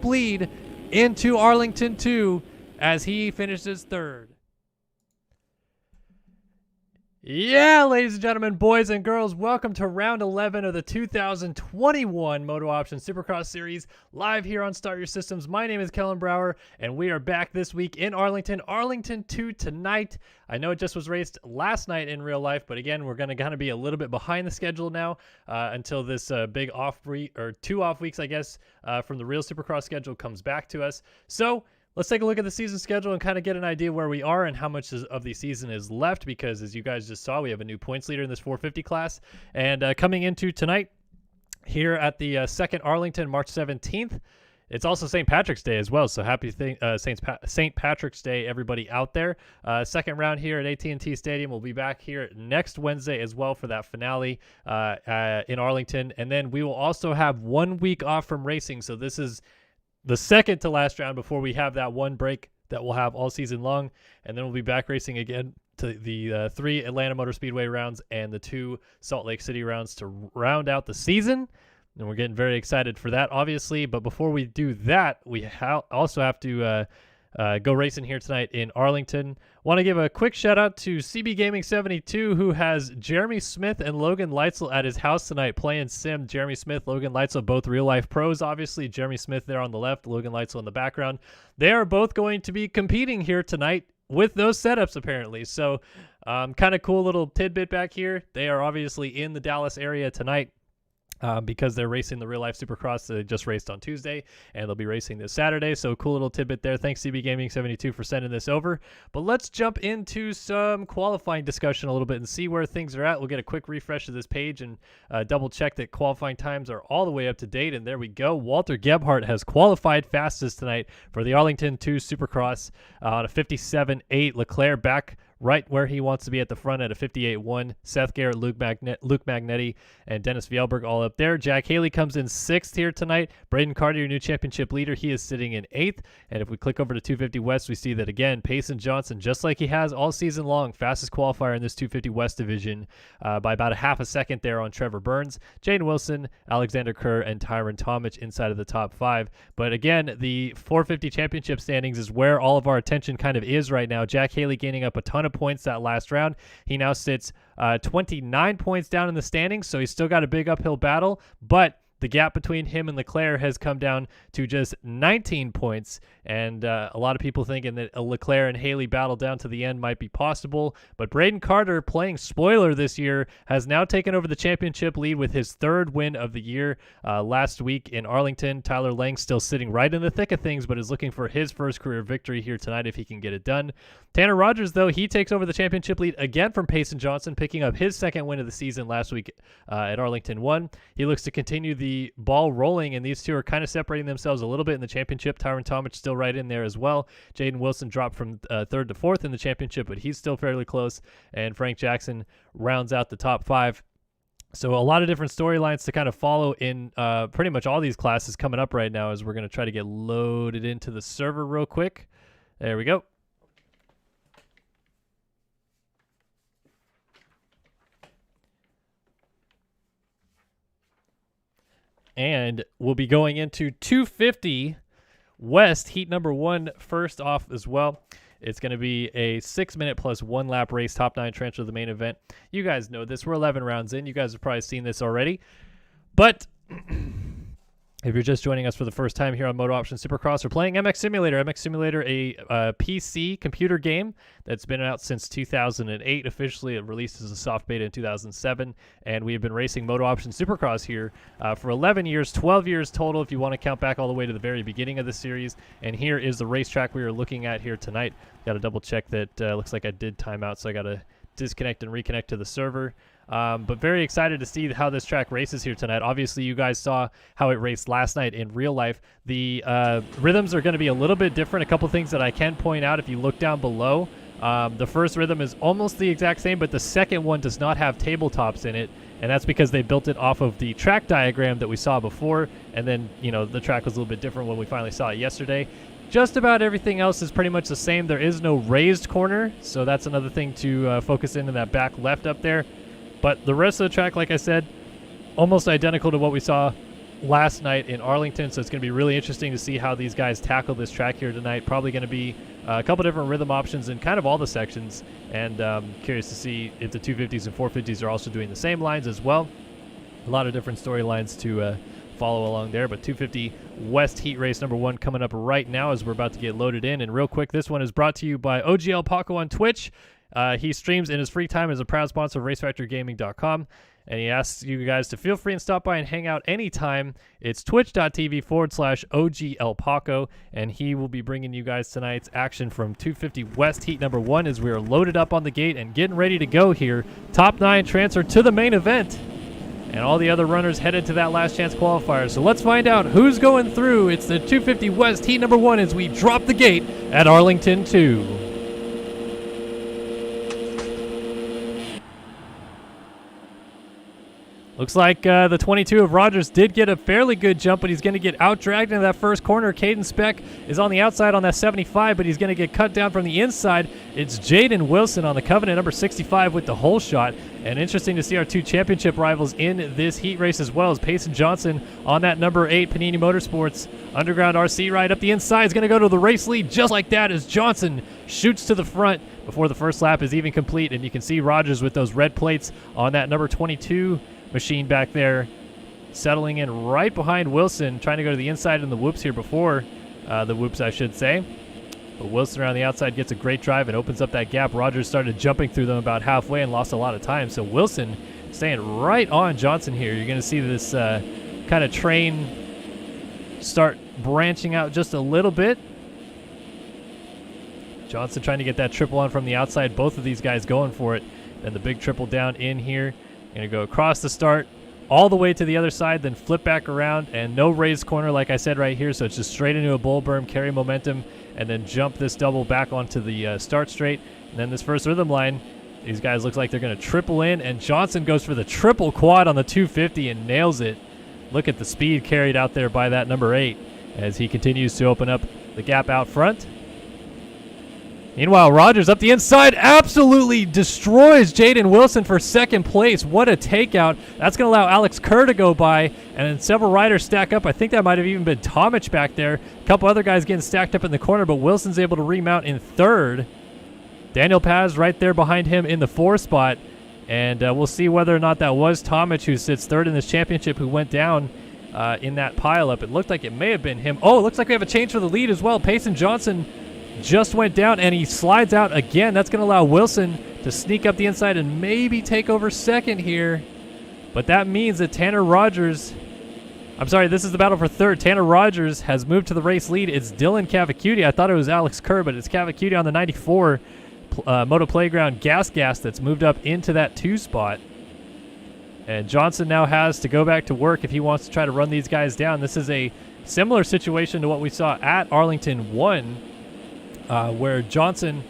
lead into Arlington 2 as he finishes third. Yeah, ladies and gentlemen, boys and girls, welcome to round 11 of the 2021 MotoOption Supercross Series, live here on Start Your Systems. My name is Kellen Brower, and we are back this week in Arlington. Arlington 2 tonight. I know it just was raced last night in real life, but again, we're going to kind of be a little bit behind the schedule now until this big off week, or 2 off weeks, I guess, from the real Supercross schedule comes back to us. So let's take a look at the season schedule and kind of get an idea where we are and how much of the season is left, because as you guys just saw, we have a new points leader in this 450 class. And coming into tonight here at the second Arlington, March 17th, it's also St. Patrick's Day as well, so happy St. Patrick's Day, everybody out there. Second round here at AT&T Stadium. We'll be back here next Wednesday as well for that finale in Arlington. And then we will also have 1 week off from racing, so this is the second to last round before we have that one break that we'll have all season long. And then we'll be back racing again to the 3 Atlanta Motor Speedway rounds and the 2 Salt Lake City rounds to round out the season. And we're getting very excited for that, obviously. But before we do that, we also have to go racing here tonight in Arlington. Want to give a quick shout out to CB Gaming 72, who has Jeremy Smith and Logan Leitzel at his house tonight playing sim. Jeremy Smith, Logan Leitzel, both real life pros, obviously. Jeremy Smith there on the left, Logan Leitzel in the background. They are both going to be competing here tonight with those setups, apparently. So kind of cool little tidbit back here. They are obviously in the Dallas area tonight. Because they're racing the real-life Supercross. They just raced on Tuesday, and they'll be racing this Saturday. So cool little tidbit there. Thanks, CB Gaming 72, for sending this over. But let's jump into some qualifying discussion a little bit and see where things are at. We'll get a quick refresh of this page and double-check that qualifying times are all the way up to date. And there we go. Walter Gebhardt has qualified fastest tonight for the Arlington 2 Supercross on a 57.8. Leclerc back right where he wants to be at the front at a 58.1. Seth Garrett, Luke Magnetti, and Dennis Vielberg all up there. Jack Haley comes in 6th here tonight. Braden Carter, your new championship leader, he is sitting in 8th. And if we click over to 250 West, we see that again, Payson Johnson, just like he has all season long, fastest qualifier in this 250 West division by about a half a second there on Trevor Burns. Jaden Wilson, Alexander Kerr, and Tyron Tomich inside of the top 5. But again, the 450 championship standings is where all of our attention kind of is right now. Jack Haley gaining up a ton of points that last round. He now sits 29 points down in the standings, so he's still got a big uphill battle, but the gap between him and Leclerc has come down to just 19 points, and a lot of people thinking that a Leclerc and Haley battle down to the end might be possible, but Braden Carter, playing spoiler this year, has now taken over the championship lead with his 3rd win of the year last week in Arlington. Tyler Lang still sitting right in the thick of things, but is looking for his first career victory here tonight if he can get it done. Tanner Rogers, though, he takes over the championship lead again from Payson Johnson, picking up his 2nd win of the season last week at Arlington 1. He looks to continue the ball rolling, and these two are kind of separating themselves a little bit in the championship. Tyron Tomich still right in there as well. Jaden Wilson dropped from 3rd to 4th in the championship, but he's still fairly close. And Frank Jackson rounds out the top 5. So a lot of different storylines to kind of follow in pretty much all these classes coming up right now, as we're going to try to get loaded into the server real quick. There we go. And we'll be going into 250 West, heat number 1 first off as well. It's going to be a 6-minute plus 1 lap race, top 9 transfer to the main event. You guys know this. We're 11 rounds in. You guys have probably seen this already. But if you're just joining us for the first time here on MotoOption Supercross, we're playing MX Simulator. MX Simulator, a PC computer game that's been out since 2008. Officially, it released as a soft beta in 2007. And we have been racing MotoOption Supercross here for 11 years, 12 years total if you want to count back all the way to the very beginning of the series. And here is the racetrack we are looking at here tonight. Got to double check that. Looks like I did time out, so I got to disconnect and reconnect to the server. But very excited to see how this track races here tonight. Obviously, you guys saw how it raced last night in real life. The rhythms are going to be a little bit different. A couple things that I can point out if you look down below. The first rhythm is almost the exact same, but the second one does not have tabletops in it. And that's because they built it off of the track diagram that we saw before. And then, the track was a little bit different when we finally saw it yesterday. Just about everything else is pretty much the same. There is no raised corner, so that's another thing to focus in that back left up there. But the rest of the track, like I said, almost identical to what we saw last night in Arlington, so it's going to be really interesting to see how these guys tackle this track here tonight. Probably going to be a couple different rhythm options in kind of all the sections, and curious to see if the 250s and 450s are also doing the same lines as well. A lot of different storylines to follow along there, but 250 West Heat Race number 1 coming up right now as we're about to get loaded in. And real quick, this one is brought to you by OGL Paco on Twitch. He streams in his free time as a proud sponsor of RaceFactorGaming.com. And he asks you guys to feel free and stop by and hang out anytime. It's twitch.tv/OGL Paco. And he will be bringing you guys tonight's action from 250 West Heat number 1 as we are loaded up on the gate and getting ready to go here. Top 9 transfer to the main event. And all the other runners headed to that last chance qualifier. So let's find out who's going through. It's the 250 West Heat number 1 as we drop the gate at Arlington 2. Looks like the 22 of Rogers did get a fairly good jump, but he's going to get out-dragged into that first corner. Caden Speck is on the outside on that 75, but he's going to get cut down from the inside. It's Jaden Wilson on the Covenant, number 65, with the hole shot. And interesting to see our 2 championship rivals in this heat race as well as Payson Johnson on that number 8 Panini Motorsports Underground RC ride up the inside. Is going to go to the race lead just like that as Johnson shoots to the front before the first lap is even complete. And you can see Rogers with those red plates on that number 22 machine back there, settling in right behind Wilson, trying to go to the inside in the whoops here before the whoops, I should say. But Wilson around the outside gets a great drive and opens up that gap. Rogers started jumping through them about halfway and lost a lot of time. So Wilson staying right on Johnson here. You're going to see this kind of train start branching out just a little bit. Johnson trying to get that triple on from the outside. Both of these guys going for it. And the big triple down in here. Going to go across the start, all the way to the other side, then flip back around, and no raised corner like I said right here, so it's just straight into a bull berm, carry momentum, and then jump this double back onto the start straight. And then this first rhythm line, these guys look like they're going to triple in, and Johnson goes for the triple quad on the 250 and nails it. Look at the speed carried out there by that number 8 as he continues to open up the gap out front. Meanwhile, Rogers up the inside absolutely destroys Jaden Wilson for second place. What a takeout. That's going to allow Alex Kerr to go by, and then several riders stack up. I think that might have even been Tomic back there. A couple other guys getting stacked up in the corner, but Wilson's able to remount in third. Daniel Paz right there behind him in the 4 spot, and we'll see whether or not that was Tomic, who sits third in this championship, who went down in that pileup. It looked like it may have been him. Oh, it looks like we have a change for the lead as well. Payson Johnson just went down, and he slides out again. That's going to allow Wilson to sneak up the inside and maybe take over second here. But that means that Tanner Rogers, I'm sorry, this is the battle for third. Tanner Rogers has moved to the race lead. It's Dylan Cavacuti. I thought it was Alex Kerr, but it's Cavacuti on the 94 Moto Playground Gas that's moved up into that 2 spot. And Johnson now has to go back to work if he wants to try to run these guys down. This is a similar situation to what we saw at Arlington 1. Where Johnson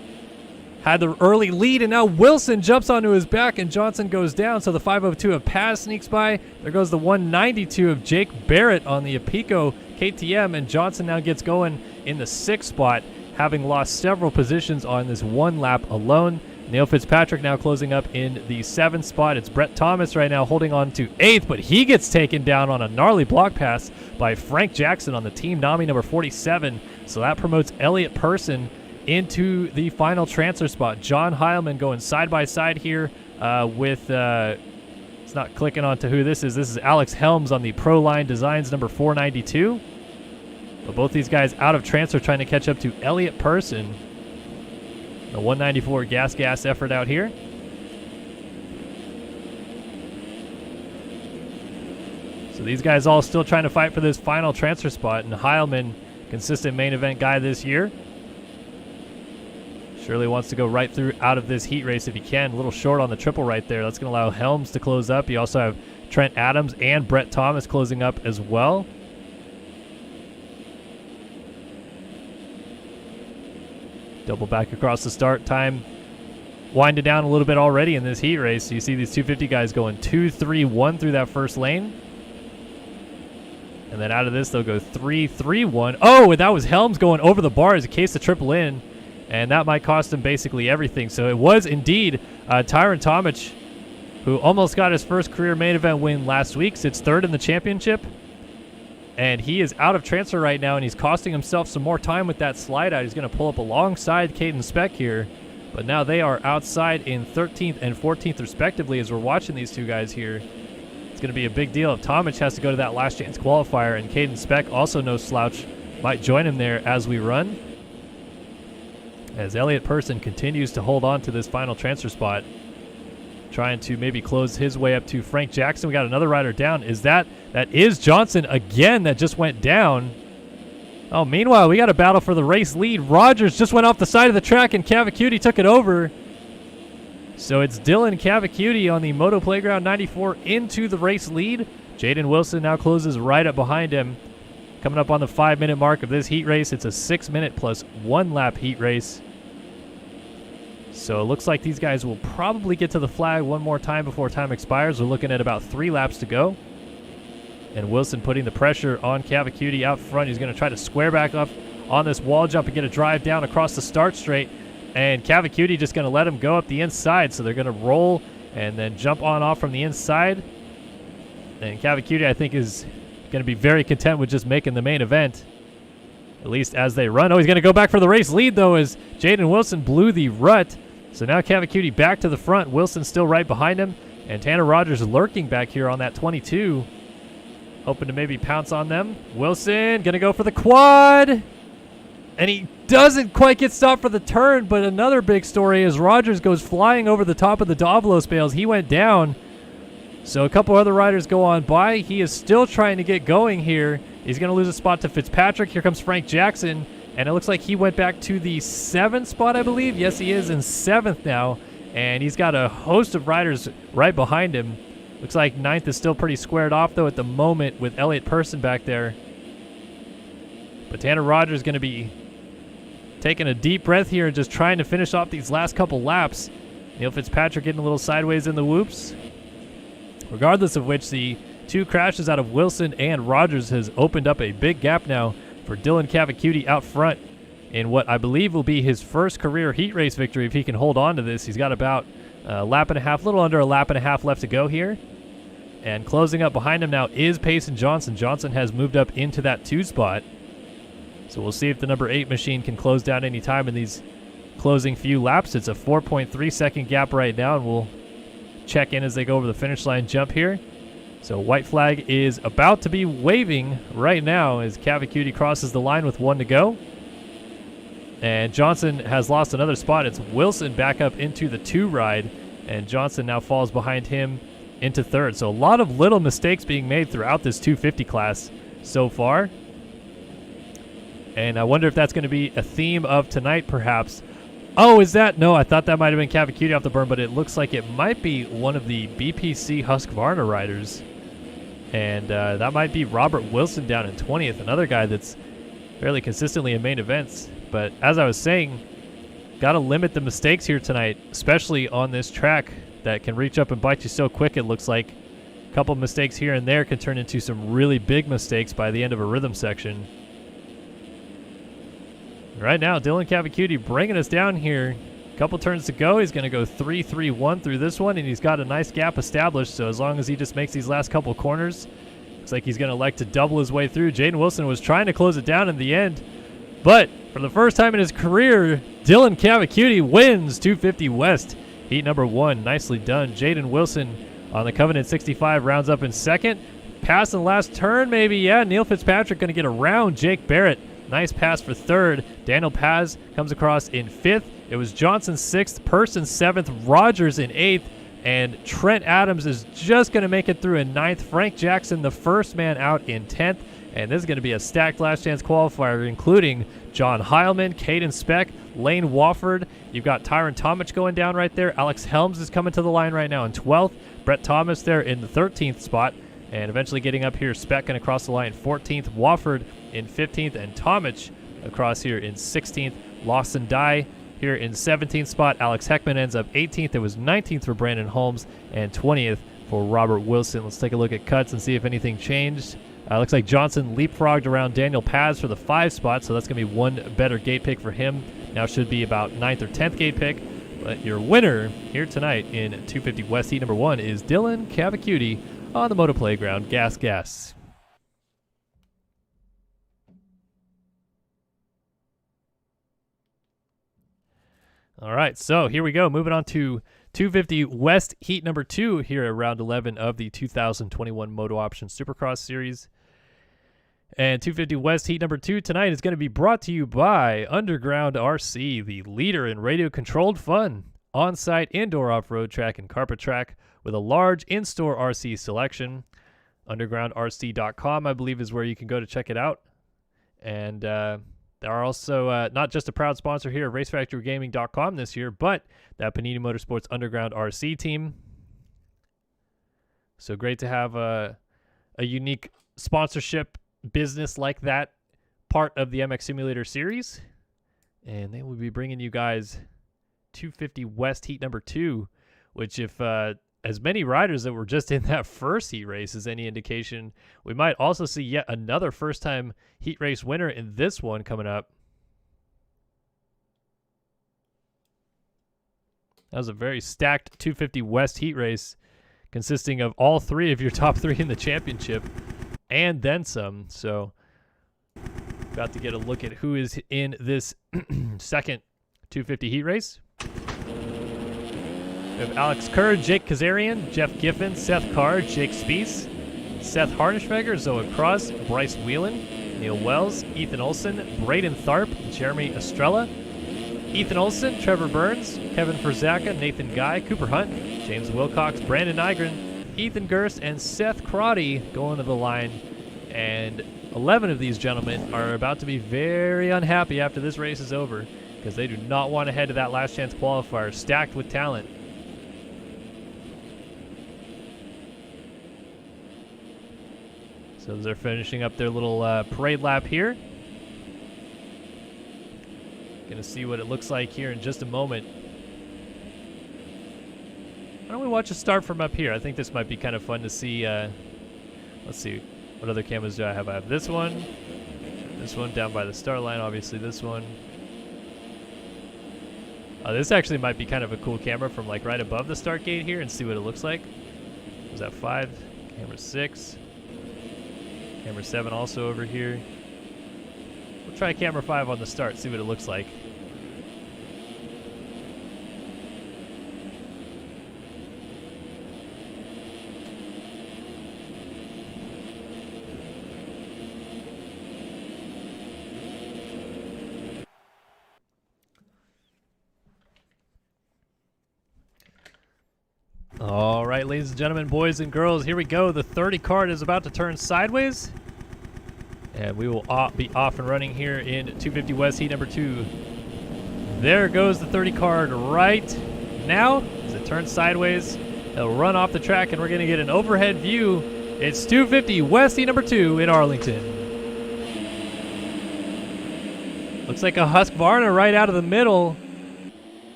had the early lead, and now Wilson jumps onto his back, and Johnson goes down. So the 502 of Paz sneaks by. There goes the 192 of Jake Barrett on the Apico KTM, and Johnson now gets going in the 6th spot, having lost several positions on this 1 lap alone. Neil Fitzpatrick now closing up in the 7th spot. It's Brett Thomas right now holding on to 8th, but he gets taken down on a gnarly block pass by Frank Jackson on the Team Nami number 47. So that promotes Elliott Person into the final transfer spot. John Heilman going side by side here with, it's not clicking onto who this is. This is Alex Helms on the Pro Line Designs number 492. But both these guys out of transfer trying to catch up to Elliott Person. The 194 gas effort out here. So these guys all still trying to fight for this final transfer spot, and Heilman, consistent main event guy this year, surely wants to go right through out of this heat race if he can. A little short on the triple right there. That's going to allow Helms to close up. You also have Trent Adams and Brett Thomas closing up as well. Double back across the start time. Winding down a little bit already in this heat race. So you see these 250 guys going 2-3-1 through that first lane. And then out of this, they'll go 3-3-1. Oh, and that was Helms going over the bars in case the triple in. And that might cost him basically everything. So it was indeed Tyron Tomic, who almost got his first career main event win last week. Sits third in the championship. And he is out of transfer right now, and he's costing himself some more time with that slide out. He's going to pull up alongside Caden Speck here. But now they are outside in 13th and 14th respectively as we're watching these two guys here. It's going to be a big deal if Tomic has to go to that last chance qualifier, and Caden Speck, also no slouch, might join him there as we run. As Elliott Person continues to hold on to this final transfer spot, trying to maybe close his way up to Frank Jackson. We got another rider down. That is Johnson again that just went down. Oh, meanwhile, we got a battle for the race lead. Rogers just went off the side of the track, and Cavacuti took it over. So it's Dylan Cavacuti on the Moto Playground 94 into the race lead. Jaden Wilson now closes right up behind him. Coming up on the 5-minute mark of this heat race. It's a 6-minute plus 1 lap heat race. So it looks like these guys will probably get to the flag one more time before time expires. We're looking at about 3 laps to go. And Wilson putting the pressure on Cavacuti out front. He's going to try to square back up on this wall jump and get a drive down across the start straight. And Cavacuti just going to let him go up the inside. So they're going to roll and then jump on off from the inside. And Cavacuti, I think, is going to be very content with just making the main event, at least as they run. Oh, he's going to go back for the race lead, though, as Jaden Wilson blew the rut. So now Cavacuti back to the front. Wilson still right behind him. And Tanner Rogers lurking back here on that 22. Hoping to maybe pounce on them. Wilson going to go for the quad. And he doesn't quite get stopped for the turn. But another big story is Rogers goes flying over the top of the Davalos bales. He went down. So a couple other riders go on by. He is still trying to get going here. He's going to lose a spot to Fitzpatrick. Here comes Frank Jackson. And it looks like he went back to the 7th spot, I believe. Yes, he is in 7th now. And he's got a host of riders right behind him. Looks like 9th is still pretty squared off, though, at the moment with Elliott Person back there. But Tanner Rogers is going to be taking a deep breath here and just trying to finish off these last couple laps. Neil Fitzpatrick getting a little sideways in the whoops. Regardless of which, the 2 crashes out of Wilson and Rogers has opened up a big gap now for Dylan Cavacuti out front in what I believe will be his first career heat race victory if he can hold on to this. He's got about a lap and a half, little under a lap and a half left to go here. And closing up behind him now is Payson Johnson. Johnson has moved up into that 2 spot. So we'll see if the number 8 machine can close down any time in these closing few laps. It's a 4.3 second gap right now, and we'll check in as they go over the finish line jump here. So white flag is about to be waving right now as Cavacuti crosses the line with 1 to go. And Johnson has lost another spot. It's Wilson back up into the 2 ride, and Johnson now falls behind him into 3rd. So a lot of little mistakes being made throughout this 250 class so far. And I wonder if that's going to be a theme of tonight, perhaps. Oh, is that? No, I thought that might have been Cavacuti off the berm, but it looks like it might be one of the BPC Husqvarna riders. And that might be Robert Wilson down in 20th, another guy that's fairly consistently in main events. But as I was saying, got to limit the mistakes here tonight, especially on this track that can reach up and bite you so quick. It looks like a couple mistakes here and there can turn into some really big mistakes by the end of a rhythm section. Right now, Dylan Cavacuti bringing us down here. A couple turns to go. He's going to go 3-3-1 through this one, and he's got a nice gap established. So as long as he just makes these last couple corners, looks like he's going to like to double his way through. Jaden Wilson was trying to close it down in the end, but for the first time in his career, Dylan Cavacuti wins 250 West. Heat number 1, nicely done. Jaden Wilson on the Covenant 65 rounds up in 2nd. Pass in the last turn, maybe. Yeah, Neil Fitzpatrick going to get around Jake Barrett. Nice pass for 3rd. Daniel Paz comes across in 5th. It was Johnson 6th, Person 7th, Rogers in 8th, and Trent Adams is just going to make it through in 9th. Frank Jackson, the first man out, in 10th. And this is going to be a stacked last chance qualifier, including John Heilman, Caden Speck, Lane Wofford. You've got Tyron Tomic going down right there. Alex Helms is coming to the line right now in 12th. Brett Thomas there in the 13th spot. And eventually getting up here, Speck going to cross the line 14th. Wofford in 15th. And Tomic across here in 16th. Lawson Dye here in 17th spot. Alex Heckman ends up 18th. It was 19th for Brandon Holmes and 20th for Robert Wilson. Let's take a look at cuts and see if anything changed. Looks like Johnson leapfrogged around Daniel Paz for the 5 spot, so that's going to be one better gate pick for him. Now should be about 9th or 10th gate pick. But your winner here tonight in 250 West Heat number 1 is Dylan Cavacuti on the Moto Playground. Gas, gas. All right, so here we go. Moving on to 250 West Heat number 2 here at round 11 of the 2021 MotoOption Supercross Series. And 250 West Heat number 2 tonight is going to be brought to you by Underground RC, the leader in radio-controlled fun, on-site indoor off-road track and carpet track with a large in-store RC selection. UndergroundRC.com, I believe, is where you can go to check it out. And they are also not just a proud sponsor here at RaceFactoryGaming.com this year, but that Panini Motorsports Underground RC team. So great to have a unique sponsorship business like that part of the MX Simulator series. And they will be bringing you guys 250 West Heat number 2, which if as many riders that were just in that first heat race is any indication, we might also see yet another first-time heat race winner in this one coming up. That was a very stacked 250 West heat race consisting of all 3 of your top 3 in the championship and then some. So about to get a look at who is in this second 250 heat race. We have Alex Kerr, Jake Kazarian, Jeff Giffen, Seth Carr, Jake Spiess, Seth Harnischweger, Zoe Cross, Bryce Whelan, Neil Wells, Ethan Olson, Braden Tharp, Jeremy Estrella, Ethan Olson, Trevor Burns, Kevin Ferzaka, Nathan Guy, Cooper Hunt, James Wilcox, Brandon Nygren, Ethan Gerst, and Seth Crotty going to the line. And 11 of these gentlemen are about to be very unhappy after this race is over because they do not want to head to that last chance qualifier stacked with talent. So they're finishing up their little parade lap here. Gonna see what it looks like here in just a moment. Why don't we watch a start from up here? I think this might be kind of fun to see. Let's see, what other cameras do I have? I have this one down by the start line, obviously this one. This actually might be kind of a cool camera from like right above the start gate here and see what it looks like. Was that 5? Camera 6. Camera 7 also over here. We'll try camera 5 on the start, see what it looks like. All right, ladies and gentlemen, boys and girls, here we go. The 30 card is about to turn sideways. And we will be off and running here in 250 West Heat number 2. There goes the 30 card right now. As it turns sideways, it'll run off the track, and we're going to get an overhead view. It's 250 West Heat number 2 in Arlington. Looks like a Husqvarna right out of the middle.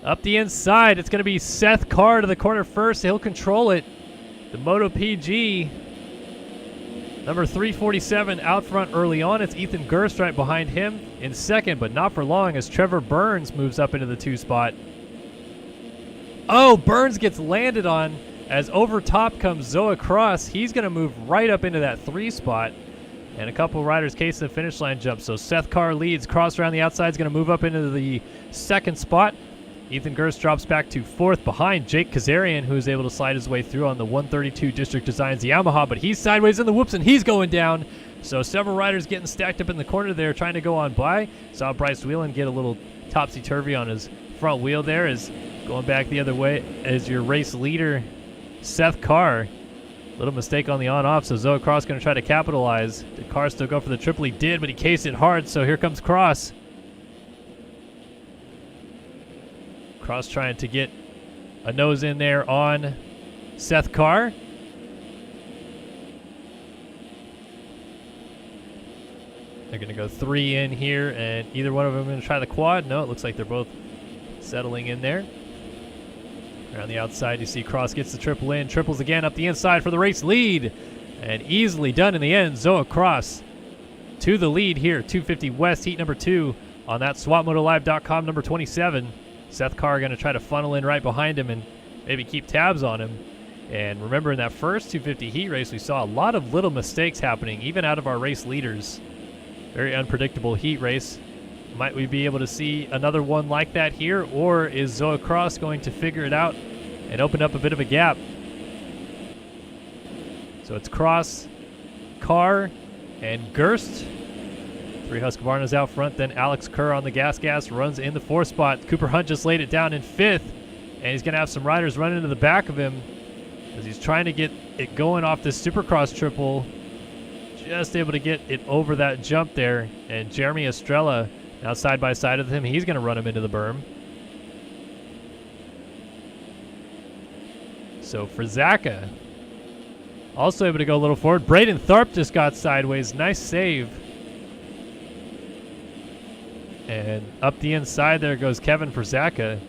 Up the inside, it's going to be Seth Carr to the corner first. He'll control it. The Moto PG, number 347 out front early on. It's Ethan Gerst right behind him in second, but not for long as Trevor Burns moves up into the 2 spot. Oh, Burns gets landed on as over top comes Zoe Cross. He's going to move right up into that 3 spot. And a couple riders case the finish line jump. So Seth Carr leads. Cross around the outside is going to move up into the 2nd spot. Ethan Gerst drops back to 4th behind Jake Kazarian, who is able to slide his way through on the 132 District Designs Yamaha, but he's sideways in the whoops and he's going down. So several riders getting stacked up in the corner there trying to go on by. Saw Bryce Whelan get a little topsy-turvy on his front wheel there as going back the other way as your race leader, Seth Carr. Little mistake on the on-off, so Zoe Cross going to try to capitalize. Did Carr still go for the triple? He did, but he cased it hard, so here comes Cross. Cross trying to get a nose in there on Seth Carr. They're going to go 3 in here, and either one of them going to try the quad. No, it looks like they're both settling in there. Around the outside, you see Cross gets the triple in. Triples again up the inside for the race lead. And easily done in the end. Zoe Cross to the lead here. 250 West, heat number 2 on that SwapMotoLive.com number 27. Seth Carr going to try to funnel in right behind him and maybe keep tabs on him. And remember, in that first 250 heat race, we saw a lot of little mistakes happening, even out of our race leaders. Very unpredictable heat race. Might we be able to see another one like that here, or is Zoe Cross going to figure it out and open up a bit of a gap? So it's Cross, Carr, and Gerst. 3 Husqvarnas out front, then Alex Kerr on the gas runs in the 4th spot. Cooper Hunt just laid it down in 5th, and he's going to have some riders running into the back of him as he's trying to get it going off this Supercross triple. Just able to get it over that jump there, and Jeremy Estrella now side by side with him. He's going to run him into the berm. So for Zaka, also able to go a little forward. Braden Tharp just got sideways. Nice save. And up the inside there goes Kevin for Zaka.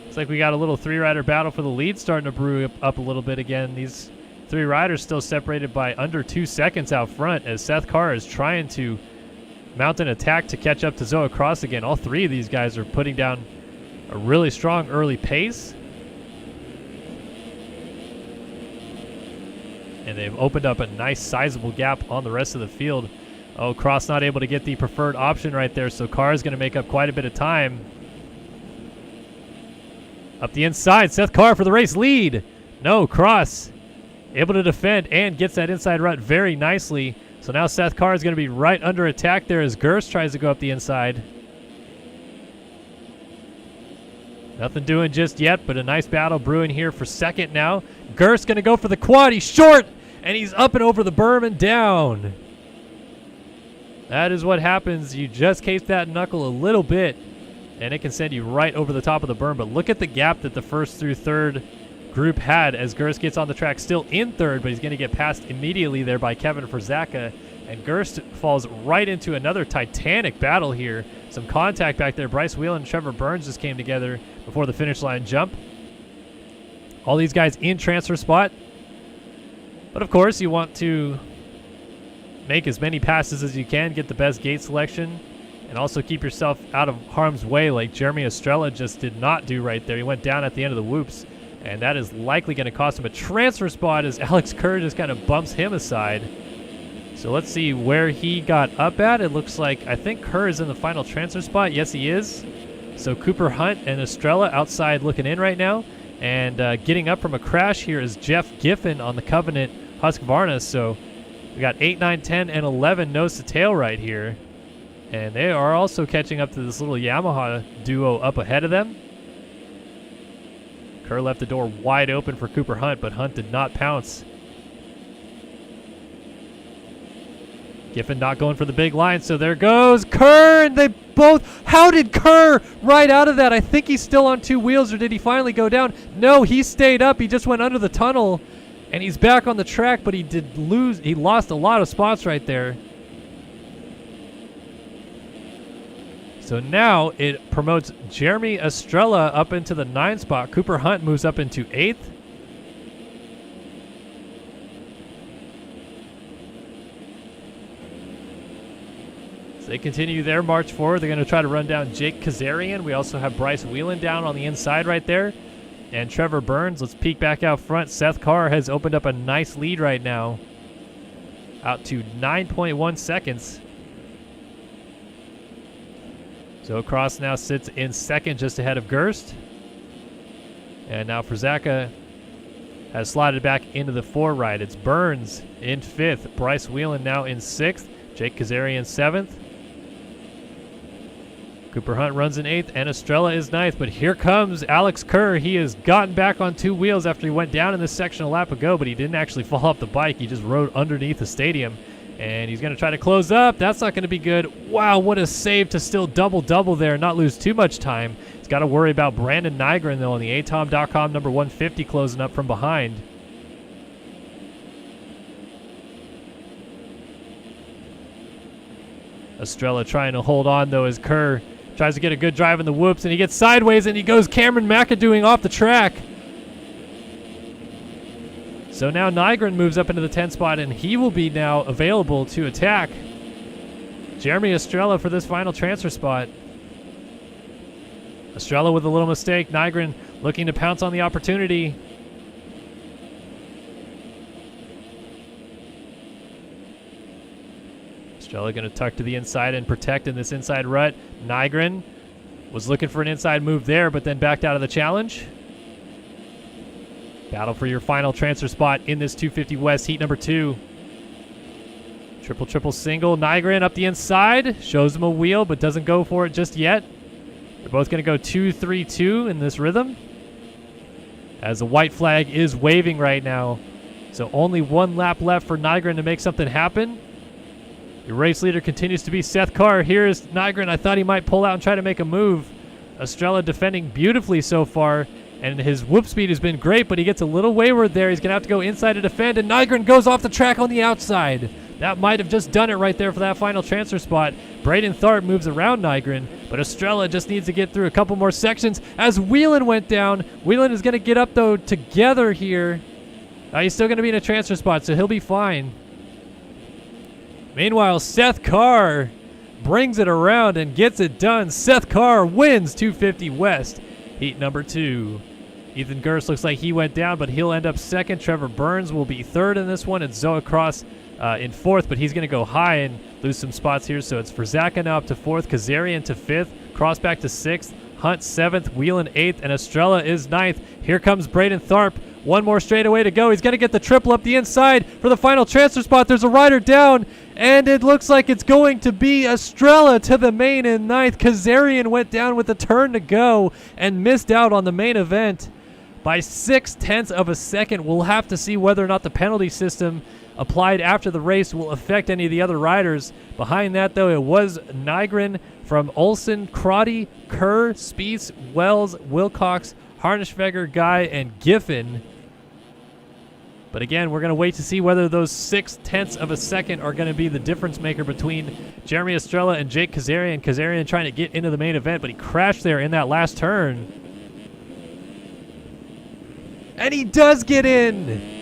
Looks like we got a little 3-rider battle for the lead starting to brew up a little bit again. These 3 riders still separated by under 2 seconds out front as Seth Carr is trying to mount an attack to catch up to Zoe Cross again. All 3 of these guys are putting down a really strong early pace. And they've opened up a nice sizable gap on the rest of the field. Oh, Cross not able to get the preferred option right there, so Carr is going to make up quite a bit of time. Up the inside, Seth Carr for the race lead. No, Cross able to defend and gets that inside rut very nicely. So now Seth Carr is going to be right under attack there as Gerst tries to go up the inside. Nothing doing just yet, but a nice battle brewing here for second now. Gerst going to go for the quad. He's short, and he's up and over the berm and down. That is what happens. You just case that knuckle a little bit, and it can send you right over the top of the berm. But look at the gap that the first through third group had as Gerst gets on the track, still in third, but he's going to get passed immediately there by Kevin for Zaka. And Gerst falls right into another titanic battle here. Some contact back there. Bryce Whelan and Trevor Burns just came together before the finish line jump. All these guys in transfer spot. But of course, you want to make as many passes as you can, get the best gate selection, and also keep yourself out of harm's way like Jeremy Estrella just did not do right there. He went down at the end of the whoops, and that is likely going to cost him a transfer spot as Alex Kerr just kind of bumps him aside. So let's see where he got up at. It looks like, I think Kerr is in the final transfer spot. Yes, he is. So Cooper Hunt and Estrella outside looking in right now. And getting up from a crash here is Jeff Giffen on the Covenant Husqvarna. So we got 8, 9, 10, and 11 nose to tail right here. And they are also catching up to this little Yamaha duo up ahead of them. Kerr left the door wide open for Cooper Hunt, but Hunt did not pounce. Giffen not going for the big line, so there goes Kerr, and they both... How did Kerr right out of that? I think he's still on 2 wheels, or did he finally go down? No, he stayed up. He just went under the tunnel, and he's back on the track, but he did lose. He lost a lot of spots right there. So now it promotes Jeremy Estrella up into the 9th spot. Cooper Hunt moves up into 8th. So they continue their march forward. They're going to try to run down Jake Kazarian. We also have Bryce Whelan down on the inside right there. And Trevor Burns. Let's peek back out front. Seth Carr has opened up a nice lead right now. Out to 9.1 seconds. So Cross now sits in second just ahead of Gerst. And now for Zaka has slided back into the 4 right. It's Burns in 5th. Bryce Whelan now in 6th. Jake Kazarian 7th. Cooper Hunt runs in 8th, and Estrella is 9th. But here comes Alex Kerr. He has gotten back on 2 wheels after he went down in this section a lap ago, but he didn't actually fall off the bike. He just rode underneath the stadium. And he's going to try to close up. That's not going to be good. Wow, what a save to still double-double there, not lose too much time. He's got to worry about Brandon Nygren, though, on the atom.com number 150 closing up from behind. Estrella trying to hold on, though, as Kerr tries to get a good drive in the whoops, and he gets sideways, and he goes Cameron McAdooing off the track. So now Nygren moves up into the 10th spot, and he will be now available to attack Jeremy Estrella for this final transfer spot. Estrella with a little mistake. Nygren looking to pounce on the opportunity. Estrella going to tuck to the inside and protect in this inside rut. Nygren was looking for an inside move there, but then backed out of the challenge. Battle for your final transfer spot in this 250 West heat number 2. Triple single. Nygren up the inside. Shows him a wheel, but doesn't go for it just yet. They're both going to go 2-3-2 in this rhythm, as the white flag is waving right now. So only one lap left for Nygren to make something happen. Your race leader continues to be Seth Kerr. Here is Nygren. I thought he might pull out and try to make a move. Estrella defending beautifully so far, and his whoop speed has been great, but he gets a little wayward there. He's going to have to go inside to defend, and Nygren goes off the track on the outside. That might have just done it right there for that final transfer spot. Braden Tharp moves around Nygren, but Estrella just needs to get through a couple more sections as Whelan went down. Whelan is going to get up, though, together here. He's still going to be in a transfer spot, so he'll be fine. Meanwhile, Seth Kerr brings it around and gets it done. Seth Kerr wins 250 West, heat number 2. Ethan Gerst looks like he went down, but he'll end up second. Trevor Burns will be third in this one, and Zoa Cross in fourth, but he's going to go high and lose some spots here. So it's Verzaka now up to fourth, Kazarian to fifth, Cross back to sixth, Hunt seventh, Whelan eighth, and Estrella is ninth. Here comes Braden Tharp. One more straightaway to go. He's going to get the triple up the inside for the final transfer spot. There's a rider down, and it looks like it's going to be Estrella to the main in ninth. Kazarian went down with a turn to go and missed out on the main event by 0.6 of a second. We'll have to see whether or not the penalty system applied after the race will affect any of the other riders. Behind that, though, it was Nygren from Olsen, Crotty, Kerr, Spieth, Wells, Wilcox, Harnischweger, Guy, and Giffen. But again, we're going to wait to see whether those 0.6 of a second are going to be the difference maker between Jeremy Estrella and Jake Kazarian. Kazarian trying to get into the main event, but he crashed there in that last turn. And he does get in.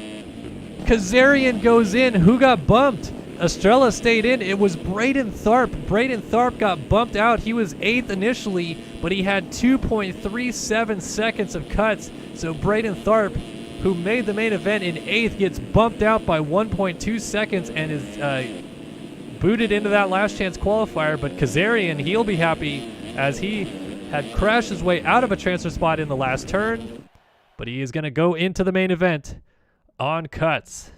Kazarian goes in. Who got bumped? Estrella stayed in. It was Braden Tharp. Braden Tharp got bumped out. He was 8th initially, but he had 2.37 seconds of cuts. So Braden Tharp, who made the main event in 8th, gets bumped out by 1.2 seconds and is booted into that last chance qualifier. But Kazarian, he'll be happy as he had crashed his way out of a transfer spot in the last turn. But he is going to go into the main event on cuts.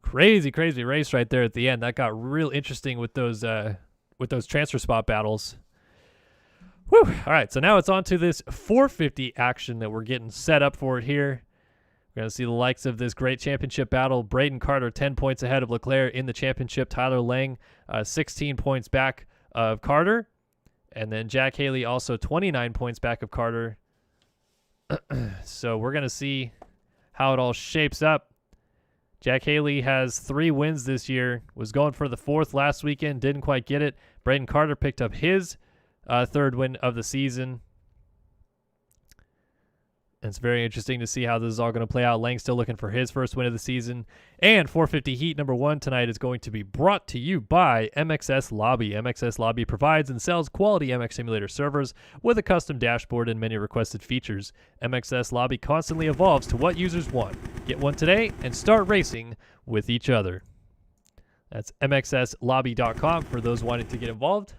Crazy race right there at the end. That got real interesting with those transfer spot battles. Whew. All right, so now it's on to this 450 action that we're getting set up for it here. We're going to see the likes of this great championship battle. Braden Carter 10 points ahead of Leclerc in the championship. Tyler Lang 16 points back of Carter. And then Jack Haley also 29 points back of Carter. So we're going to see how it all shapes up. Jack Haley has 3 wins this year, was going for the 4th last weekend, didn't quite get it. Braden Carter picked up his 3rd win of the season. And it's very interesting to see how this is all going to play out. Lang still looking for his 1st win of the season. And 450 Heat number 1 tonight is going to be brought to you by MXS Lobby. MXS Lobby provides and sells quality MX Simulator servers with a custom dashboard and many requested features. MXS Lobby constantly evolves to what users want. Get one today and start racing with each other. That's mxslobby.com for those wanting to get involved.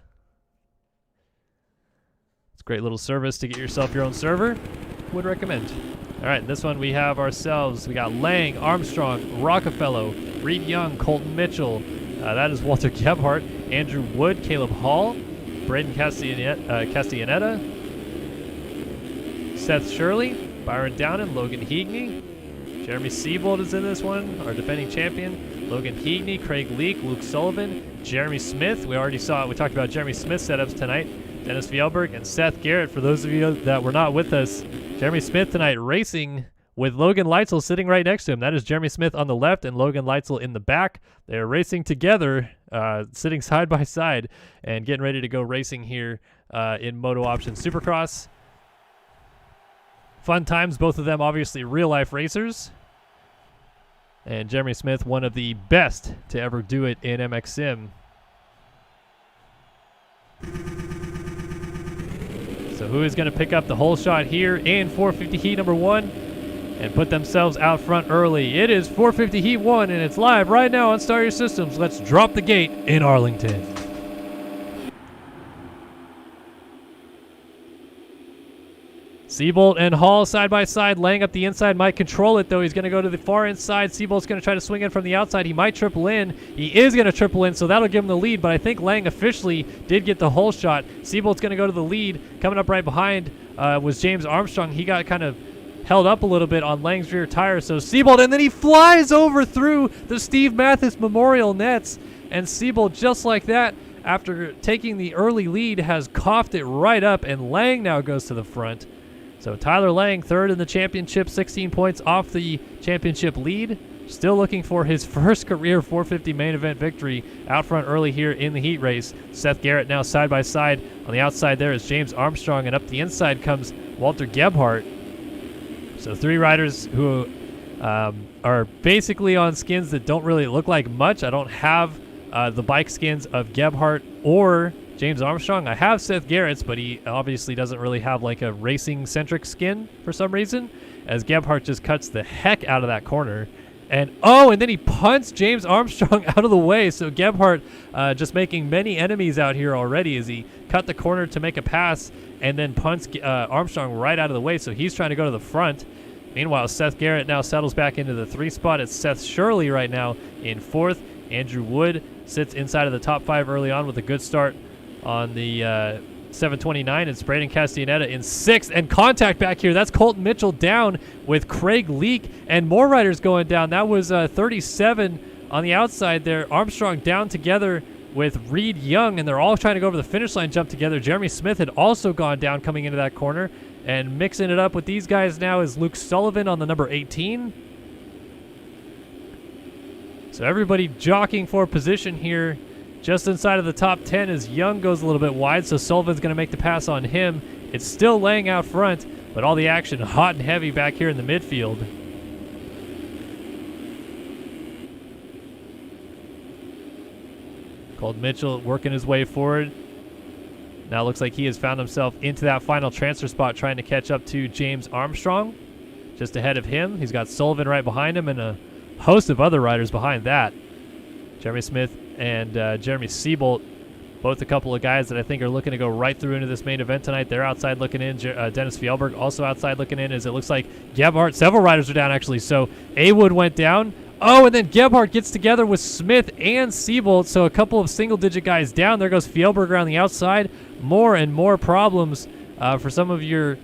It's a great little service to get yourself your own server. Would recommend. All right, this one we have ourselves. We got Lang, Armstrong, Rockefeller, Reed Young, Colton Mitchell. That is Walter Gebhardt, Andrew Wood, Caleb Hall, Braden Castellaneta, Seth Shirley, Byron Downing, Logan Heagney. Jeremy Seabold is in this one, our defending champion. Logan Heagney, Craig Leake, Luke Sullivan, Jeremy Smith. We already saw it. We talked about Jeremy Smith setups tonight. Dennis Fjellberg and Seth Garrett. For those of you that were not with us, Jeremy Smith tonight racing with Logan Leitzel sitting right next to him. That is Jeremy Smith on the left and Logan Leitzel in the back. They're racing together, sitting side by side and getting ready to go racing here in MotoOption Supercross. Fun times, both of them obviously real-life racers. And Jeremy Smith, one of the best to ever do it in MX Sim. So who is going to pick up the whole shot here in 450 Heat number 1? and put themselves out front early. It is 450 Heat 1, and it's live right now on Start Your Systems. Let's drop the gate in Arlington. Seabolt and Hall side by side, laying up the inside, might control it though. He's going to go to the far inside. Seabolt's going to try to swing in from the outside. He might triple in. He is going to triple in, so that'll give him the lead, but I think Lang officially did get the hole shot. Seabolt's going to go to the lead. Coming up right behind was James Armstrong. He got kind of held up a little bit on Lang's rear tire, so Seabolt, and then he flies over through the Steve Mathis Memorial nets, and Seabolt, just like that, after taking the early lead, has coughed it right up, and Lang now goes to the front. So Tyler Lang, third in the championship, 16 points off the championship lead. Still looking for his first career 450 main event victory out front early here in the heat race. Seth Garrett now side by side. On the outside there is James Armstrong, and up the inside comes Walter Gebhardt. So three riders who are basically on skins that don't really look like much. I don't have the bike skins of Gebhardt or James Armstrong. I have Seth Garrett's, but he obviously doesn't really have like a racing-centric skin for some reason, as Gebhardt just cuts the heck out of that corner. And then he punts James Armstrong out of the way. So Gebhardt just making many enemies out here already as he cut the corner to make a pass and then punts Armstrong right out of the way. So he's trying to go to the front. Meanwhile, Seth Garrett now settles back into the 3 spot. It's Seth Shirley right now in 4th. Andrew Wood sits inside of the top 5 early on with a good start on the 729. It's Braden Castellaneta in 6th, and contact back here. That's Colton Mitchell down with Craig Leak, and more riders going down. That was 37 on the outside there. Armstrong down together with Reed Young, and they're all trying to go over the finish line, jump together. Jeremy Smith had also gone down coming into that corner, and mixing it up with these guys now is Luke Sullivan on the number 18. So everybody jockeying for position here. Just inside of the top 10 as Young goes a little bit wide, so Sullivan's going to make the pass on him. It's still laying out front, but all the action hot and heavy back here in the midfield. Colton Mitchell working his way forward. Now it looks like he has found himself into that final transfer spot, trying to catch up to James Armstrong. Just ahead of him, he's got Sullivan right behind him and a host of other riders behind that. Jeremy Smith and Jeremy Seabolt, both a couple of guys that I think are looking to go right through into this main event tonight. They're outside looking in. Dennis Fjellberg also outside looking in, as it looks like Gebhardt, several riders are down actually. So A-Wood went down. And then Gebhardt gets together with Smith and Seabolt, so a couple of single-digit guys down. There goes Fjellberg around the outside. More and more problems for some of your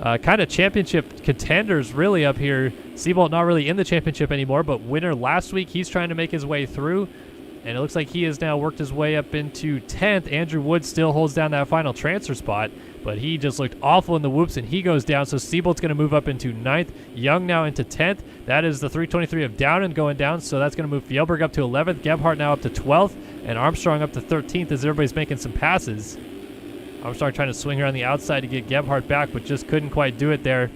kind of championship contenders really up here. Seabolt not really in the championship anymore, but winner last week. He's trying to make his way through, and it looks like he has now worked his way up into 10th. Andrew Wood still holds down that final transfer spot, but he just looked awful in the whoops, and he goes down. So Seabolt's going to move up into 9th. Young now into 10th. That is the 323 of Downing going down, so that's going to move Fjellberg up to 11th. Gebhardt now up to 12th, and Armstrong up to 13th as everybody's making some passes. Armstrong trying to swing here on the outside to get Gebhardt back, but just couldn't quite do it there.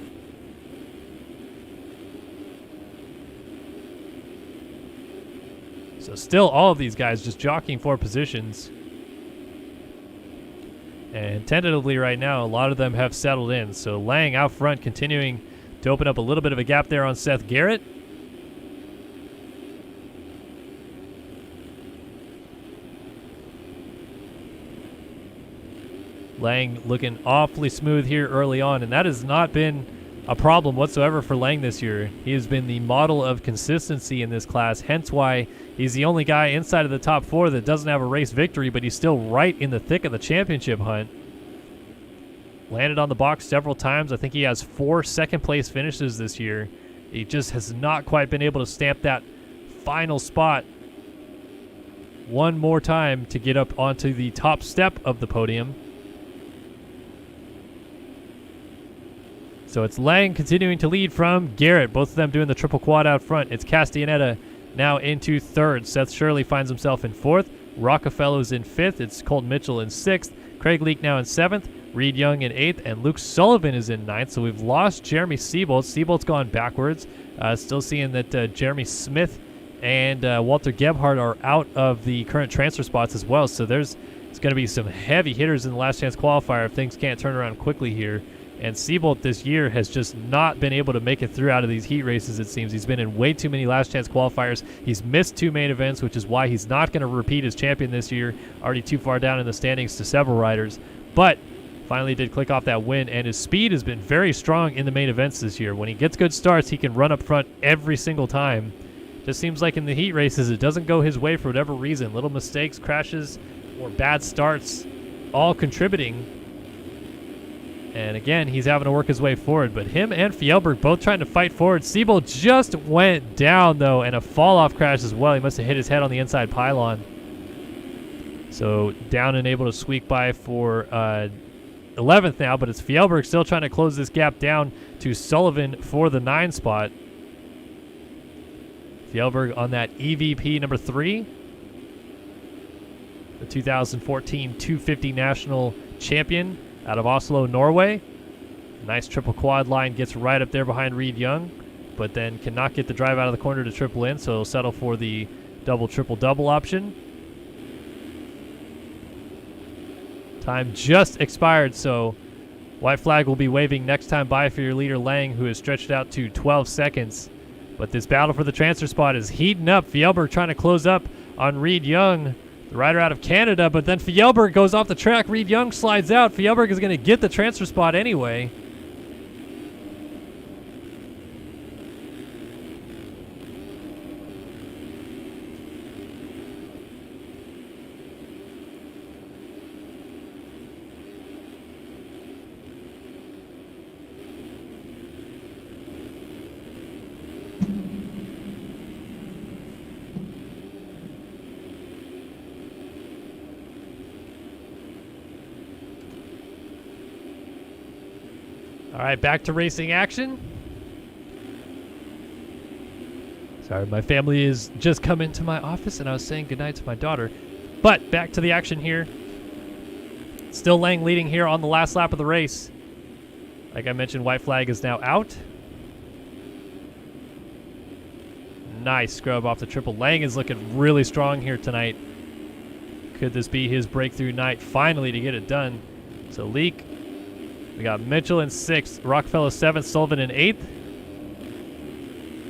So still all of these guys just jockeying for positions. And tentatively right now, a lot of them have settled in. So Lang out front continuing to open up a little bit of a gap there on Seth Garrett. Lang looking awfully smooth here early on, and that has not been a problem whatsoever for Lang this year. He has been the model of consistency in this class, hence why he's the only guy inside of the top 4 that doesn't have a race victory, but he's still right in the thick of the championship hunt. Landed on the box several times. I think he has 4 second-place finishes this year. He just has not quite been able to stamp that final spot one more time to get up onto the top step of the podium. So it's Lang continuing to lead from Garrett, both of them doing the triple quad out front. It's Castellaneta now into 3rd. Seth Shirley finds himself in 4th. Rockefeller's in 5th. It's Colton Mitchell in 6th. Craig Leak now in 7th. Reed Young in 8th. And Luke Sullivan is in 9th. So we've lost Jeremy Seabolt. Seabolt's gone backwards. Still seeing that Jeremy Smith and Walter Gebhardt are out of the current transfer spots as well. So it's going to be some heavy hitters in the last chance qualifier if things can't turn around quickly here. And Seabolt this year has just not been able to make it through out of these heat races, it seems. He's been in way too many last chance qualifiers. He's missed 2 main events, which is why he's not going to repeat as champion this year. Already too far down in the standings to several riders. But finally did click off that win, and his speed has been very strong in the main events this year. When he gets good starts, he can run up front every single time. Just seems like in the heat races, it doesn't go his way for whatever reason. Little mistakes, crashes, or bad starts, all contributing. And again, he's having to work his way forward. But him and Fjellberg both trying to fight forward. Siebel just went down, though, and a fall-off crash as well. He must have hit his head on the inside pylon. So down and able to squeak by for 11th now, but it's Fjellberg still trying to close this gap down to Sullivan for the 9 spot. Fjellberg on that EVP number 3. The 2014 250 national champion out of Oslo, Norway. Nice triple quad line, gets right up there behind Reed Young, but then cannot get the drive out of the corner to triple in, so he'll settle for the double triple double option. Time just expired, so white flag will be waving next time by for your leader Lang, who has stretched out to 12 seconds. But this battle for the transfer spot is heating up. Fjellberg trying to close up on Reed Young, the rider out of Canada, but then Fjellberg goes off the track. Reed Young slides out. Fjellberg is going to get the transfer spot anyway. All right, back to racing action. Sorry, my family is just come into my office, and I was saying goodnight to my daughter. But back to the action here. Still Lang leading here on the last lap of the race. Like I mentioned, white flag is now out. Nice scrub off the triple. Lang is looking really strong here tonight. Could this be his breakthrough night finally to get it done? So Leak. We got Mitchell in 6th, Rockefeller 7th, Sullivan in 8th.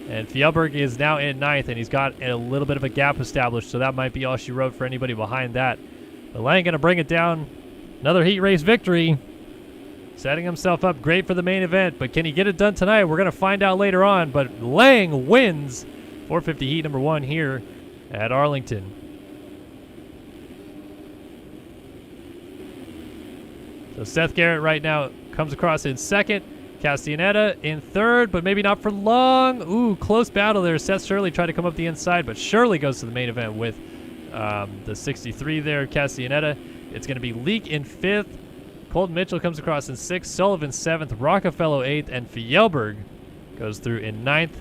And Fjellberg is now in 9th, and he's got a little bit of a gap established, so that might be all she wrote for anybody behind that. But Lang going to bring it down. Another heat race victory. Setting himself up great for the main event, but can he get it done tonight? We're going to find out later on, but Lang wins 450 heat number 1 here at Arlington. So Seth Garrett right now comes across in 2nd. Castellaneta in 3rd, but maybe not for long. Ooh, close battle there. Seth Shirley tried to come up the inside, but Shirley goes to the main event with the 63 there, Castellaneta. It's going to be Leak in 5th. Colton Mitchell comes across in 6th. Sullivan 7th. Rockefeller 8th. And Fjellberg goes through in 9th.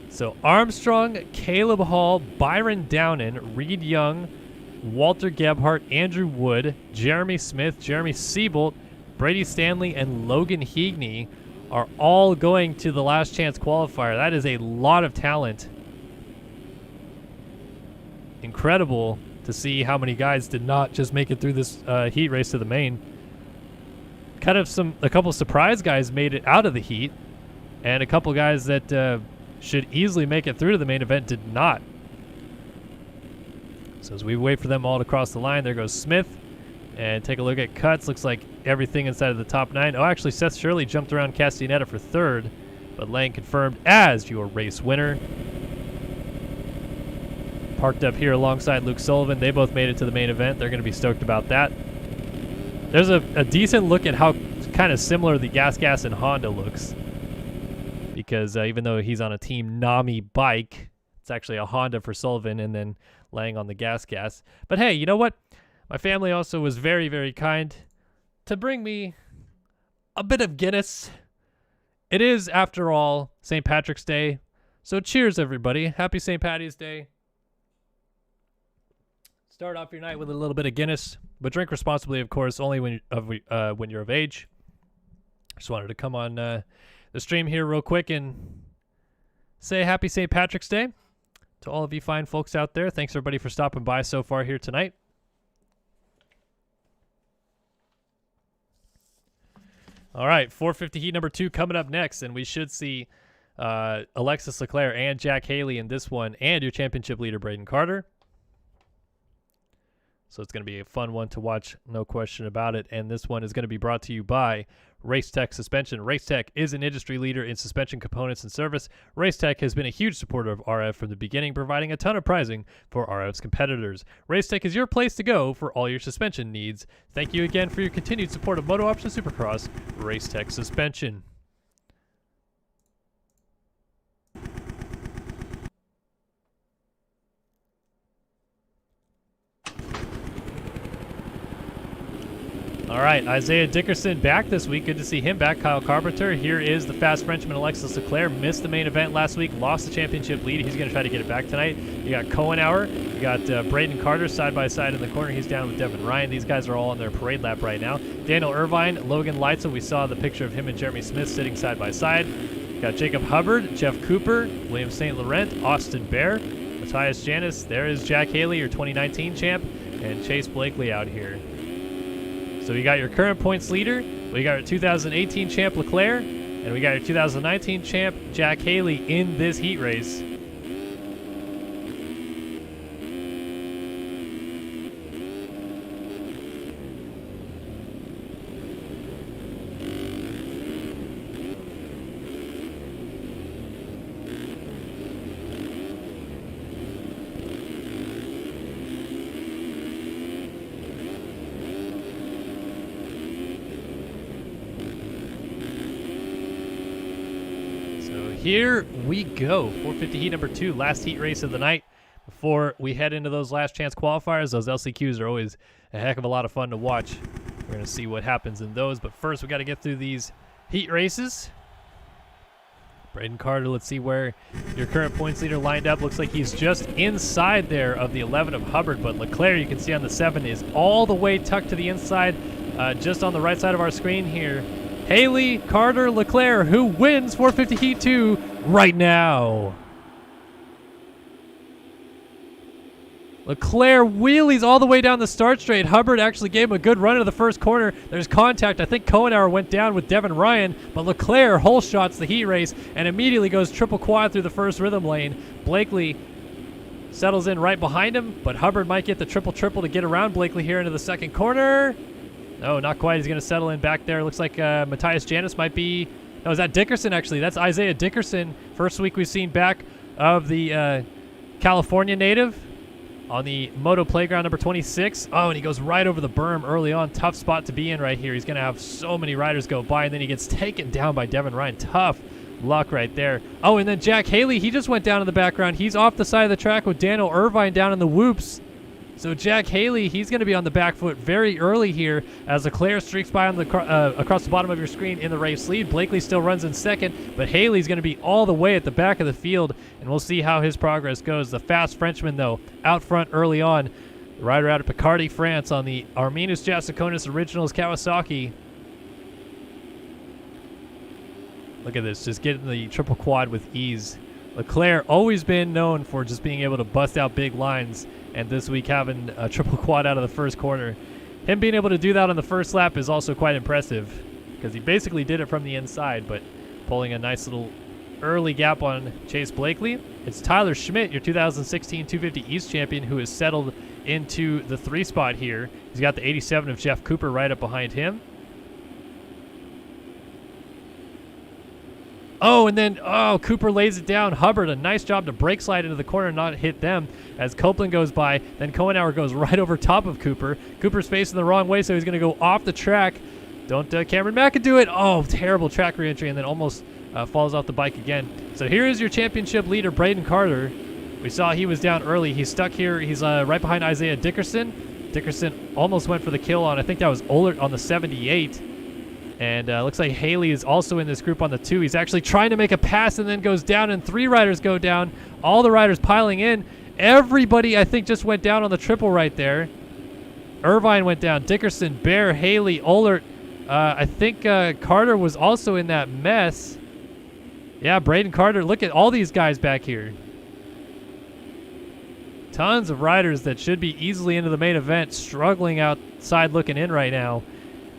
So Armstrong, Caleb Hall, Byron Downing, Reed Young, Walter Gebhardt, Andrew Wood, Jeremy Smith, Jeremy Siebolt, Brady Stanley, and Logan Heagney are all going to the last chance qualifier. That is a lot of talent. Incredible to see how many guys did not just make it through this heat race to the main. Kind of a couple surprise guys made it out of the heat, and a couple guys that should easily make it through to the main event did not. So as we wait for them all to cross the line, there goes Smith. And take a look at cuts. Looks like everything inside of the top 9. Oh, actually, Seth Shirley jumped around Castellaneta for 3rd. But Lang confirmed as your race winner. Parked up here alongside Luke Sullivan. They both made it to the main event. They're going to be stoked about that. There's a decent look at how kind of similar the Gas and Honda looks. Because even though he's on a Team Nami bike, it's actually a Honda for Sullivan and then Lang on the Gas. But hey, you know what? My family also was very, very kind to bring me a bit of Guinness. It is, after all, St. Patrick's Day. So cheers, everybody. Happy St. Patty's Day. Start off your night with a little bit of Guinness, but drink responsibly, of course, only when you're of age. Just wanted to come on the stream here real quick and say happy St. Patrick's Day to all of you fine folks out there. Thanks, everybody, for stopping by so far here tonight. All right, 450 heat number 2 coming up next, and we should see Alexis Leclerc and Jack Haley in this one, and your championship leader, Braden Carter. So it's going to be a fun one to watch, no question about it. And this one is going to be brought to you by Racetech Suspension. Racetech is an industry leader in suspension components and service. Racetech has been a huge supporter of RF from the beginning, providing a ton of pricing for RF's competitors. Racetech is your place to go for all your suspension needs. Thank you again for your continued support of MotoOption Supercross, Racetech Suspension. All right, Isaiah Dickerson back this week. Good to see him back. Kyle Carpenter. Here is the fast Frenchman, Alexis Leclerc. Missed the main event last week, lost the championship lead. He's going to try to get it back tonight. You got Cohenauer. You got Braden Carter side by side in the corner. He's down with Devin Ryan. These guys are all on their parade lap right now. Daniel Irvine, Logan Leitzel. We saw the picture of him and Jeremy Smith sitting side by side. You got Jacob Hubbard, Jeff Cooper, William St. Laurent, Austin Bear, Matthias Janis. There is Jack Haley, your 2019 champ, and Chase Blakely out here. So we got your current points leader, we got your 2018 champ Leclerc, and we got your 2019 champ Jack Haley in this heat race. Here we go. 450 heat number 2, last heat race of the night before we head into those last chance qualifiers. Those LCQs are always a heck of a lot of fun to watch. We're going to see what happens in those, but first we got to get through these heat races. Braden Carter, let's see where your current points leader lined up. Looks like he's just inside there of the 11 of Hubbard, but Leclerc, you can see on the 7, is all the way tucked to the inside, just on the right side of our screen here. Haley, Carter, Leclerc, who wins 450 Heat 2 right now. Leclerc wheelies all the way down the start straight. Hubbard actually gave him a good run into the first corner. There's contact. I think Cohenauer went down with Devin Ryan, but Leclerc hole shots the heat race and immediately goes triple quad through the first rhythm lane. Blakely settles in right behind him, but Hubbard might get the triple to get around Blakely here into the second corner. No, not quite. He's going to settle in back there. Looks like Matthias Janis might be... No, is that Dickerson, actually? That's Isaiah Dickerson. First week we've seen back of the California native on the Moto Playground number 26. Oh, and he goes right over the berm early on. Tough spot to be in right here. He's going to have so many riders go by, and then he gets taken down by Devin Ryan. Tough luck right there. Oh, and then Jack Haley, he just went down in the background. He's off the side of the track with Daniel Irvine down in the whoops. So Jack Haley, he's going to be on the back foot very early here as Leclerc streaks by on the across the bottom of your screen in the race lead. Blakely still runs in second, but Haley's going to be all the way at the back of the field, and we'll see how his progress goes. The fast Frenchman, though, out front early on. The rider out of Picardy, France on the Arminus Jasikonis Originals Kawasaki. Look at this, just getting the triple quad with ease. Leclerc always been known for just being able to bust out big lines, and this week having a triple quad out of the first corner. Him being able to do that on the first lap is also quite impressive because he basically did it from the inside, but pulling a nice little early gap on Chase Blakely. It's Tyler Schmidt, your 2016 250 East champion, who has settled into the 3 spot here. He's got the 87 of Jeff Cooper right up behind him. Oh, and then, Cooper lays it down. Hubbard, a nice job to brake slide into the corner and not hit them as Copeland goes by. Then Cohenauer goes right over top of Cooper. Cooper's facing the wrong way, so he's going to go off the track. Don't Cameron McAdoo it. Oh, terrible track reentry, and then almost falls off the bike again. So here is your championship leader, Braden Carter. We saw he was down early. He's stuck here. He's right behind Isaiah Dickerson. Dickerson almost went for the kill on, I think that was Ohlert on the 78. And looks like Haley is also in this group on the 2. He's actually trying to make a pass and then goes down, and 3 riders go down. All the riders piling in. Everybody, I think, just went down on the triple right there. Irvine went down. Dickerson, Bear, Haley, Ohlert. I think Carter was also in that mess. Yeah, Braden Carter. Look at all these guys back here. Tons of riders that should be easily into the main event struggling outside looking in right now.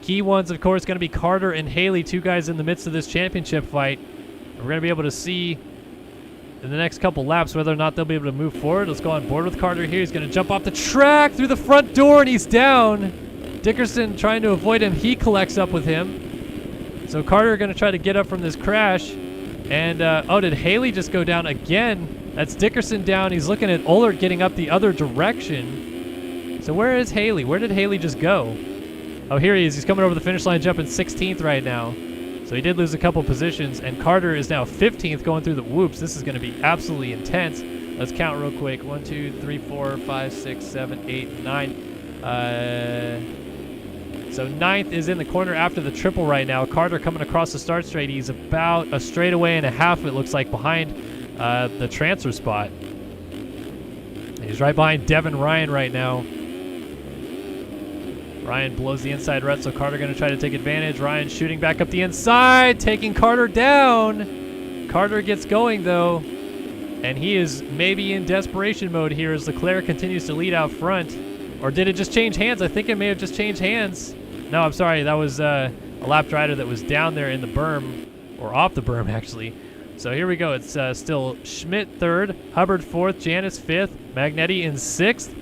Key ones, of course, going to be Carter and Haley, two guys in the midst of this championship fight. We're going to be able to see in the next couple laps whether or not they'll be able to move forward. Let's go on board with Carter here. He's going to jump off the track through the front door, and he's down. Dickerson trying to avoid him. He collects up with him. So Carter going to try to get up from this crash. And, oh, did Haley just go down again? That's Dickerson down. He's looking at Ullert getting up the other direction. So where is Haley? Where did Haley just go? Oh, here he is. He's coming over the finish line, jumping 16th right now. So he did lose a couple positions, and Carter is now 15th going through the whoops. This is going to be absolutely intense. Let's count real quick. 1, 2, 3, 4, 5, 6, 7, 8, 9. So 9th is in the corner after the triple right now. Carter coming across the start straight. He's about a straightaway and a half, it looks like, behind the transfer spot. And he's right behind Devin Ryan right now. Ryan blows the inside rut, so Carter going to try to take advantage. Ryan shooting back up the inside, taking Carter down. Carter gets going, though, and he is maybe in desperation mode here as Leclerc continues to lead out front. Or did it just change hands? I think it may have just changed hands. No, I'm sorry. That was a lapped rider that was down there in the berm, or off the berm, actually. So here we go. It's still Schmidt 3rd, Hubbard 4th, Janis 5th, Magnetti in 6th.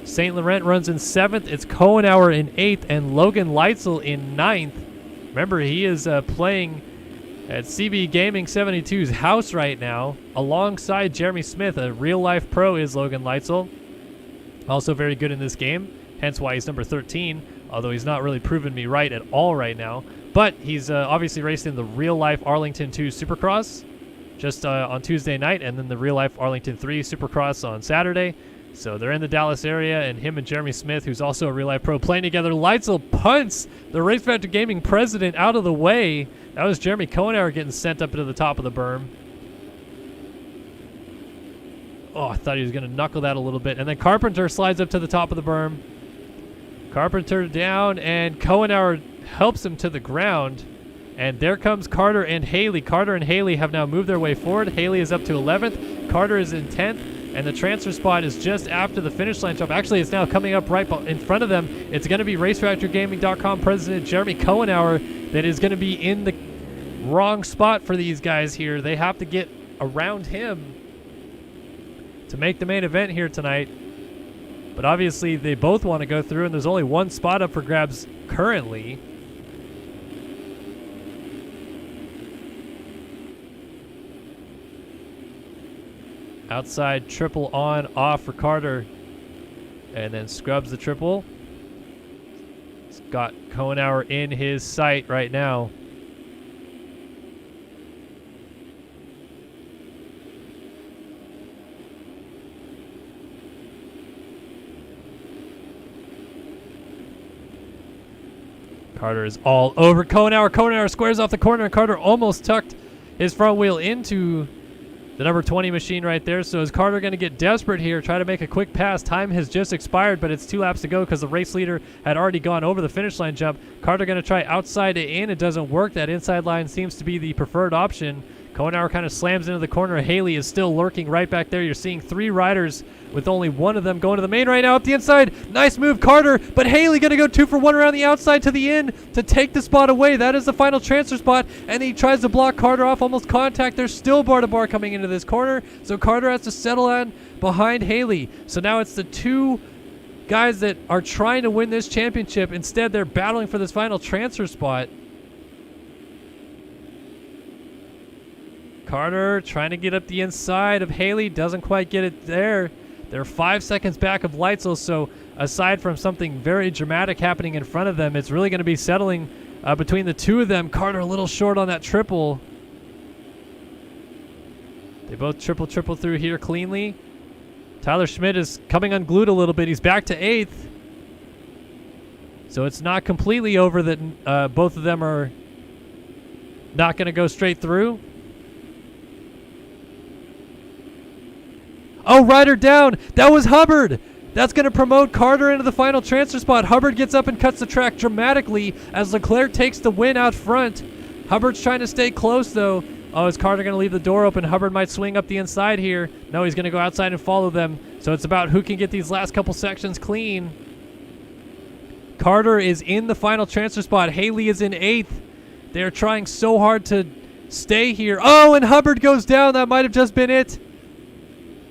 St. Laurent runs in 7th. It's Kohenauer in 8th and Logan Leitzel in 9th. Remember, he is playing at CB Gaming 72's house right now alongside Jeremy Smith. A real-life pro is Logan Leitzel. Also very good in this game, hence why he's number 13, although he's not really proven me right at all right now. But he's obviously raced in the real-life Arlington 2 Supercross just on Tuesday night, and then the real-life Arlington 3 Supercross on Saturday. So they're in the Dallas area, and him and Jeremy Smith, who's also a real-life pro, playing together. Leitzel punts the Race Factor Gaming president out of the way. That was Jeremy Kohenauer getting sent up to the top of the berm. Oh, I thought he was going to knuckle that a little bit. And then Carpenter slides up to the top of the berm. Carpenter down, and Kohenauer helps him to the ground. And there comes Carter and Haley. Carter and Haley have now moved their way forward. Haley is up to 11th. Carter is in 10th. And the transfer spot is just after the finish line jump. Actually, it's now coming up right in front of them. It's going to be RaceFactorGaming.com president Jeremy Kohenauer that is going to be in the wrong spot for these guys here. They have to get around him to make the main event here tonight. But obviously, they both want to go through, and there's only one spot up for grabs currently. Outside triple on, off for Carter. And then scrubs the triple. He's got Kohenauer in his sight right now. Carter is all over Kohenauer. Kohenauer squares off the corner, and Carter almost tucked his front wheel into the number 20 machine right there. So is Carter going to get desperate here, try to make a quick pass? Time has just expired, but it's 2 laps to go because the race leader had already gone over the finish line jump. Carter going to try outside to in. It doesn't work. That inside line seems to be the preferred option. Kohenauer kind of slams into the corner. Haley is still lurking right back there. You're seeing 3 riders with only one of them going to the main right now up the inside. Nice move, Carter, but Haley going to go 2 for 1 around the outside to the in to take the spot away. That is the final transfer spot, and he tries to block Carter off, almost contact. There's still bar-to-bar coming into this corner, so Carter has to settle on behind Haley. So now it's the 2 guys that are trying to win this championship. Instead, they're battling for this final transfer spot. Carter trying to get up the inside of Haley, doesn't quite get it there. They're 5 seconds back of Leitzel, so aside from something very dramatic happening in front of them, it's really going to be settling between the 2 of them. Carter a little short on that triple. They both triple through here cleanly. Tyler Schmidt is coming unglued a little bit. He's back to 8th. So it's not completely over that both of them are not going to go straight through. Oh, rider down. That was Hubbard. That's going to promote Carter into the final transfer spot. Hubbard gets up and cuts the track dramatically as Leclerc takes the win out front. Hubbard's trying to stay close, though. Oh, is Carter going to leave the door open? Hubbard might swing up the inside here. No, he's going to go outside and follow them. So it's about who can get these last couple sections clean. Carter is in the final transfer spot. Haley is in 8th. They're trying so hard to stay here. Oh, and Hubbard goes down. That might have just been it.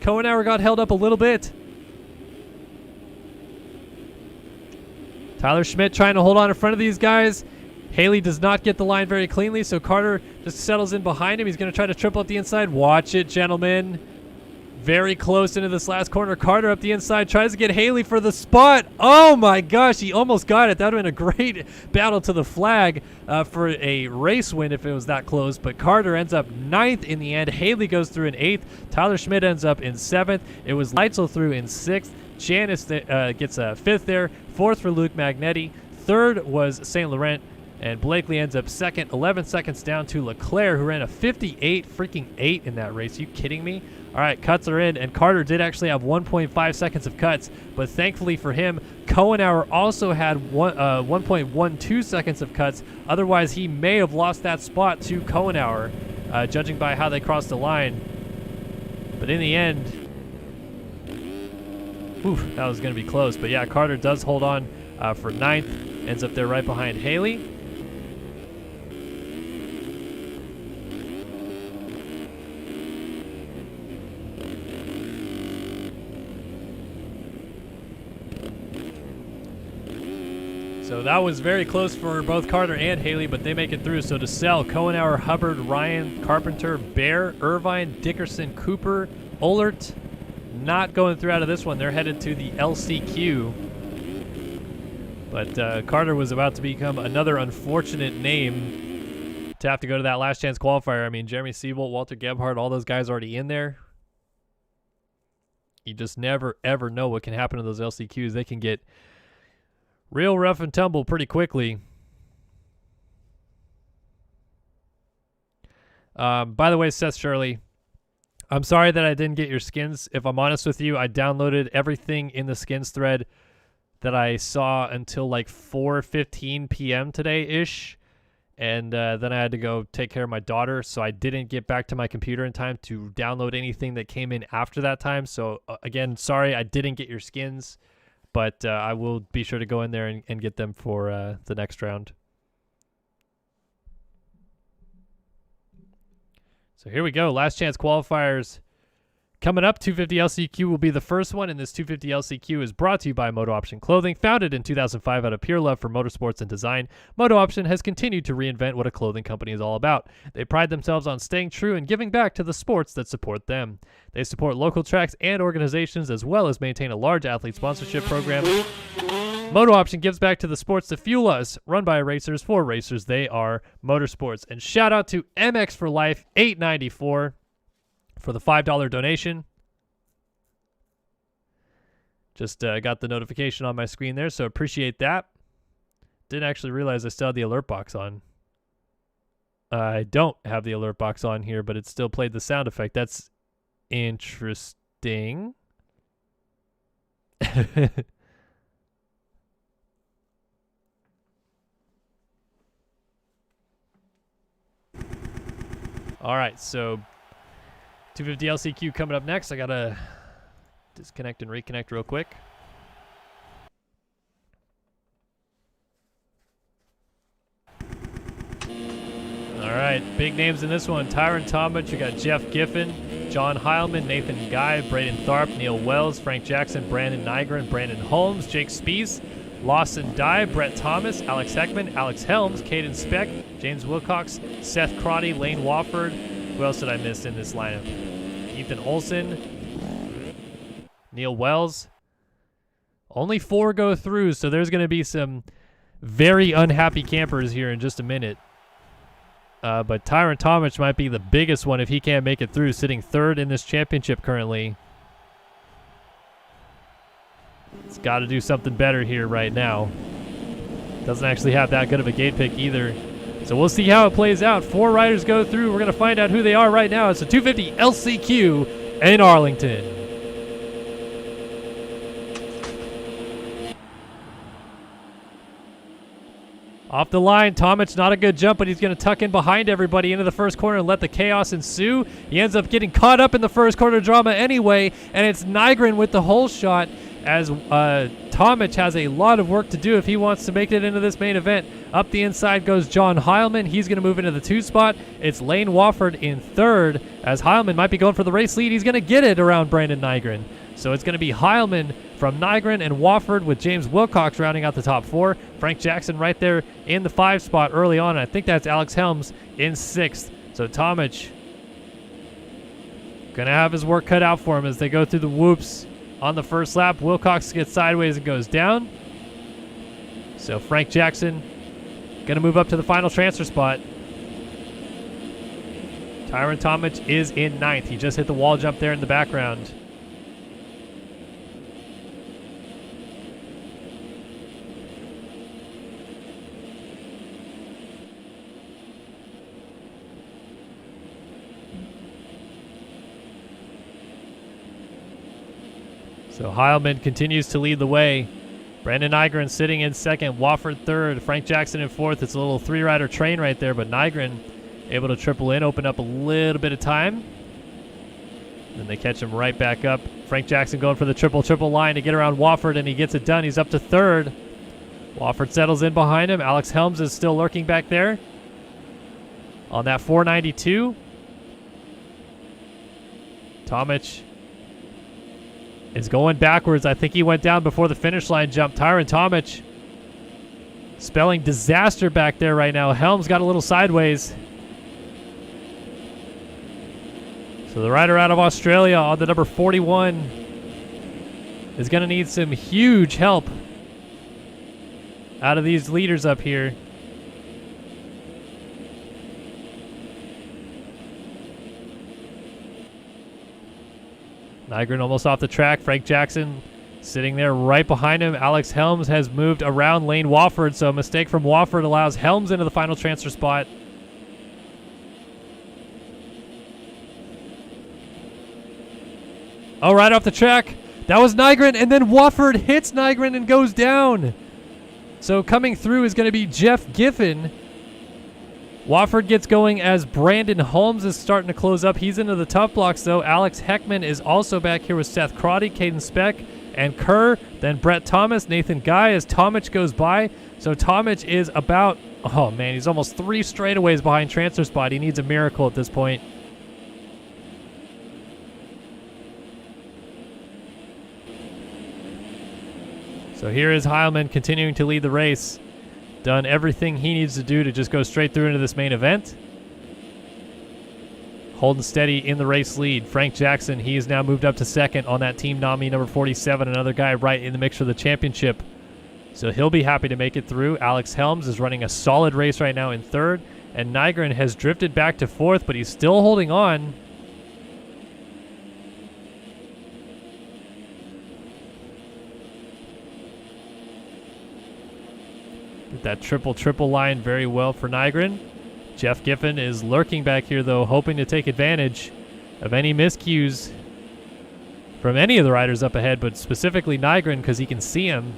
Kohenauer got held up a little bit. Tyler Schmidt trying to hold on in front of these guys. Haley does not get the line very cleanly, so Carter just settles in behind him. He's going to try to triple up the inside. Watch it, gentlemen. Very close into this last corner. Carter up the inside, tries to get Haley for the spot. Oh my gosh, he almost got it. That would have been a great battle to the flag for a race win if it was that close. But Carter ends up 9th in the end. Haley goes through in 8th. Tyler Schmidt ends up in 7th. It was Leitzel through in 6th. Janice gets a 5th there. 4th for Luke Magnetti. 3rd was St. Laurent. And Blakely ends up 2nd, 11 seconds down to Leclerc, who ran a 58-8 in that race. Are you kidding me? All right, cuts are in, and Carter did actually have 1.5 seconds of cuts, but thankfully for him, Kohenauer also had 1.12 seconds of cuts. Otherwise, he may have lost that spot to Kohenauer, judging by how they crossed the line. But in the end, that was going to be close. But yeah, Carter does hold on for 9th, ends up there right behind Haley. So that was very close for both Carter and Haley, but they make it through. So to sell, Kohenauer, Hubbard, Ryan, Carpenter, Bear, Irvine, Dickerson, Cooper, Ollert, not going through out of this one. They're headed to the LCQ. But Carter was about to become another unfortunate name to have to go to that last chance qualifier. I mean, Jeremy Siebold, Walter Gebhardt, all those guys already in there. You just never, ever know what can happen to those LCQs. They can get real rough and tumble pretty quickly. By the way, Seth Shirley, I'm sorry that I didn't get your skins. If I'm honest with you, I downloaded everything in the skins thread that I saw until like 4:15 p.m. today-ish. And then I had to go take care of my daughter, so I didn't get back to my computer in time to download anything that came in after that time. So, again, sorry I didn't get your skins. But I will be sure to go in there and get them for the next round. So here we go. Last chance qualifiers coming up. 250 LCQ will be the first one, and this 250 LCQ is brought to you by MotoOption Clothing. Founded in 2005 out of pure love for motorsports and design, MotoOption has continued to reinvent what a clothing company is all about. They pride themselves on staying true and giving back to the sports that support them. They support local tracks and organizations, as well as maintain a large athlete sponsorship program. MotoOption gives back to the sports that fuel us. Run by racers for racers. They are motorsports. And shout out to MX for Life 894 for the $5 donation. Just got the notification on my screen there, so appreciate that. Didn't actually realize I still had the alert box on. I don't have the alert box on here, but it still played the sound effect. That's interesting. All right, so 250 LCQ coming up next. I got to disconnect and reconnect real quick. All right, big names in this one. Tyron Tomich, you got Jeff Giffen, John Heilman, Nathan Guy, Braden Tharp, Neil Wells, Frank Jackson, Brandon Nygren, Brandon Holmes, Jake Spies, Lawson Dye, Brett Thomas, Alex Heckman, Alex Helms, Caden Speck, James Wilcox, Seth Crotty, Lane Wofford. Who else did I miss in this lineup? Ethan Olson, Neil Wells. Only 4 go through, so there's going to be some very unhappy campers here in just a minute. But Tyron Tomich might be the biggest one if he can't make it through, sitting 3rd in this championship currently. It's got to do something better here right now. Doesn't actually have that good of a gate pick either. So we'll see how it plays out. 4 riders go through. We're going to find out who they are right now. It's a 250 LCQ in Arlington. Off the line, Tomich, not a good jump, but he's going to tuck in behind everybody into the first corner and let the chaos ensue. He ends up getting caught up in the first corner drama anyway, and it's Nygren with the hole shot. as Tomic has a lot of work to do if he wants to make it into this main event. Up the inside goes John Heilman. He's going to move into the 2 spot. It's Lane Wofford in 3rd, as Heilman might be going for the race lead. He's going to get it around Brandon Nygren. So it's going to be Heilman from Nygren and Wofford, with James Wilcox rounding out the top 4. Frank Jackson right there in the 5 spot early on. I think that's Alex Helms in 6th. So Tomic going to have his work cut out for him as they go through the whoops on the first lap. Wilcox gets sideways and goes down. So Frank Jackson going to move up to the final transfer spot. Tyron Tomic is in 9th. He just hit the wall jump there in the background. So Heilman continues to lead the way. Brandon Nygren sitting in 2nd, Wofford 3rd, Frank Jackson in 4th. It's a little 3-rider train right there, but Nygren able to triple in, open up a little bit of time. Then they catch him right back up. Frank Jackson going for the triple line to get around Wofford, and he gets it done. He's up to 3rd. Wofford settles in behind him. Alex Helms is still lurking back there on that 492. Tomic is going backwards. I think he went down before the finish line jump. Tyron Tomic spelling disaster back there right now. Helms got a little sideways. So the rider out of Australia on the number 41 is going to need some huge help out of these leaders up here. Nygren almost off the track. Frank Jackson sitting there right behind him. Alex Helms has moved around Lane Wofford, so a mistake from Wofford allows Helms into the final transfer spot. Oh, right off the track. That was Nygren, and then Wofford hits Nygren and goes down. So coming through is going to be Jeff Giffen. Wofford gets going as Brandon Holmes is starting to close up. He's into the tough blocks, though. Alex Heckman is also back here with Seth Crotty, Caden Speck, and Kerr. Then Brett Thomas, Nathan Guy as Tomic goes by. So Tomic is about, oh man, he's almost 3 straightaways behind transfer spot. He needs a miracle at this point. So here is Heilman continuing to lead the race. Done everything he needs to do to just go straight through into this main event. Holding steady in the race lead. Frank Jackson, he has now moved up to 2nd on that team nominee number 47, another guy right in the mix for the championship. So he'll be happy to make it through. Alex Helms is running a solid race right now in 3rd, and Nygren has drifted back to 4th, but he's still holding on. Did that triple line very well for Nygren. Jeff Giffen is lurking back here, though, hoping to take advantage of any miscues from any of the riders up ahead, but specifically Nygren because he can see him.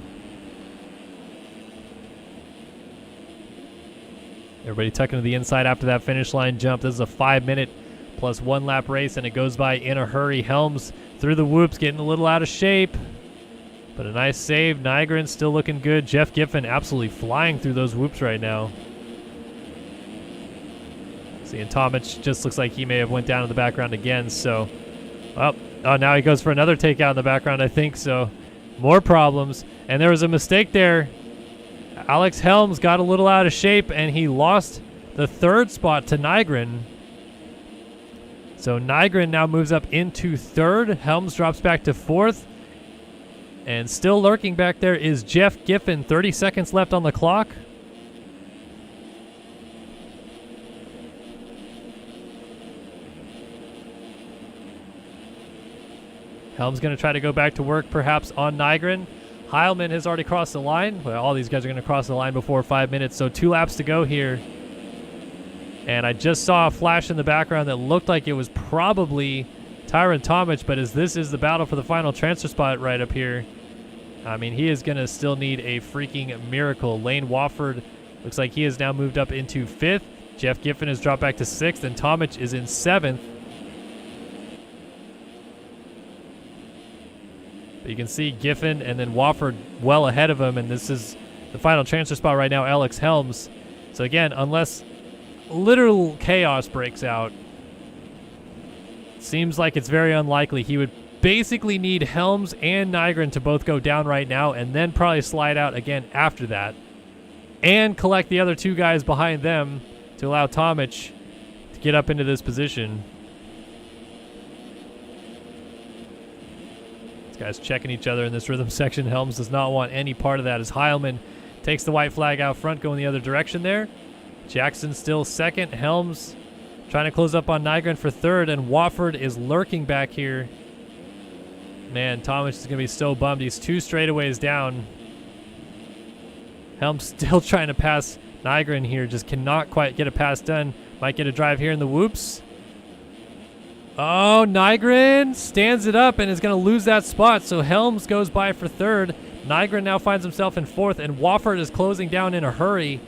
Everybody tucking to the inside after that finish line jump. This is a 5-minute plus 1 lap race, and it goes by in a hurry. Helms through the whoops, getting a little out of shape. But a nice save. Nygren still looking good. Jeff Giffen absolutely flying through those whoops right now. See, and Tomic just looks like he may have went down in the background again. So, oh, now he goes for another takeout in the background, I think. So, more problems. And there was a mistake there. Alex Helms got a little out of shape, and he lost the 3rd spot to Nygren. So, Nygren now moves up into 3rd. Helms drops back to 4th. And still lurking back there is Jeff Giffen. 30 seconds left on the clock. Helms going to try to go back to work perhaps on Nygren. Heilman has already crossed the line. Well, all these guys are going to cross the line before 5 minutes, so 2 laps to go here. And I just saw a flash in the background that looked like it was probably Tyron Tomic, but as this is the battle for the final transfer spot right up here, I mean, he is going to still need a freaking miracle. Lane Wofford looks like he has now moved up into 5th. Jeff Giffen has dropped back to 6th, and Tomic is in 7th. But you can see Giffen and then Wofford well ahead of him, and this is the final transfer spot right now, Alex Helms. So again, unless literal chaos breaks out, seems like it's very unlikely. He would basically need Helms and Nygren to both go down right now, and then probably slide out again after that, and collect the other two guys behind them to allow Tomic to get up into this position. These guys checking each other in this rhythm section. Helms does not want any part of that as Heilman takes the white flag out front, going the other direction there. Jackson still second. Helms trying to close up on Nygren for third, and Wofford is lurking back here. Man, Tomic is going to be so bummed. He's 2 straightaways down. Helms still trying to pass Nygren here. Just cannot quite get a pass done. Might get a drive here in the whoops. Oh, Nygren stands it up and is going to lose that spot. So Helms goes by for third. Nygren now finds himself in fourth, and Wofford is closing down in a hurry.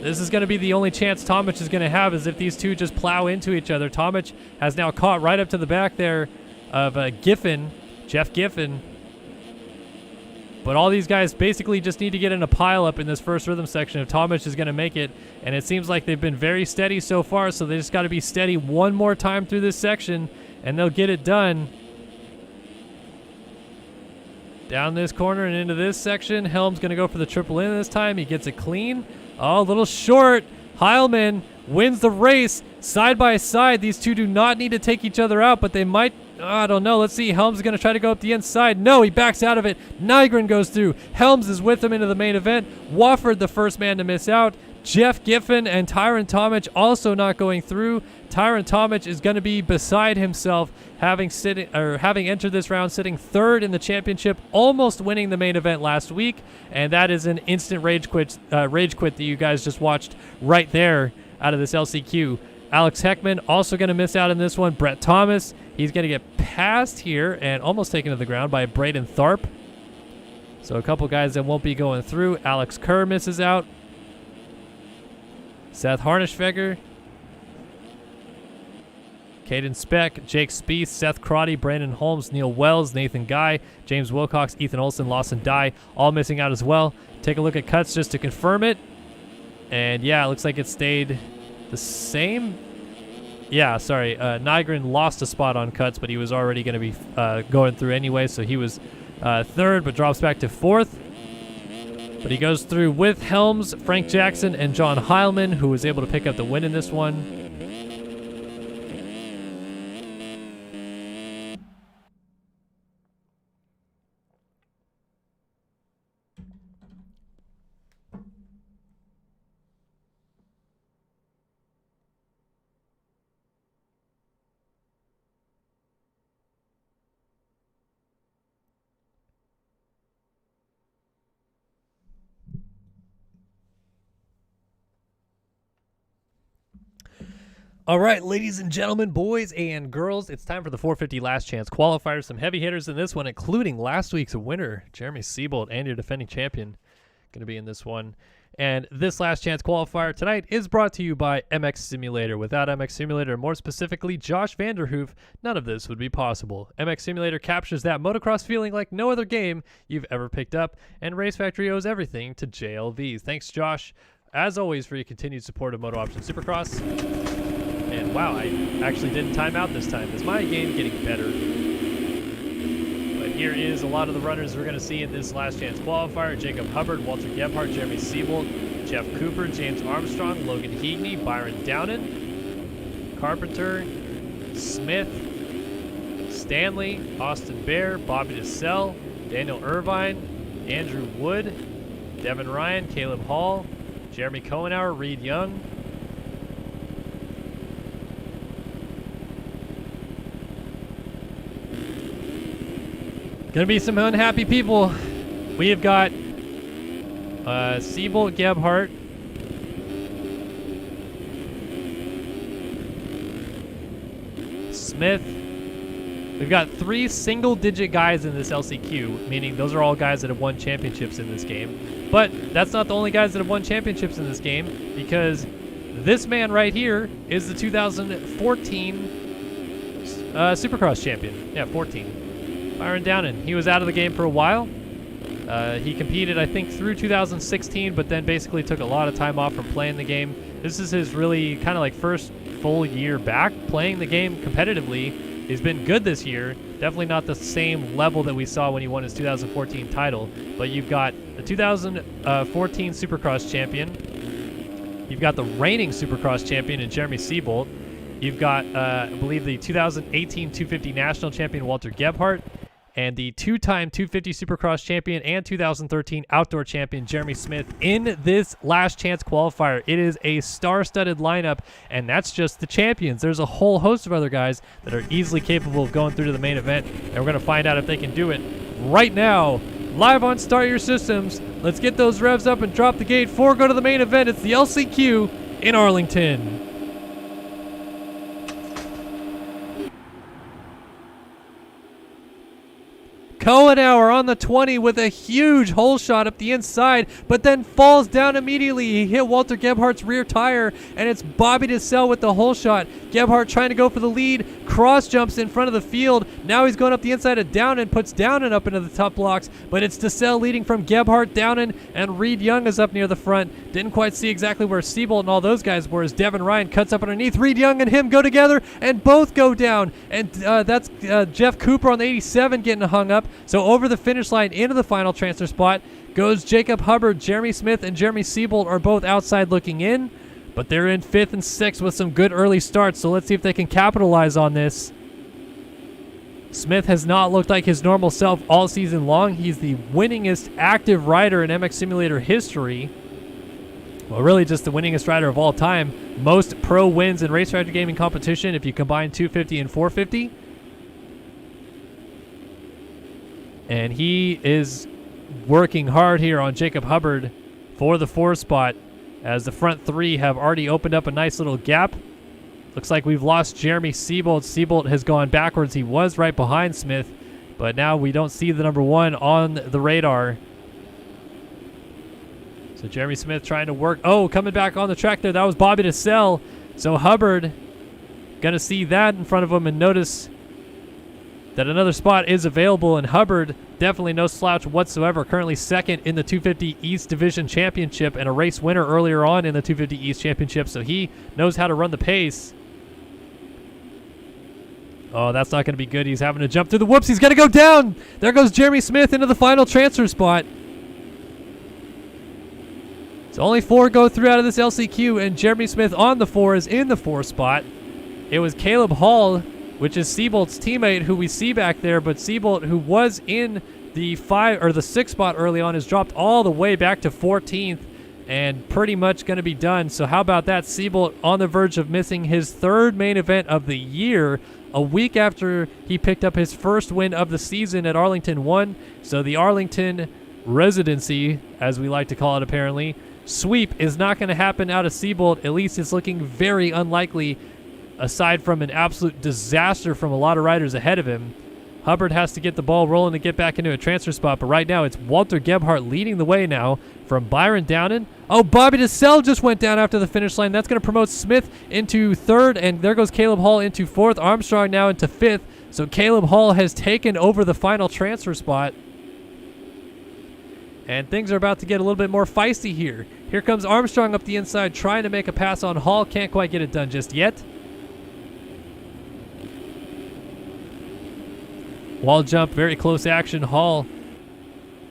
This is going to be the only chance Tomic is going to have, is if these two just plow into each other. Tomic has now caught right up to the back there of Giffen. Jeff Giffen. But all these guys basically just need to get in a pile up in this first rhythm section if Tomic is going to make it. And it seems like they've been very steady so far, so they just got to be steady one more time through this section, and they'll get it done. Down this corner and into this section. Helms going to go for the triple in this time. He gets it clean. Oh, a little short. Heilman wins the race side by side. These two do not need to take each other out, but they might. I don't know. Let's see. Helms is going to try to go up the inside. No, he backs out of it. Nygren goes through. Helms is with him into the main event. Wofford, the first man to miss out. Jeff Giffen and Tyron Tomic also not going through. Tyron Tomic is going to be beside himself, having entered this round sitting third in the championship, almost winning the main event last week, and that is an instant rage quit that you guys just watched right there out of this LCQ. Alex Heckman also going to miss out in this one. Brett Thomas, he's going to get passed here and almost taken to the ground by Braden Tharp. So a couple guys that won't be going through. Alex Kerr misses out. Seth Harnischfeger, Caden Speck, Jake Spieth, Seth Crotty, Brandon Holmes, Neil Wells, Nathan Guy, James Wilcox, Ethan Olson, Lawson Dye, all missing out as well. Take a look at cuts just to confirm it. And yeah, it looks like it stayed the same. Yeah, sorry. Nygren lost a spot on cuts, but he was already going to be going through anyway, so he was third, but drops back to fourth. But he goes through with Helms, Frank Jackson, and John Heilman, who was able to pick up the win in this one. All right, ladies and gentlemen, boys and girls, it's time for the 450 Last Chance Qualifiers. Some heavy hitters in this one, including last week's winner, Jeremy Seabolt, and your defending champion, going to be in this one. And this Last Chance Qualifier tonight is brought to you by MX Simulator. Without MX Simulator, more specifically Josh Vanderhoof, none of this would be possible. MX Simulator captures that motocross feeling like no other game you've ever picked up, and Race Factory owes everything to JLVs. Thanks, Josh, as always, for your continued support of MotoOption Supercross. And wow, I actually didn't time out this time. Is my game getting better? But here is a lot of the runners we're going to see in this Last Chance Qualifier. Jacob Hubbard, Walter Gebhardt, Jeremy Seabolt, Jeff Cooper, James Armstrong, Logan Heagney, Byron Downing, Carpenter, Smith, Stanley, Austin Bear, Bobby DeSell, Daniel Irvine, Andrew Wood, Devin Ryan, Caleb Hall, Jeremy Cohenauer, Reed Young, gonna be some unhappy people. We have got Seabolt, Gebhardt, Smith. We've got 3 single-digit guys in this LCQ, meaning those are all guys that have won championships in this game. But that's not the only guys that have won championships in this game, because this man right here is the 2014 Supercross champion. Yeah, 14. Byron Downing. He was out of the game for a while. He competed, I think, through 2016, but then basically took a lot of time off from playing the game. This is his really kind of like first full year back playing the game competitively. He's been good this year. Definitely not the same level that we saw when he won his 2014 title. But you've got the 2014 Supercross champion. You've got the reigning Supercross champion in Jeremy Seabolt. You've got, I believe, the 2018 250 national champion Walter Gebhardt. And the two-time 250 Supercross champion and 2013 outdoor champion Jeremy Smith in this last chance qualifier. It is a star-studded lineup, and that's just the champions. There's a whole host of other guys that are easily capable of going through to the main event, and we're going to find out if they can do it right now. Live on Start Your Systems. Let's get those revs up and drop the gate for go to the main event. It's the LCQ in Arlington. Kohenauer on the 20 with a huge hole shot up the inside, but then falls down immediately. He hit Walter Gebhardt's rear tire, and it's Bobby DeSelle with the hole shot. Gebhardt trying to go for the lead, cross jumps in front of the field. Now he's going up the inside of Downing, puts Downing up into the top blocks, but it's DeSelle leading from Gebhardt, Downing, and Reed Young is up near the front. Didn't quite see exactly where Seabolt and all those guys were as Devin Ryan cuts up underneath. Reed Young and him go together, and both go down, and that's Jeff Cooper on the 87 getting hung up. So over the finish line into the final transfer spot goes Jacob Hubbard. Jeremy Smith and Jeremy Seabolt are both outside looking in, but they're in 5th and 6th with some good early starts, so let's see if they can capitalize on this. Smith has not looked like his normal self all season long. He's the winningest active rider in MX Simulator history. Well, really just the winningest rider of all time. Most pro wins in Race Director Gaming competition if you combine 250 and 450. And he is working hard here on Jacob Hubbard for the 4 spot as the front 3 have already opened up a nice little gap. Looks like we've lost Jeremy Seabolt. Seabolt has gone backwards. He was right behind Smith, but now we don't see the number 1 on the radar. So Jeremy Smith trying to work. Oh, coming back on the track there. That was Bobby DeSelle. So Hubbard going to see that in front of him and notice that another spot is available, and Hubbard, definitely no slouch whatsoever, currently 2nd in the 250 East Division Championship and a race winner earlier on in the 250 East Championship, so he knows how to run the pace. Oh, that's not going to be good. He's having to jump through the whoops. He's going to go down. There goes Jeremy Smith into the final transfer spot. So only 4 go through out of this LCQ, and Jeremy Smith on the 4 is in the 4 spot. It was Caleb Hall, which is Seabolt's teammate, who we see back there, but Seabolt, who was in the 5 or the 6 spot early on, has dropped all the way back to 14th and pretty much going to be done. So how about that? Seabolt on the verge of missing his 3rd main event of the year, a week after he picked up his first win of the season at Arlington 1. So the Arlington residency, as we like to call it apparently, sweep is not going to happen out of Seabolt. At least it's looking very unlikely, aside from an absolute disaster from a lot of riders ahead of him. Hubbard has to get the ball rolling to get back into a transfer spot, but right now it's Walter Gebhardt leading the way now from Byron Downing. Oh, Bobby DeSelle just went down after the finish line. That's going to promote Smith into 3rd, and there goes Caleb Hall into 4th. Armstrong now into 5th, so Caleb Hall has taken over the final transfer spot. And things are about to get a little bit more feisty here. Here comes Armstrong up the inside trying to make a pass on Hall. Can't quite get it done just yet. Wall jump, very close action. Hall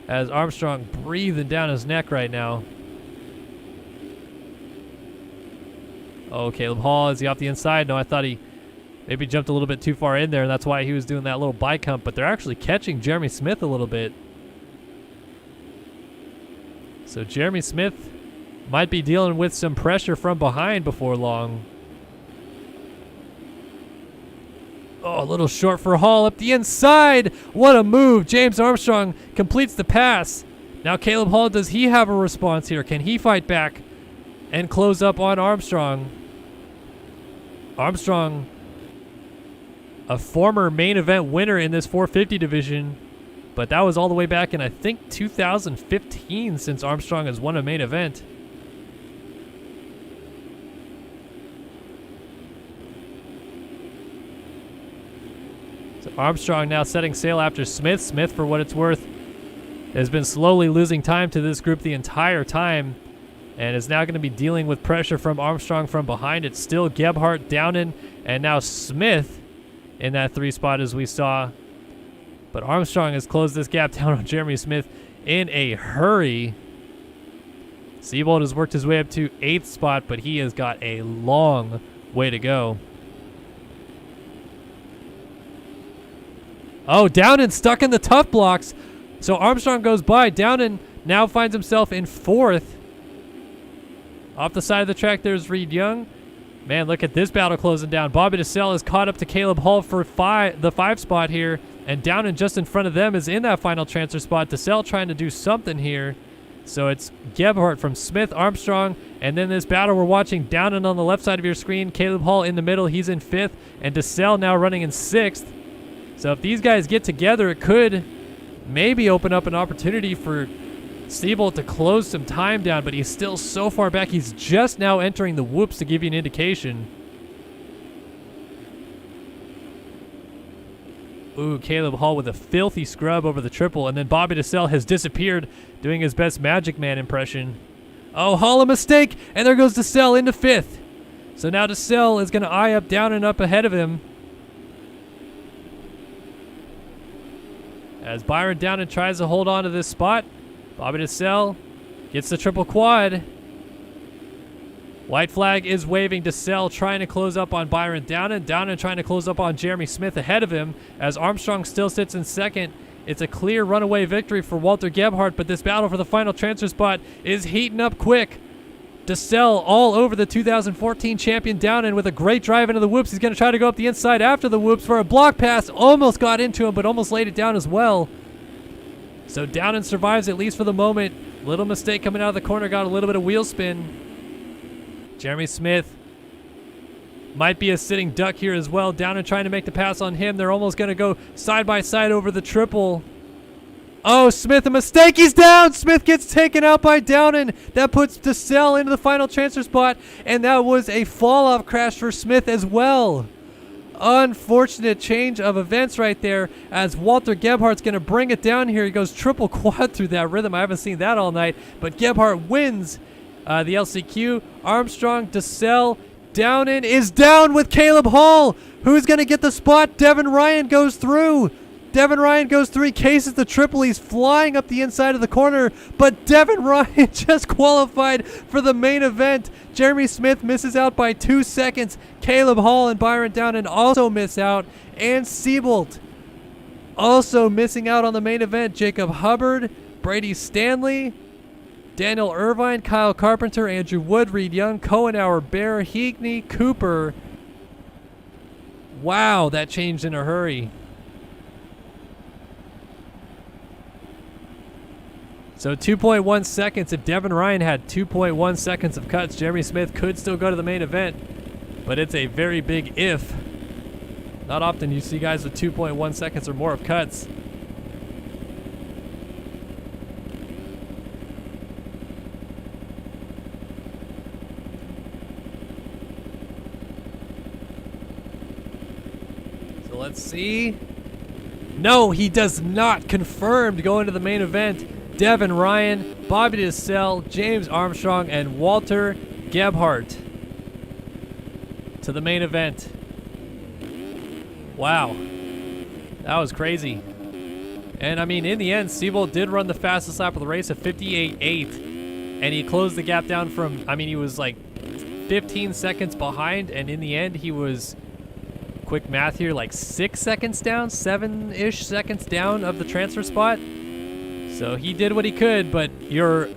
has Armstrong breathing down his neck right now. Oh, Caleb Hall, is he off the inside? No, I thought he maybe jumped a little bit too far in there, and that's why he was doing that little bike hump, but they're actually catching Jeremy Smith a little bit. So Jeremy Smith might be dealing with some pressure from behind before long. Oh, a little short for Hall up the inside. What a move. James Armstrong completes the pass. Now Caleb Hall, does he have a response here? Can he fight back and close up on Armstrong? Armstrong, a former main event winner in this 450 division, but that was all the way back in, I think, 2015 since Armstrong has won a main event. So Armstrong now setting sail after Smith. Smith, for what it's worth, has been slowly losing time to this group the entire time and is now going to be dealing with pressure from Armstrong from behind. It's still Gebhardt, Downing, and now Smith in that 3 spot as we saw. But Armstrong has closed this gap down on Jeremy Smith in a hurry. Seabold has worked his way up to 8th spot, but he has got a long way to go. Oh, Downing stuck in the tough blocks. So Armstrong goes by. Downing now finds himself in 4th. Off the side of the track, there's Reed Young. Man, look at this battle closing down. Bobby DeSalle is caught up to Caleb Hall for the 5 spot here. And Downing just in front of them is in that final transfer spot. DeSalle trying to do something here. So it's Gebhardt from Smith, Armstrong, and then this battle we're watching, Downing on the left side of your screen, Caleb Hall in the middle, he's in 5th, and DeSalle now running in 6th. So if these guys get together, it could maybe open up an opportunity for Seabold to close some time down, but he's still so far back. He's just now entering the whoops to give you an indication. Ooh, Caleb Hall with a filthy scrub over the triple, and then Bobby DeSalle has disappeared, doing his best Magic Man impression. Oh, Hall a mistake, and there goes DeSalle into 5th. So now DeSalle is going to eye up, down and up ahead of him. As Byron Downing tries to hold on to this spot, Bobby DeSalle gets the triple quad. White flag is waving. DeSalle trying to close up on Byron Downing. Downing trying to close up on Jeremy Smith ahead of him as Armstrong still sits in 2nd. It's a clear runaway victory for Walter Gebhardt, but this battle for the final transfer spot is heating up quick. DeSalle all over the 2014 champion Downing with a great drive into the whoops. He's going to try to go up the inside after the whoops for a block pass. Almost got into him, but almost laid it down as well. So Downing survives, at least for the moment. Little mistake coming out of the corner, got a little bit of wheel spin. Jeremy Smith might be a sitting duck here as well. Downing trying to make the pass on him. They're almost going to go side by side over the triple. Oh, Smith, a mistake. He's down. Smith gets taken out by Downing. That puts DeSalle into the final transfer spot, and that was a fall-off crash for Smith as well. Unfortunate change of events right there as Walter Gebhardt's going to bring it down here. He goes triple quad through that rhythm. I haven't seen that all night, but Gebhardt wins the LCQ. Armstrong, DeSalle, Downing is down with Caleb Hall. Who's going to get the spot? Devin Ryan goes through. Devin Ryan goes through. He cases the triple. He's flying up the inside of the corner, but Devin Ryan just qualified for the main event. Jeremy Smith misses out by 2 seconds. Caleb Hall and Byron Downing also miss out, and Seabold also missing out on the main event. Jacob Hubbard, Brady Stanley, Daniel Irvine, Kyle Carpenter, Andrew Wood, Reed Young, Cohenauer, Bear, Heagney, Cooper. Wow, that changed in a hurry. So 2.1 seconds. If Devin Ryan had 2.1 seconds of cuts, Jeremy Smith could still go to the main event, but it's a very big if. Not often you see guys with 2.1 seconds or more of cuts. So let's see. No, he does not. Confirmed going to the main event. Devin Ryan, Bobby DeSalle, James Armstrong, and Walter Gebhardt to the main event. Wow. That was crazy. And I mean, in the end, Seabold did run the fastest lap of the race at 58.8. And he closed the gap down from, I mean, he was like 15 seconds behind. And in the end, he was, quick math here, like 6 seconds down, 7-ish seconds down of the transfer spot. So he did what he could, but your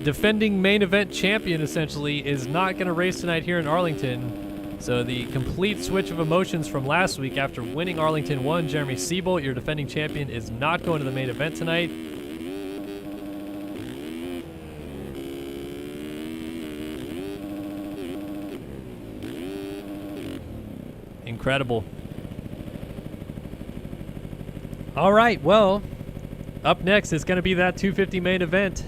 defending main event champion, essentially, is not going to race tonight here in Arlington. So the complete switch of emotions from last week after winning Arlington 1, Jeremy Seabold, your defending champion, is not going to the main event tonight. Incredible. All right, well, up next is going to be that 250 main event.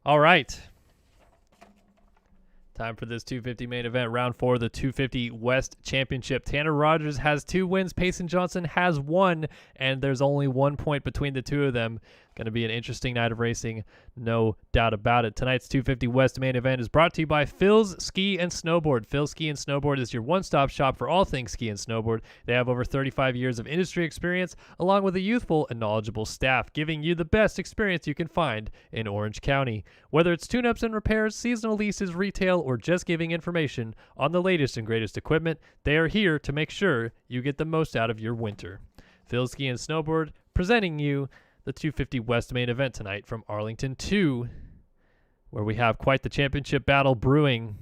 All right. Time for this 250 main event, round 4 of the 250 West Championship. Tanner Rogers has 2 wins. Payson Johnson has 1, and there's only 1 point between the two of them. Going to be an interesting night of racing, no doubt about it. Tonight's 250 West main event is brought to you by Phil's Ski and Snowboard. Phil's Ski and Snowboard is your one-stop shop for all things ski and snowboard. They have over 35 years of industry experience, along with a youthful and knowledgeable staff, giving you the best experience you can find in Orange County. Whether it's tune-ups and repairs, seasonal leases, retail, or just giving information on the latest and greatest equipment, they are here to make sure you get the most out of your winter. Phil's Ski and Snowboard presenting you the 250 West main event tonight from Arlington 2, where we have quite the championship battle brewing.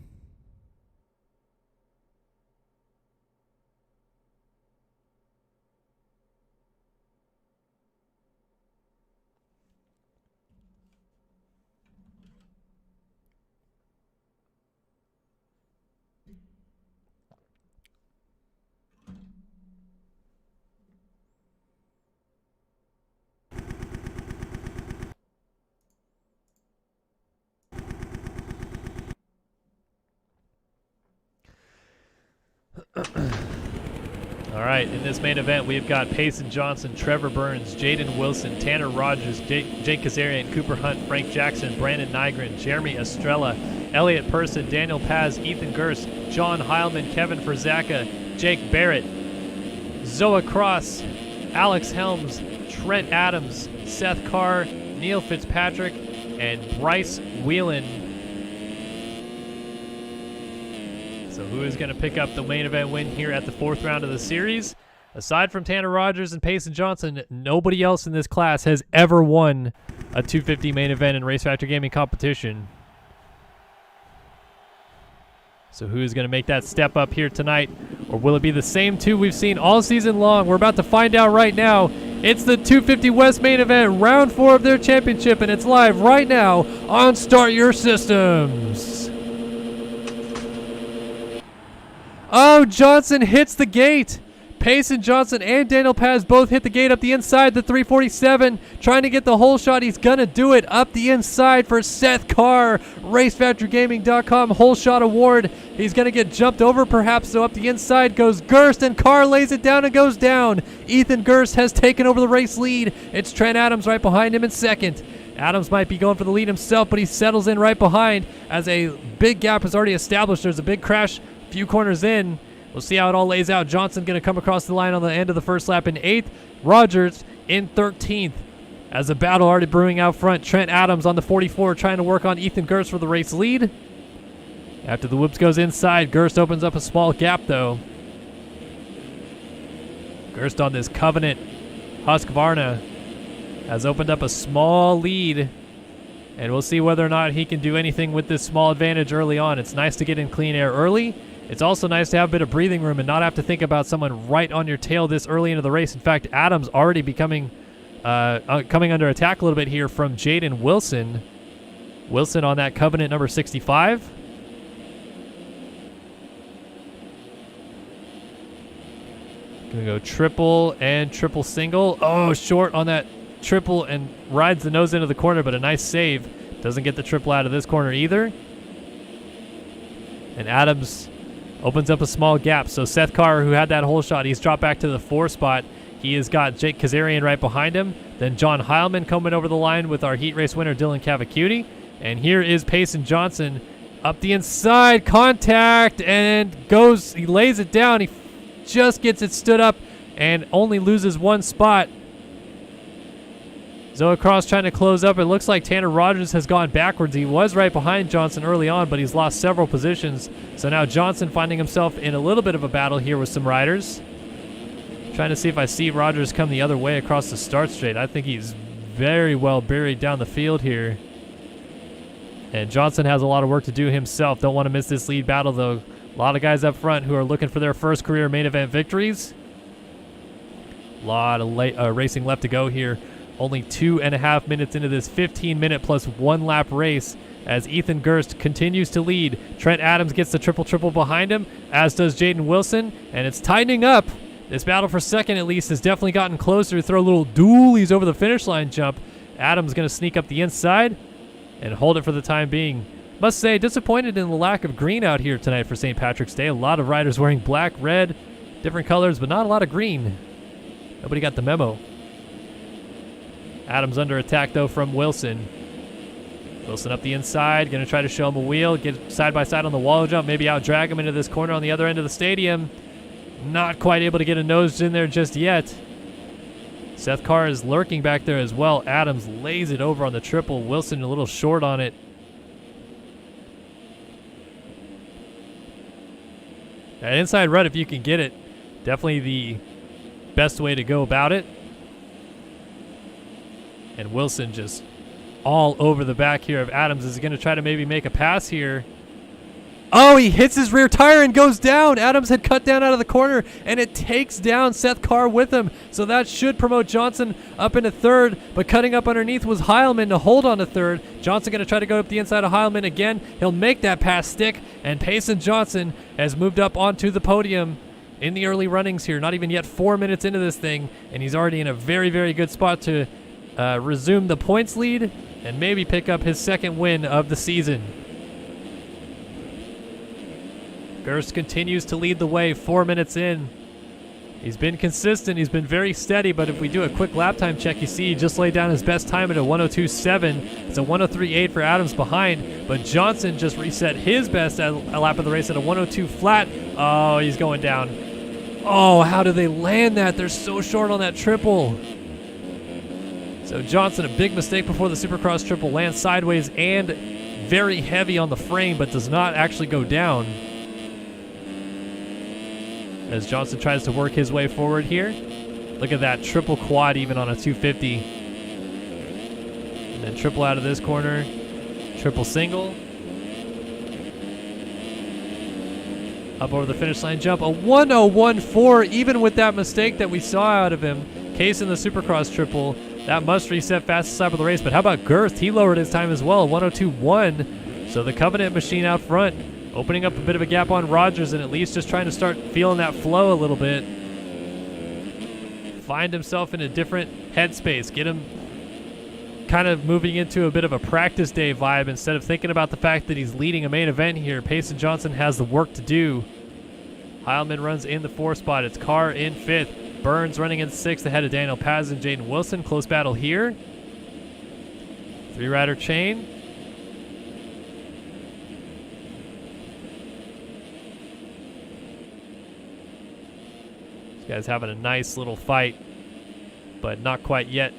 All right, in this main event, we've got Payson Johnson, Trevor Burns, Jaden Wilson, Tanner Rogers, Jake Kazarian, Cooper Hunt, Frank Jackson, Brandon Nygren, Jeremy Estrella, Elliot Person, Daniel Paz, Ethan Gurst, John Heilman, Kevin Frazaka, Jake Barrett, Zoa Cross, Alex Helms, Trent Adams, Seth Carr, Neil Fitzpatrick, and Bryce Whelan. So who is going to pick up the main event win here at the 4th round of the series? Aside from Tanner Rogers and Payson Johnson, nobody else in this class has ever won a 250 main event in Race Factor Gaming competition. So who is going to make that step up here tonight? Or will it be the same two we've seen all season long? We're about to find out right now. It's the 250 West main event, round 4 of their championship, and it's live right now on Start Your Systems. Oh, Johnson hits the gate. Payson Johnson and Daniel Paz both hit the gate up the inside, the 347, trying to get the hole shot. He's going to do it up the inside for Seth Carr, RaceFactorGaming.com hole shot award. He's going to get jumped over perhaps, so up the inside goes Gurst, and Carr lays it down and goes down. Ethan Gurst has taken over the race lead. It's Trent Adams right behind him in second. Adams might be going for the lead himself, but he settles in right behind as a big gap is already established. There's a big crash few corners in. We'll see how it all lays out. Johnson going to come across the line on the end of the first lap in 8th. Rogers in 13th. As a battle already brewing out front, Trent Adams on the 44 trying to work on Ethan Gurst for the race lead. After the whoops goes inside, Gurst opens up a small gap though. Gurst on this Covenant Husqvarna has opened up a small lead, and we'll see whether or not he can do anything with this small advantage early on. It's nice to get in clean air early. It's also nice to have a bit of breathing room and not have to think about someone right on your tail this early into the race. In fact, Adams already coming under attack a little bit here from Jaden Wilson. Wilson on that Covenant number 65. Gonna go triple and triple single. Oh, short on that triple and rides the nose into the corner, but a nice save. Doesn't get the triple out of this corner either. And Adams opens up a small gap. So Seth Carr, who had that hole shot, he's dropped back to the 4 spot. He has got Jake Kazarian right behind him. Then John Heilman coming over the line with our heat race winner, Dylan Cavacuti. And here is Payson Johnson up the inside, contact, and goes, he lays it down. He just gets it stood up and only loses 1 spot. Zoa Cross trying to close up. It looks like Tanner Rogers has gone backwards. He was right behind Johnson early on, but he's lost several positions. So now Johnson finding himself in a little bit of a battle here with some riders. Trying to see if I see Rogers come the other way across the start straight. I think he's very well buried down the field here. And Johnson has a lot of work to do himself. Don't want to miss this lead battle, though. A lot of guys up front who are looking for their first career main event victories. A lot of racing left to go here. Only 2.5 minutes into this 15-minute plus 1 lap race as Ethan Gurst continues to lead. Trent Adams gets the triple behind him, as does Jaden Wilson, and it's tightening up. This battle for second, at least, has definitely gotten closer. Throw little dualies over the finish line jump. Adams going to sneak up the inside and hold it for the time being. Must say, disappointed in the lack of green out here tonight for St. Patrick's Day. A lot of riders wearing black, red, different colors, but not a lot of green. Nobody got the memo. Adams under attack, though, from Wilson. Wilson up the inside, going to try to show him a wheel, get side by side on the wall jump, maybe out drag him into this corner on the other end of the stadium. Not quite able to get a nose in there just yet. Seth Kerr is lurking back there as well. Adams lays it over on the triple. Wilson a little short on it. That inside rut, if you can get it, definitely the best way to go about it. And Wilson just all over the back here of Adams. Is going to try to maybe make a pass here. Oh, he hits his rear tire and goes down. Adams had cut down out of the corner, and it takes down Seth Kerr with him. So that should promote Johnson up into third, but cutting up underneath was Heilman to hold on to third. Johnson going to try to go up the inside of Heilman again. He'll make that pass stick, and Payson Johnson has moved up onto the podium in the early runnings here. Not even yet 4 minutes into this thing, and he's already in a very, very good spot to resume the points lead and maybe pick up his second win of the season. Gerst continues to lead the way 4 minutes in. He's been consistent. He's been very steady, but if we do a quick lap time check, you see he just laid down his best time at a 102.7. It's a 103.8 for Adams behind, but Johnson just reset his best at a lap of the race at a 102 flat. Oh, he's going down. Oh, how do they land that? They're so short on that triple. So Johnson, a big mistake before the Supercross triple, lands sideways and very heavy on the frame, but does not actually go down. As Johnson tries to work his way forward here. Look at that triple quad even on a 250. And then triple out of this corner. Triple single. Up over the finish line jump. A 101.4 even with that mistake that we saw out of him. Case in the Supercross triple. That must reset fastest lap of the race. But how about Gerst? He lowered his time as well. 102.1. So the Covenant machine out front, opening up a bit of a gap on Rogers and at least just trying to start feeling that flow a little bit. Find himself in a different headspace. Get him kind of moving into a bit of a practice day vibe instead of thinking about the fact that he's leading a main event here. Payson Johnson has the work to do. Heilman runs in the 4th spot. It's Kerr in 5th. Burns running in 6th ahead of Daniel Paz and Jaden Wilson. Close battle here. 3-rider chain. These guys having a nice little fight, but not quite yet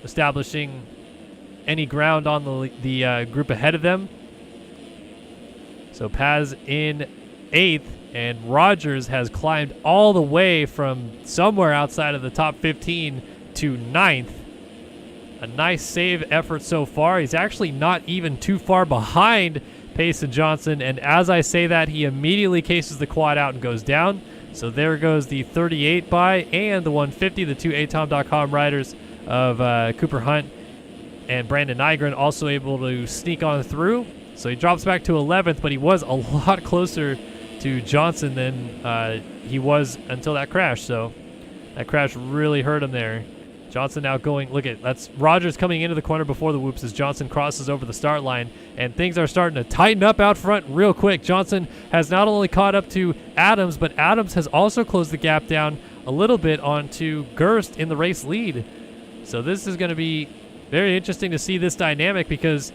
establishing any ground on the group ahead of them. So Paz in 8th, and Rogers has climbed all the way from somewhere outside of the top 15 to 9th. A nice save effort so far. He's actually not even too far behind Payson Johnson, and as I say that, he immediately cases the quad out and goes down. So there goes the 38 by and the 150, the two atom.com riders of Cooper Hunt and Brandon Nygren also able to sneak on through. So he drops back to 11th, but he was a lot closer to Johnson than he was until that crash. So that crash really hurt him there. Johnson now going, look at, that's Rogers coming into the corner before the whoops as Johnson crosses over the start line, and things are starting to tighten up out front real quick. Johnson has not only caught up to Adams, but Adams has also closed the gap down a little bit onto Gerst in the race lead. So this is going to be very interesting to see this dynamic because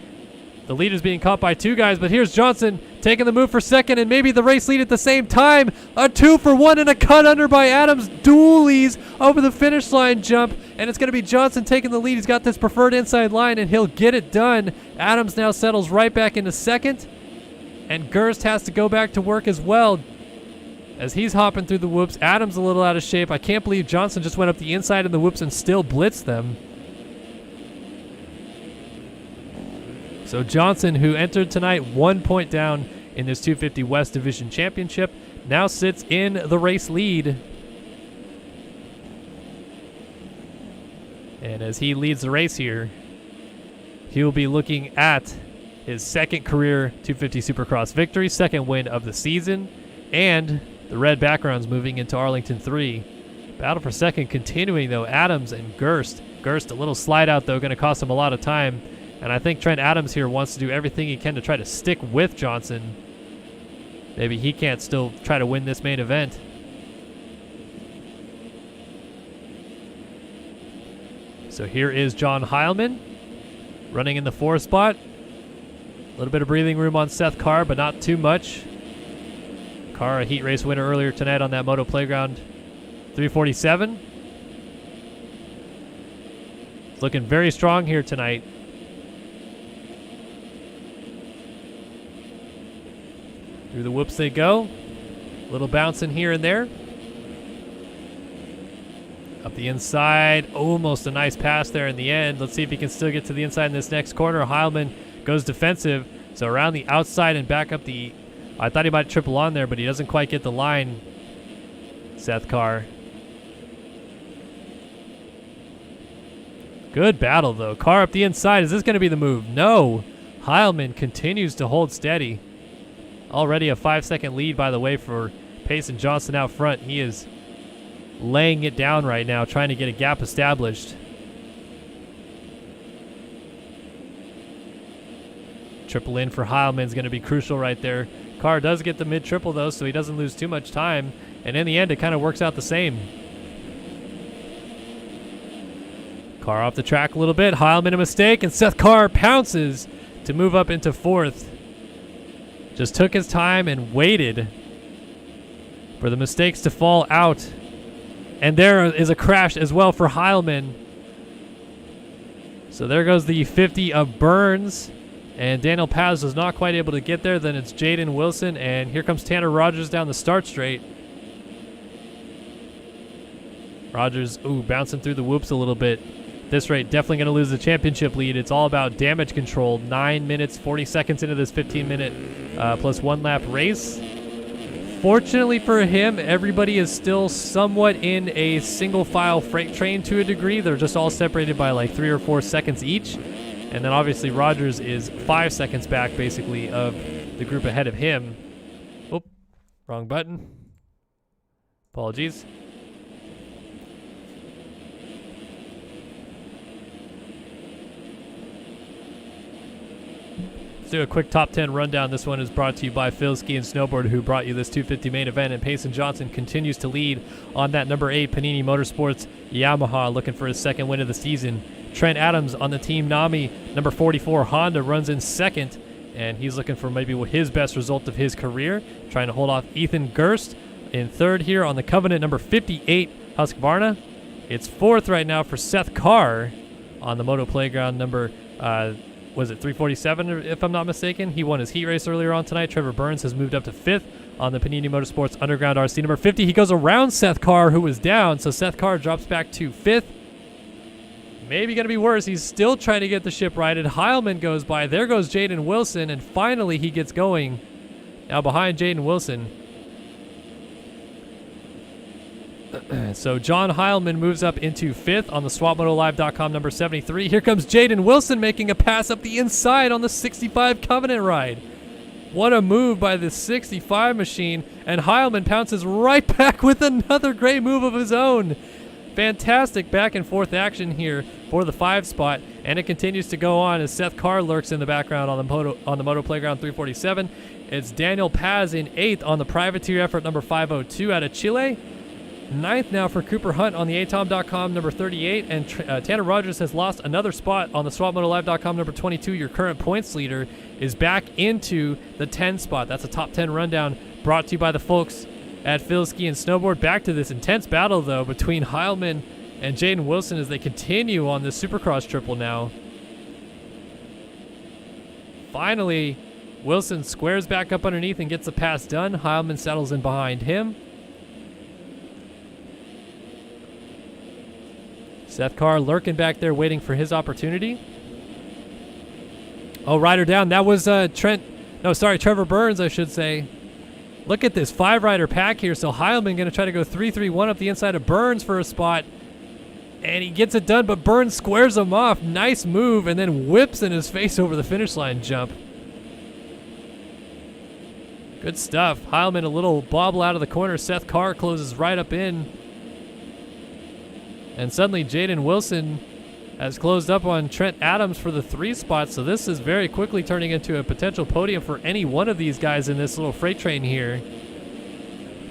the lead is being caught by two guys, but here's Johnson taking the move for second and maybe the race lead at the same time. A 2-for-1 and a cut under by Adams. Dualies over the finish line jump, and it's going to be Johnson taking the lead. He's got this preferred inside line, and he'll get it done. Adams now settles right back into second, and Gerst has to go back to work as well as he's hopping through the whoops. Adams a little out of shape. I can't believe Johnson just went up the inside in the whoops and still blitzed them. So Johnson, who entered tonight 1 point down in this 250 West Division Championship, now sits in the race lead. And as he leads the race here, he will be looking at his second career 250 Supercross victory, second win of the season, and the red background's moving into Arlington 3. Battle for second continuing, though. Adams and Gerst. Gerst, a little slide out, though, going to cost him a lot of time. And I think Trent Adams here wants to do everything he can to try to stick with Johnson. Maybe he can't still try to win this main event. So here is John Heilman running in the 4th spot. A little bit of breathing room on Seth Kerr, but not too much. Kerr, a heat race winner earlier tonight on that Moto Playground 347. It's looking very strong here tonight. Through the whoops they go. Little bouncing here and there. Up the inside. Almost a nice pass there in the end. Let's see if he can still get to the inside in this next corner. Heilman goes defensive. So around the outside and back up the... I thought he might triple on there, but he doesn't quite get the line. Seth Kerr. Good battle, though. Kerr up the inside. Is this going to be the move? No. Heilman continues to hold steady. Already a 5-second lead, by the way, for Payson Johnson out front. He is laying it down right now, trying to get a gap established. Triple in for Heilman is going to be crucial right there. Kerr does get the mid-triple, though, so he doesn't lose too much time. And in the end, it kind of works out the same. Kerr off the track a little bit. Heilman a mistake, and Seth Kerr pounces to move up into 4th. Just took his time and waited for the mistakes to fall out. And there is a crash as well for Heilman. So there goes the 50 of Burns. And Daniel Paz was not quite able to get there. Then it's Jaden Wilson. And here comes Tanner Rogers down the start straight. Rogers, bouncing through the whoops a little bit. At this rate, definitely going to lose the championship lead. It's all about damage control. 9 minutes, 40 seconds into this 15-minute plus 1 lap race. Fortunately for him, everybody is still somewhat in a single file freight train to a degree. They're just all separated by like 3 or 4 seconds each. And then obviously Rogers is 5 seconds back basically of the group ahead of him. Oh, wrong button. Apologies. Let's do a quick top 10 rundown. This one is brought to you by Phil Ski and Snowboard, who brought you this 250 main event. And Payson Johnson continues to lead on that number 8 Panini Motorsports Yamaha, looking for his second win of the season. Trent Adams on the Team Nami number 44 Honda runs in second, and he's looking for maybe his best result of his career, trying to hold off Ethan Gerst in third here on the Covenant number 58 Husqvarna. It's 4th right now for Seth Kerr on the Moto Playground number was it 347, if I'm not mistaken? He won his heat race earlier on tonight. Trevor Burns has moved up to 5th on the Panini Motorsports Underground RC number 50. He goes around Seth Kerr, who was down, so Seth Kerr drops back to 5th. Maybe going to be worse. He's still trying to get the ship righted. Heilman goes by. There goes Jaden Wilson, and finally he gets going. Now behind Jaden Wilson. So John Heilman moves up into 5th on the SwapMotoLive.com number 73. Here comes Jaden Wilson making a pass up the inside on the 65 Covenant ride. What a move by the 65 machine. And Heilman pounces right back with another great move of his own. Fantastic back and forth action here for the 5 spot. And it continues to go on as Seth Kerr lurks in the background on the Moto Playground 347. It's Daniel Paz in 8th on the privateer effort number 502 out of Chile. 9th now for Cooper Hunt on the atom.com number 38, and Tanner Rogers has lost another spot on the SwapMotoLive.com number 22. Your current points leader is back into the 10 spot. That's a top 10 rundown brought to you by the folks at Phil Ski and Snowboard. Back to this intense battle, though, between Heilman and Jaden Wilson as they continue on this Supercross triple now. Finally, Wilson squares back up underneath and gets the pass done. Heilman settles in behind him. Seth Kerr lurking back there waiting for his opportunity. Oh, rider down. That was Trevor Burns, I should say. Look at this 5-rider pack here. So Heilman going to try to go 3-3-1 up the inside of Burns for a spot. And he gets it done, but Burns squares him off. Nice move, and then whips in his face over the finish line jump. Good stuff. Heilman a little bobble out of the corner. Seth Kerr closes right up in. And suddenly Jaden Wilson has closed up on Trent Adams for the 3 spot. So this is very quickly turning into a potential podium for any one of these guys in this little freight train here.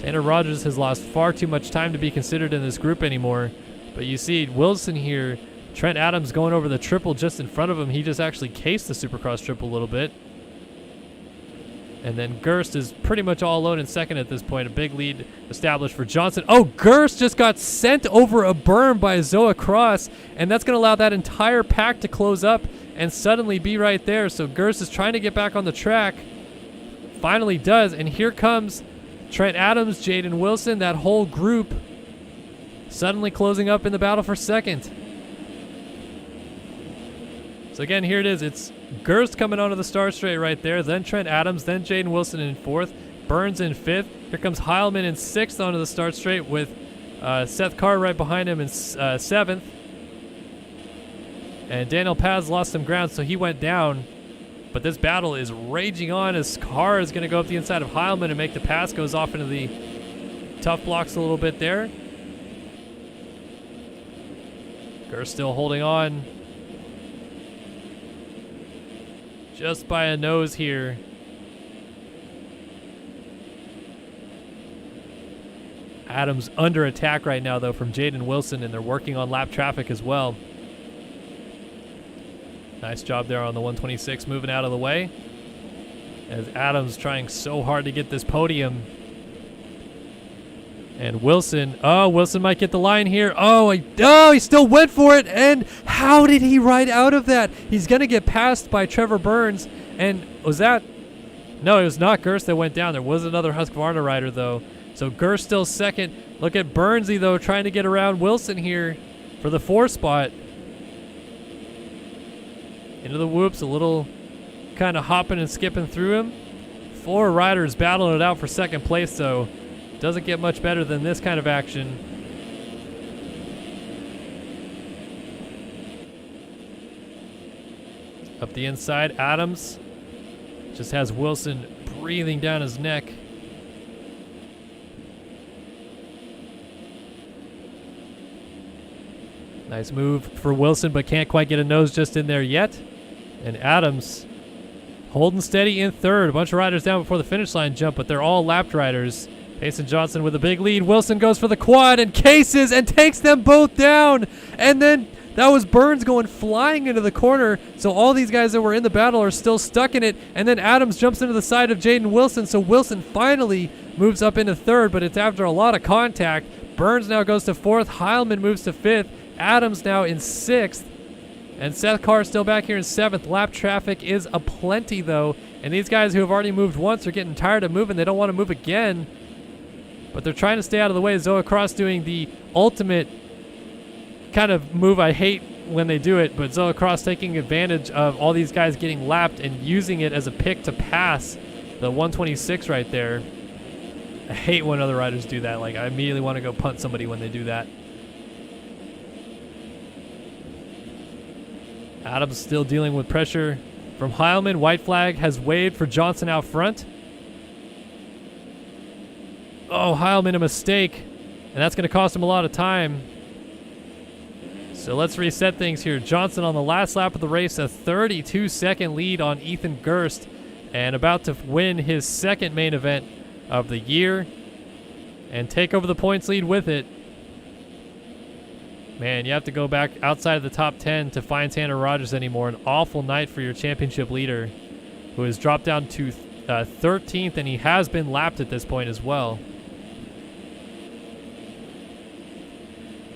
Tanner Rogers has lost far too much time to be considered in this group anymore. But you see Wilson here, Trent Adams going over the triple just in front of him. He just actually cased the Supercross triple a little bit. And then Gerst is pretty much all alone in second at this point. A big lead established for Johnson. Oh, Gerst just got sent over a berm by Zoa Cross, and that's going to allow that entire pack to close up and suddenly be right there. So Gerst is trying to get back on the track. Finally does, and here comes Trent Adams, Jaden Wilson, that whole group suddenly closing up in the battle for second. So again, here it is. It's Gerst coming onto the start straight right there, then Trent Adams, then Jaden Wilson in 4th, Burns in 5th. Here comes Heilman in 6th onto the start straight with Seth Carr right behind him in 7th. And Daniel Paz lost some ground, so he went down. But this battle is raging on as Carr is going to go up the inside of Heilman and make the pass. Goes off into the tough blocks a little bit there. Gerst still holding on. Just by a nose here. Adams under attack right now, though, from Jaden Wilson, and they're working on lap traffic as well. Nice job there on the 126, moving out of the way. As Adams trying so hard to get this podium. And Wilson, Wilson might get the line here. He still went for it. And how did he ride out of that? He's going to get passed by Trevor Burns. And was that? No, it was not Gerst that went down. There was another Husqvarna rider, though. So Gerst still second. Look at Burnsy, though, trying to get around Wilson here for the 4 spot. Into the whoops, a little kind of hopping and skipping through him. 4 riders battling it out for second place, though. Doesn't get much better than this kind of action. Up the inside, Adams just has Wilson breathing down his neck. Nice move for Wilson, but can't quite get a nose just in there yet. And Adams holding steady in 3rd. A bunch of riders down before the finish line jump, but they're all lapped riders. Payson Johnson with a big lead. Wilson goes for the quad and cases and takes them both down. And then that was Burns going flying into the corner. So all these guys that were in the battle are still stuck in it. And then Adams jumps into the side of Jaden Wilson. So Wilson finally moves up into 3rd, but it's after a lot of contact. Burns now goes to 4th. Heilman moves to 5th. Adams now in 6th. And Seth Carr still back here in 7th. Lap traffic is aplenty, though. And these guys who have already moved once are getting tired of moving. They don't want to move again. But they're trying to stay out of the way. Zoa Cross doing the ultimate kind of move. I hate when they do it, but Zoa Cross taking advantage of all these guys getting lapped and using it as a pick to pass the 126 right there. I hate when other riders do that. Like, I immediately want to go punt somebody when they do that. Adams still dealing with pressure from Heilman. White flag has waved for Johnson out front. Oh, Heilman, a mistake, and that's going to cost him a lot of time. So let's reset things here. Johnson on the last lap of the race, a 32-second lead on Ethan Gerst, and about to win his 2nd main event of the year and take over the points lead with it. Man, you have to go back outside of the top 10 to find Tanner Rogers anymore. An awful night for your championship leader, who has dropped down to 13th, and he has been lapped at this point as well.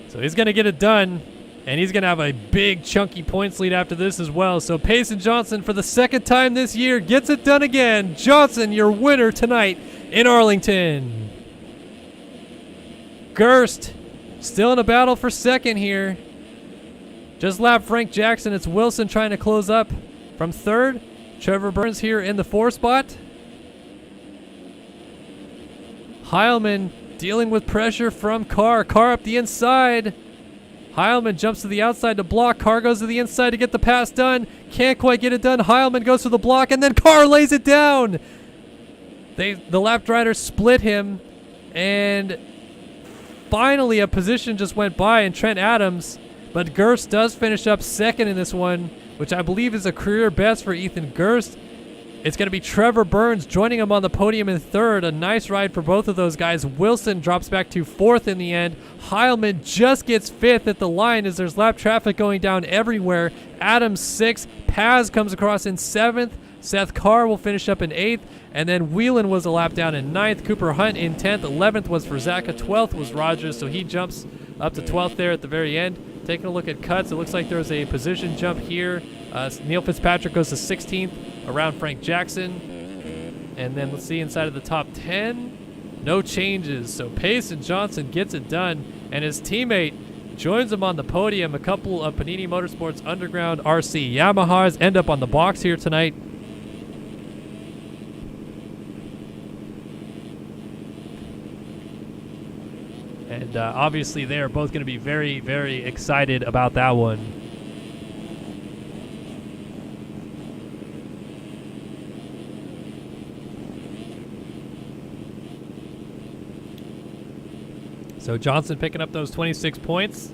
So he's going to get it done, and he's going to have a big chunky points lead after this as well. So Payson Johnson, for the 2nd time this year, gets it done again. Johnson, your winner tonight in Arlington. Gerst still in a battle for 2nd here. Just lapped Frank Jackson. It's Wilson trying to close up from 3rd. Trevor Burns here in the 4 spot. Heilman dealing with pressure from Carr. Carr up the inside. Heilman jumps to the outside to block. Carr goes to the inside to get the pass done. Can't quite get it done. Heilman goes for the block, and then Carr lays it down. The lapped rider split him, and finally a position just went by, and Trent Adams, but Gerst does finish up second in this one, which I believe is a career best for Ethan Gerst. It's going to be Trevor Burns joining him on the podium in third. A nice ride for both of those guys. Wilson drops back to fourth in the end. Heilman just gets fifth at the line as there's lap traffic going down everywhere. Adams sixth. Paz comes across in seventh. Seth Carr will finish up in eighth. And then Whelan was a lap down in ninth. Cooper Hunt in 10th. 11th was for Zaka. 12th was Rogers, so he jumps up to 12th there at the very end. Taking a look at cuts, it looks like there was a position jump here. Neil Fitzpatrick goes to 16th around Frank Jackson. And then let's see inside of the top 10. No changes. So Payson Johnson gets it done, and his teammate joins him on the podium. A couple of Panini Motorsports Underground RC Yamahas end up on the box here tonight. And obviously they are both going to be very, very excited about that one. So Johnson picking up those 26 points.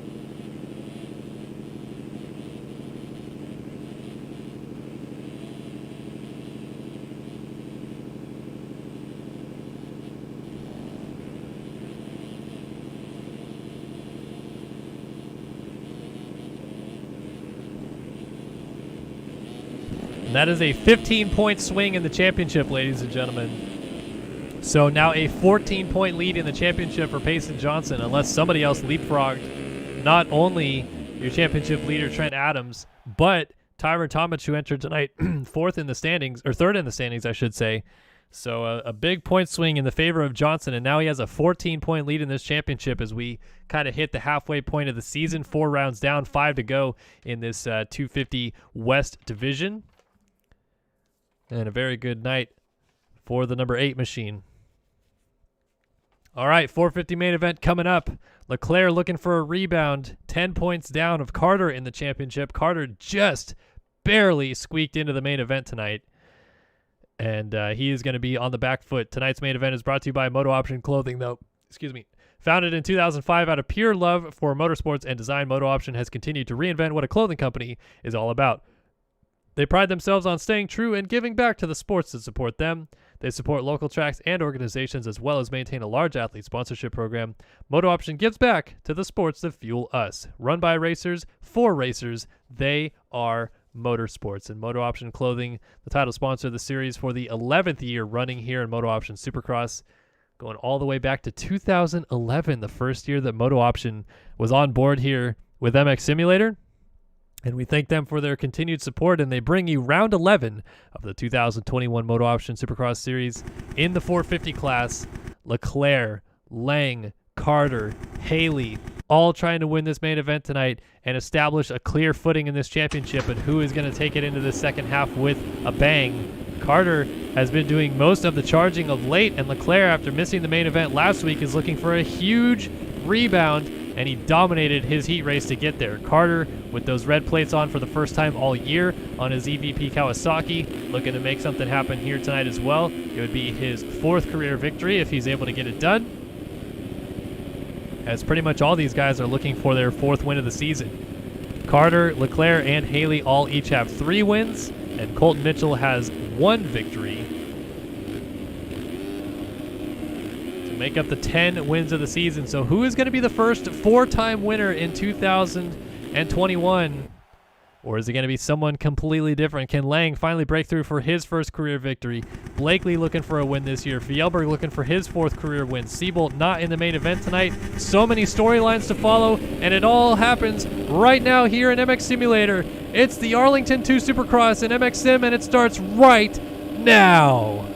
That is a 15-point swing in the championship, ladies and gentlemen. So now a 14-point lead in the championship for Payson Johnson, unless somebody else leapfrogged not only your championship leader, Trent Adams, but Tyron Tomich, who entered tonight third in the standings, I should say. So a big point swing in the favor of Johnson, and now he has a 14-point lead in this championship as we kind of hit the halfway point of the season. 4 rounds down, 5 to go in this 250 West division. And a very good night for the number 8 machine. All right, 450 main event coming up. Leclerc looking for a rebound. 10 points down of Carter in the championship. Carter just barely squeaked into the main event tonight. And he is going to be on the back foot. Tonight's main event is brought to you by MotoOption Clothing, though. Founded in 2005 out of pure love for motorsports and design, MotoOption has continued to reinvent what a clothing company is all about. They pride themselves on staying true and giving back to the sports that support them. They support local tracks and organizations as well as maintain a large athlete sponsorship program. MotoOption gives back to the sports that fuel us. Run by racers, for racers, they are motorsports. And MotoOption Clothing, the title sponsor of the series for the 11th year running here in MotoOption Supercross, going all the way back to 2011, the first year that MotoOption was on board here with MX Simulator. And we thank them for their continued support, and they bring you round 11 of the 2021 MotoOption Supercross Series in the 450 class. Leclerc, Lang, Carter, Haley, all trying to win this main event tonight and establish a clear footing in this championship, and who is going to take it into the second half with a bang. Carter has been doing most of the charging of late, and Leclerc, after missing the main event last week, is looking for a huge rebound, and he dominated his heat race to get there. Carter, with those red plates on for the first time all year on his EVP Kawasaki, looking to make something happen here tonight as well. It would be his 4th career victory if he's able to get it done, as pretty much all these guys are looking for their 4th win of the season. Carter, Leclerc, and Haley all each have 3 wins, and Colton Mitchell has 1 victory to make up the 10 wins of the season. So who is going to be the first 4-time winner in 2021? Or is it going to be someone completely different? Can Lang finally break through for his first career victory? Blakely looking for a win this year. Fjellberg looking for his 4th career win. Seabolt not in the main event tonight. So many storylines to follow, and it all happens right now here in MX Simulator. It's the Arlington 2 Supercross in MX Sim, and it starts right now.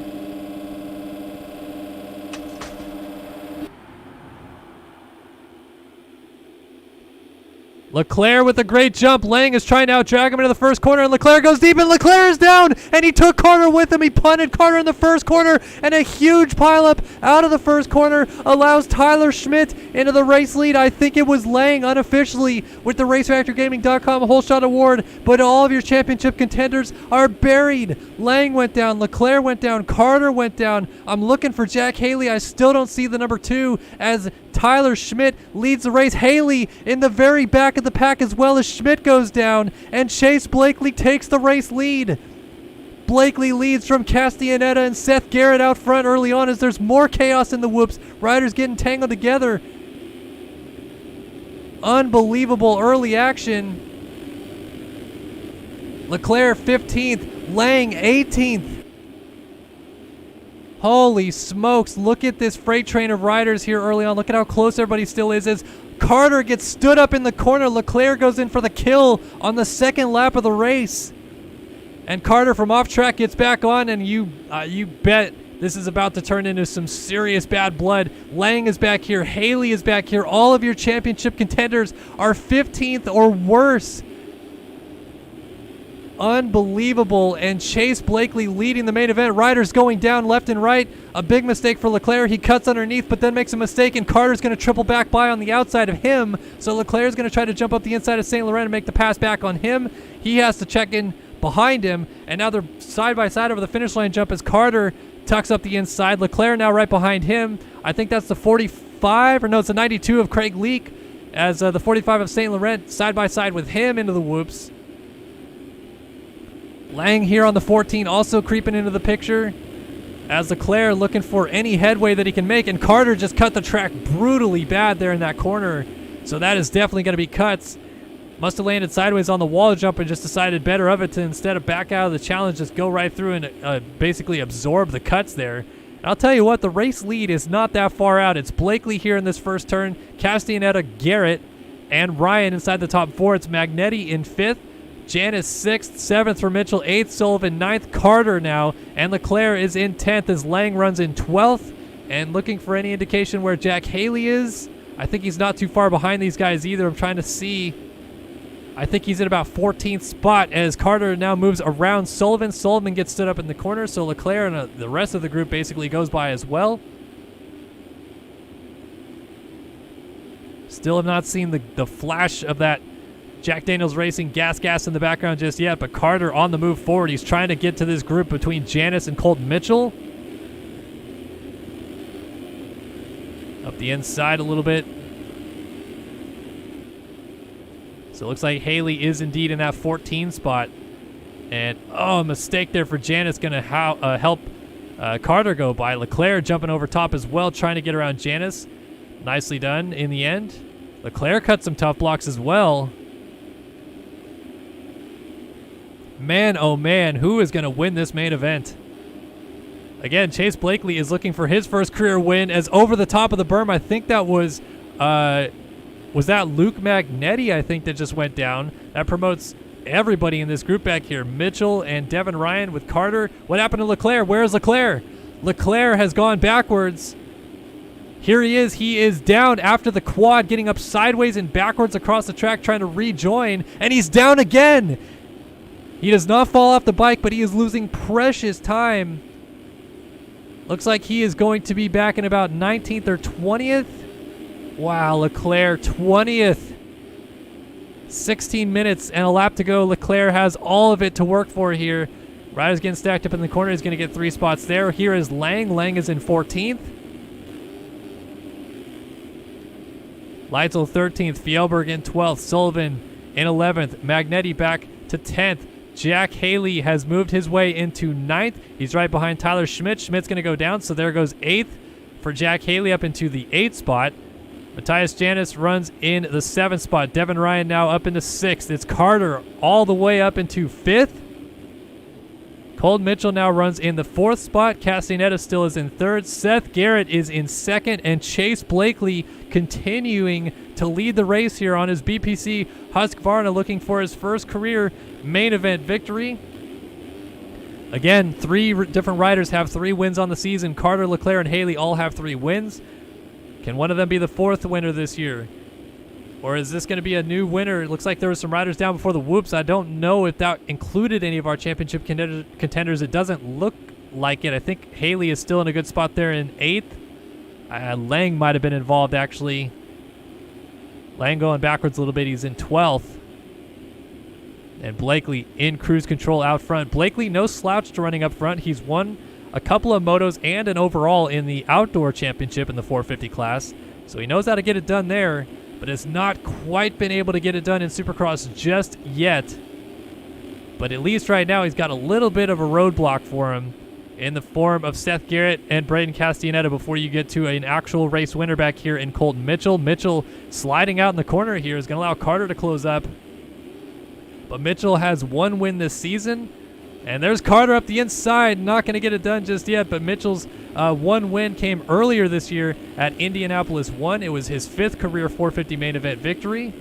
Leclerc with a great jump. Lang is trying to out-drag him into the first corner, and Leclerc goes deep, and Leclerc is down, and he took Carter with him. He punted Carter in the first corner, and a huge pileup out of the first corner allows Tyler Schmidt into the race lead. I think it was Lang unofficially with the RaceFactorGaming.com Whole Shot Award, but all of your championship contenders are buried. Lang went down, Leclerc went down, Carter went down. I'm looking for Jack Haley. I still don't see the number 2 as Tyler Schmidt leads the race. Haley in the very back of the pack as well as Schmidt goes down. And Chase Blakely takes the race lead. Blakely leads from Castellaneta and Seth Garrett out front early on as there's more chaos in the whoops. Riders getting tangled together. Unbelievable early action. Leclerc 15th, Lang 18th. Holy smokes, look at this freight train of riders here early on. Look at how close everybody still is as Carter gets stood up in the corner. Leclerc goes in for the kill on the second lap of the race. And Carter from off track gets back on, and you bet this is about to turn into some serious bad blood. Lang is back here. Haley is back here. All of your championship contenders are 15th or worse. Unbelievable. And Chase Blakely leading the main event. Riders going down left and right. A big mistake for Leclerc. He cuts underneath but then makes a mistake, and Carter's going to triple back by on the outside of him. So Leclerc's going to try to jump up the inside of St. Laurent and make the pass back on him. He has to check in behind him, and now they're side by side over the finish line jump as Carter tucks up the inside. Leclerc now right behind him. I think that's the 45, or no, it's the 92 of Craig Leake, as the 45 of St. Laurent side by side with him into the whoops. Lang here on the 14 also creeping into the picture as Leclerc looking for any headway that he can make, and Carter just cut the track brutally bad there in that corner, so that is definitely going to be cuts. Must have landed sideways on the wall jump and just decided better of it to, instead of back out of the challenge, just go right through and basically absorb the cuts there. And I'll tell you what, the race lead is not that far out. It's Blakely here in this first turn, Castellaneta, Garrett, and Ryan inside the top four. It's Magnetti in 5th, Janice 6th, 7th for Mitchell, 8th Sullivan, 9th Carter now, and Leclerc is in 10th as Lang runs in 12th. And looking for any indication where Jack Haley is, I think he's not too far behind these guys either. I'm trying to see. I think he's in about 14th spot as Carter now moves around Sullivan. Sullivan gets stood up in the corner, so Leclerc and the rest of the group basically goes by as well. Still have not seen the flash of that Jack Daniels Racing gas in the background just yet, but Carter on the move forward. He's trying to get to this group between Janice and Colton Mitchell. Up the inside a little bit. So it looks like Haley is indeed in that 14 spot. And, a mistake there for Janice, going to help Carter go by. Leclerc jumping over top as well, trying to get around Janice. Nicely done in the end. Leclerc cut some tough blocks as well. Man, oh man, who is going to win this main event? Again, Chase Blakely is looking for his first career win as over the top of the berm. I think that was that Luke Magnetti, I think, that just went down. That promotes everybody in this group back here. Mitchell and Devin Ryan with Carter. What happened to Leclerc? Where is Leclerc? Leclerc has gone backwards. Here he is. He is down after the quad, getting up sideways and backwards across the track, trying to rejoin, and he's down again. He does not fall off the bike, but he is losing precious time. Looks like he is going to be back in about 19th or 20th. Wow, Leclerc 20th. 16 minutes and a lap to go. Leclerc has all of it to work for here. Riders getting stacked up in the corner. He's going to get 3 spots there. Here is Lang. Lang is in 14th. Leitzel 13th. Fjellberg in 12th. Sullivan in 11th. Magnetti back to 10th. Jack Haley has moved his way into 9th. He's right behind Tyler Schmidt. Schmidt's going to go down, so there goes 8th for Jack Haley up into the 8th spot. Matthias Janis runs in the 7th spot. Devin Ryan now up into 6th. It's Carter all the way up into 5th. Colton Mitchell now runs in the 4th spot. Castellaneta still is in 3rd. Seth Garrett is in 2nd. And Chase Blakely continuing to lead the race here on his BPC Husqvarna, looking for his first career main event victory. Again, 3 different riders have 3 wins on the season. Carter, Leclerc, and Haley all have 3 wins. Can one of them be the 4th winner this year? Or is this going to be a new winner? It looks like there were some riders down before the whoops. I don't know if that included any of our championship contenders. It doesn't look like it. I think Haley is still in a good spot there in 8th. Lang might have been involved, actually. Lang going backwards a little bit. He's in 12th. And Blakely in cruise control out front. Blakely, no slouch to running up front. He's won a couple of motos and an overall in the outdoor championship in the 450 class. So he knows how to get it done there, but has not quite been able to get it done in Supercross just yet. But at least right now he's got a little bit of a roadblock for him in the form of Seth Garrett and Braden Castellaneta before you get to an actual race winner back here in Colton Mitchell. Mitchell sliding out in the corner here is going to allow Carter to close up. But Mitchell has one win this season. And there's Carter up the inside, not going to get it done just yet, but Mitchell's one win came earlier this year at Indianapolis 1. It was his 5th career 450 main event victory.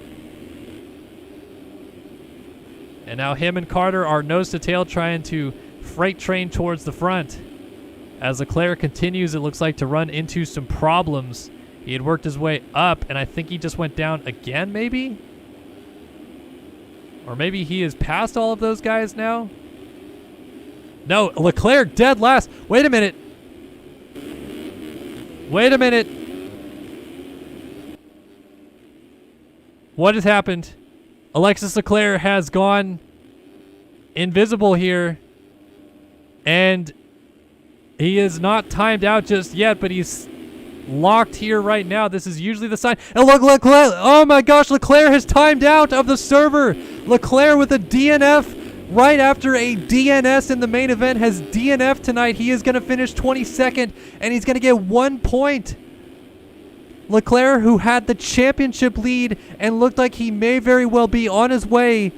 And now him and Carter are nose to tail trying to freight train towards the front. As Leclerc continues, it looks like, to run into some problems. He had worked his way up, and I think he just went down again, maybe? Or maybe he is past all of those guys now? No, Leclerc dead last. Wait a minute. Wait a minute. What has happened? Alexis Leclerc has gone invisible here. And he is not timed out just yet, but he's locked here right now. This is usually the sign. And look, Leclerc. Oh my gosh, Leclerc has timed out of the server. Leclerc with a DNF. Right after a DNS in the main event has DNF tonight. He is going to finish 22nd, and he's going to get 1 point. Leclerc, who had the championship lead and looked like he may very well be on his way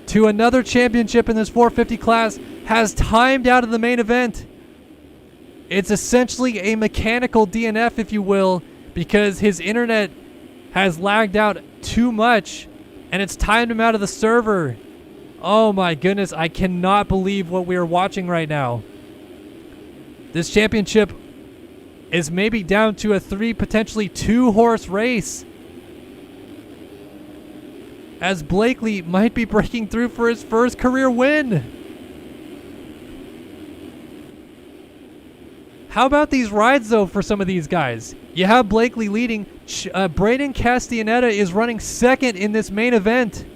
to another championship in this 450 class, has timed out of the main event. It's essentially a mechanical DNF, if you will, because his internet has lagged out too much, and it's timed him out of the server. Oh my goodness, I cannot believe what we are watching right now. This championship is maybe down to a 3, potentially 2-horse race, as Blakely might be breaking through for his first career win. How about these rides, though, for some of these guys? You have Blakely leading. Braden Castellaneta is running 2nd in this main event.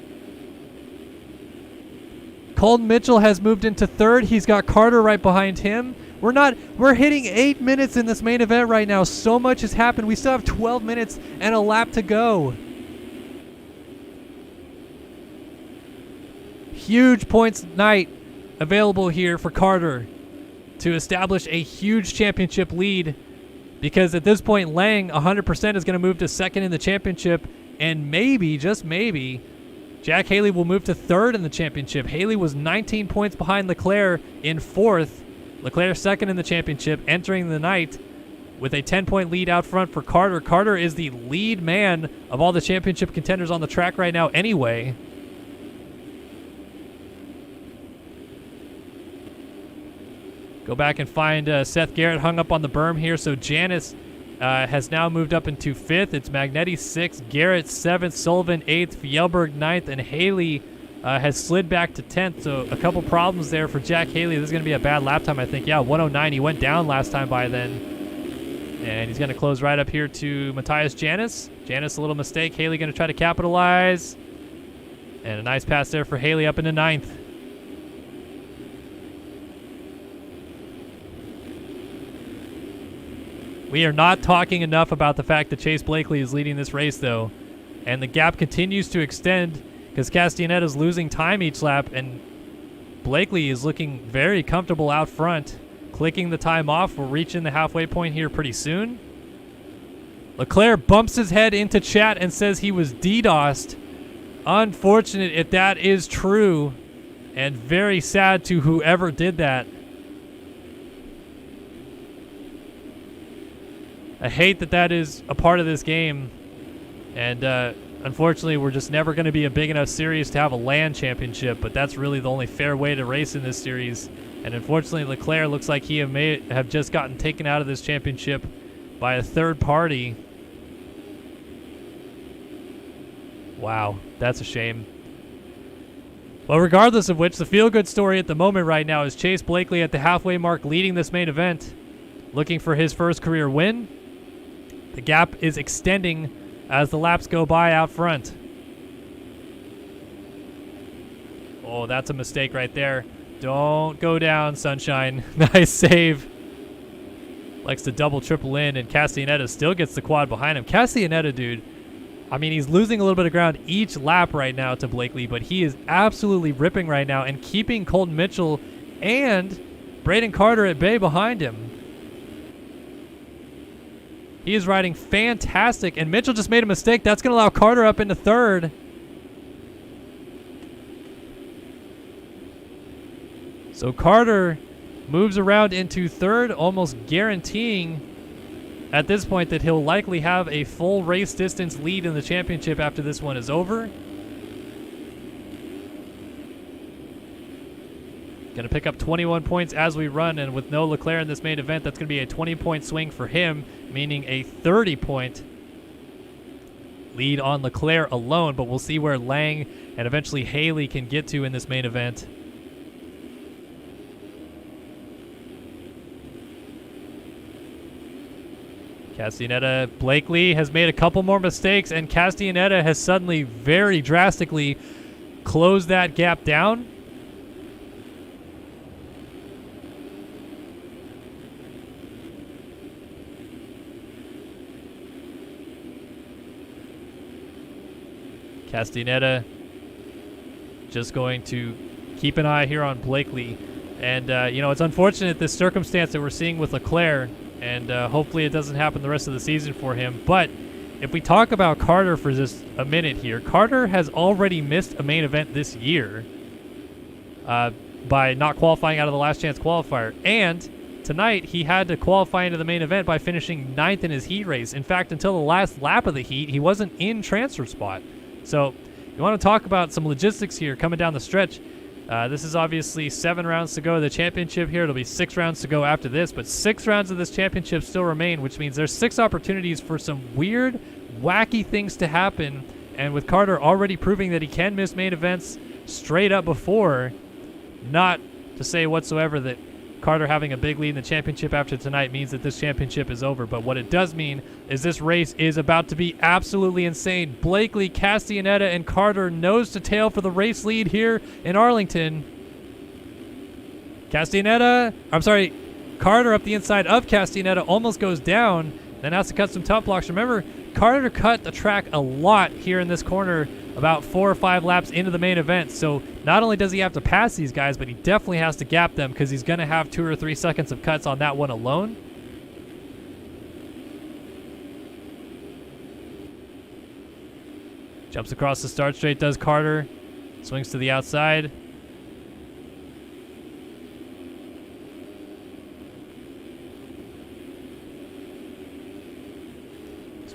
Colton Mitchell has moved into 3rd. He's got Carter right behind him. We're hitting 8 minutes in this main event right now. So much has happened. We still have 12 minutes and a lap to go. Huge points night available here for Carter to establish a huge championship lead, because at this point Lang 100% is going to move to 2nd in the championship, and maybe, just maybe, Jack Haley will move to 3rd in the championship. Haley was 19 points behind Leclerc in 4th. Leclerc 2nd in the championship, entering the night with a 10-point lead out front for Carter. Carter is the lead man of all the championship contenders on the track right now anyway. Go back and find Seth Garrett hung up on the berm here. So Janice has now moved up into 5th. It's Magnetti 6th, Garrett 7th, Sullivan 8th, Fjellberg 9th, and Haley has slid back to 10th. So a couple problems there for Jack Haley. This is going to be a bad lap time, I think. Yeah, 109. He went down last time by then. And he's going to close right up here to Matthias Janice. Janice, a little mistake. Haley going to try to capitalize. And a nice pass there for Haley up into 9th. We are not talking enough about the fact that Chase Blakely is leading this race, though. And the gap continues to extend because Castellaneta is losing time each lap, and Blakely is looking very comfortable out front. Clicking the time off. We're reaching the halfway point here pretty soon. Leclerc bumps his head into chat and says he was DDoSed. Unfortunate if that is true, and very sad to whoever did that. I hate that that is a part of this game, and unfortunately we're just never going to be a big enough series to have a LAN championship, but that's really the only fair way to race in this series. And unfortunately Leclerc looks like he may have just gotten taken out of this championship by a third party. Wow, that's a shame. Well, regardless of which, the feel-good story at the moment right now is Chase Blakely at the halfway mark leading this main event, looking for his first career win. The gap is extending as the laps go by out front. Oh, that's a mistake right there. Don't go down, Sunshine. Nice save. likes to double, triple in, and Castellaneta still gets the quad behind him. Castellaneta, dude, I mean, he's losing a little bit of ground each lap right now to Blakely, but he is absolutely ripping right now and keeping Colton Mitchell and Braden Carter at bay behind him. He is riding fantastic, and Mitchell just made a mistake. That's going to allow Carter up into third. So Carter moves around into third, almost guaranteeing at this point that he'll likely have a full race distance lead in the championship after this one is over. Going to pick up 21 points as we run, and with no Leclerc in this main event, that's going to be a 20-point swing for him, meaning a 30-point lead on Leclerc alone, but we'll see where Lang and eventually Haley can get to in this main event. Castellaneta, Blakely has made a couple more mistakes, and Castellaneta has suddenly very drastically closed that gap down. Castellaneta just going to keep an eye here on Blakely. And, you know, it's unfortunate this circumstance that we're seeing with Leclerc, and hopefully it doesn't happen the rest of the season for him. But if we talk about Carter for just a minute here, Carter has already missed a main event this year by not qualifying out of the last chance qualifier. And tonight he had to qualify into the main event by finishing 9th in his heat race. In fact, until the last lap of the heat, he wasn't in transfer spot. So you want to talk about some logistics here coming down the stretch. This is obviously 7 rounds to go of the championship here. It'll be 6 rounds to go after this, but 6 rounds of this championship still remain, which means there's 6 opportunities for some weird, wacky things to happen. And with Carter already proving that he can miss main events straight up before, not to say whatsoever that Carter having a big lead in the championship after tonight means that this championship is over. But what it does mean is this race is about to be absolutely insane. Blakely, Castellaneta, and Carter nose to tail for the race lead here in Arlington. Carter up the inside of Castellaneta almost goes down, then has to cut some tough blocks. Remember, Carter cut the track a lot here in this corner about 4 or 5 laps into the main event. So not only does he have to pass these guys, but he definitely has to gap them because he's going to have 2 or 3 seconds of cuts on that one alone. Jumps across the start straight, does Carter. Swings to the outside.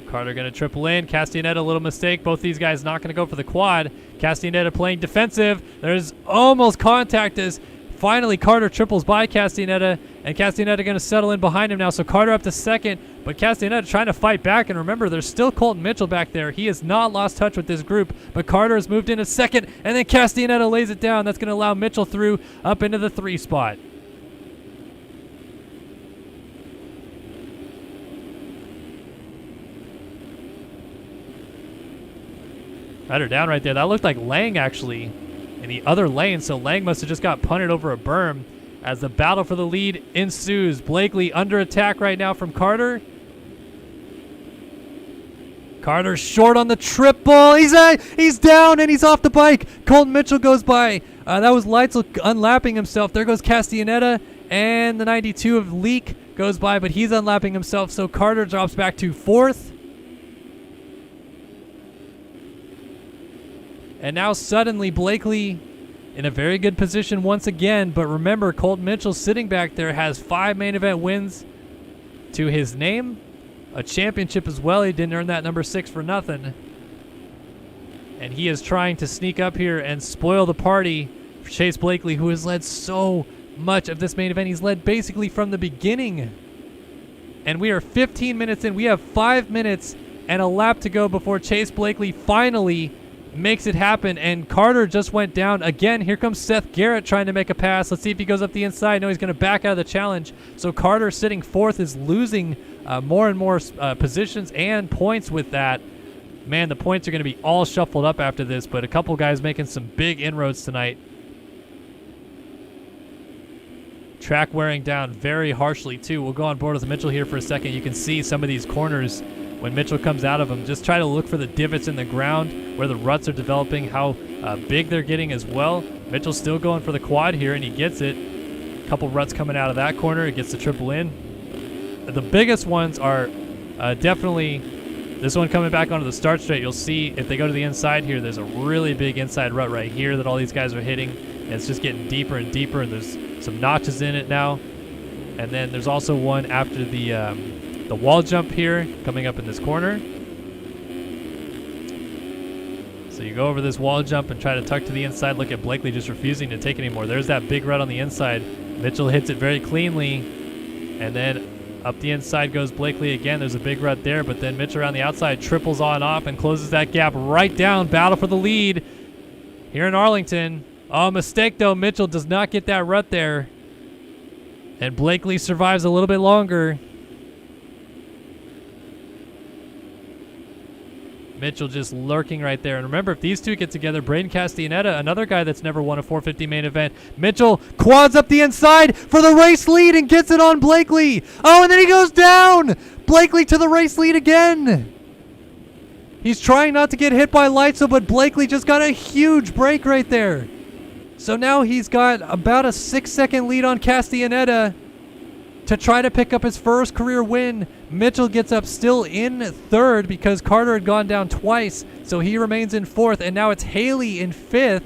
Carter going to triple in. Castellaneta, a little mistake. Both these guys not going to go for the quad. Castellaneta playing defensive. There's almost contact as finally Carter triples by Castellaneta, and Castellaneta going to settle in behind him now. So Carter up to second, but Castellaneta trying to fight back. And remember, there's still Colton Mitchell back there. He has not lost touch with this group, but Carter has moved into second, and then Castellaneta lays it down. That's going to allow Mitchell through up into the 3 spot. Better down right there. That looked like Lang actually in the other lane, so Lang must have just got punted over a berm as the battle for the lead ensues. Blakely under attack right now from Carter. Carter short on the triple. He's down and he's off the bike. Colton Mitchell goes by. That was Leitzel unlapping himself. There goes Castellaneta, and the 92 of Leak goes by, but he's unlapping himself, so Carter drops back to 4th. And now suddenly Blakely in a very good position once again. But remember, Colton Mitchell sitting back there has 5 main event wins to his name. A championship as well. He didn't earn that number 6 for nothing. And he is trying to sneak up here and spoil the party for Chase Blakely, who has led so much of this main event. He's led basically from the beginning. And we are 15 minutes in. We have 5 minutes and a lap to go before Chase Blakely finally makes it happen, and Carter just went down again. Here comes Seth Garrett trying to make a pass. Let's see if he goes up the inside. No, he's going to back out of the challenge. So Carter sitting 4th is losing more and more positions and points with that. Man, the points are going to be all shuffled up after this, but a couple guys making some big inroads tonight. Track wearing down very harshly too. We'll go on board with Mitchell here for a second. You can see some of these corners when Mitchell comes out of them. Just try to look for the divots in the ground where the ruts are developing, how big they're getting as well. Mitchell's still going for the quad here, and he gets it. A couple ruts coming out of that corner. It gets the triple in. The biggest ones are definitely this one coming back onto the start straight. You'll see if they go to the inside here, there's a really big inside rut right here that all these guys are hitting. And it's just getting deeper and deeper, and there's some notches in it now. And then there's also one after the wall jump here coming up in this corner. So you go over this wall jump and try to tuck to the inside. Look at Blakely just refusing to take anymore. There's that big rut on the inside. Mitchell hits it very cleanly. And then up the inside goes Blakely again. There's a big rut there, but then Mitchell around the outside triples on off and closes that gap right down. Battle for the lead here in Arlington. Oh, mistake though. Mitchell does not get that rut there. And Blakely survives a little bit longer. Mitchell just lurking right there. And remember, if these two get together, Braden Castellaneta, another guy that's never won a 450 main event. Mitchell quads up the inside for the race lead and gets it on Blakely. Oh, and then he goes down. Blakely to the race lead again. He's trying not to get hit by Leitzel, but Blakely just got a huge break right there. So now he's got about a 6-second lead on Castellaneta to try to pick up his first career win. Mitchell gets up still in third because Carter had gone down twice, so he remains in fourth, and now it's Haley in fifth,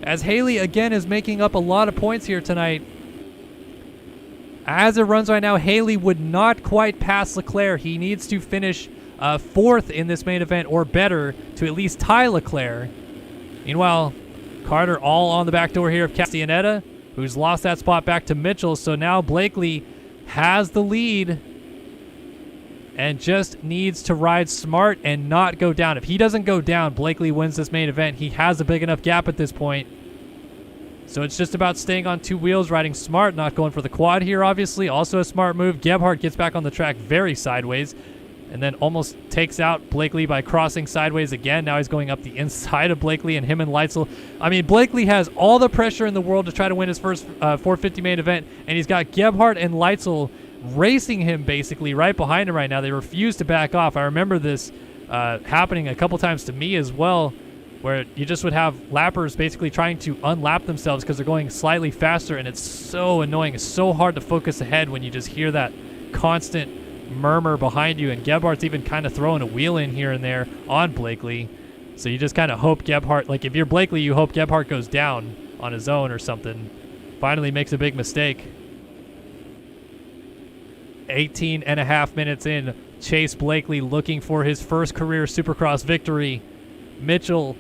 as Haley again is making up a lot of points here tonight. As it runs right now, Haley would not quite pass Leclerc. He needs to finish fourth in this main event or better to at least tie Leclerc. Meanwhile, Carter all on the back door here of Castellaneta, who's lost that spot back to Mitchell. So now Blakely has the lead and just needs to ride smart and not go down. If he doesn't go down, Blakely wins this main event. He has a big enough gap at this point. So it's just about staying on two wheels, riding smart, not going for the quad here, obviously. Also a smart move. Gebhardt gets back on the track very sideways and then almost takes out Blakely by crossing sideways again. Now he's going up the inside of Blakely, and him and Leitzel. I mean, Blakely has all the pressure in the world to try to win his first 450 main event, and he's got Gebhardt and Leitzel racing him basically right behind him right now. They refuse to back off. I remember this happening a couple times to me as well, where you just would have lappers basically trying to unlap themselves because they're going slightly faster, and it's so annoying. It's so hard to focus ahead when you just hear that constant murmur behind you, and Gebhardt's even kind of throwing a wheel in here and there on Blakely. So you just kind of hope Gebhardt, like if you're Blakely, you hope Gebhardt goes down on his own or something. Finally makes a big mistake. 18 and a half minutes in, Chase Blakely looking for his first career Supercross victory. Mitchell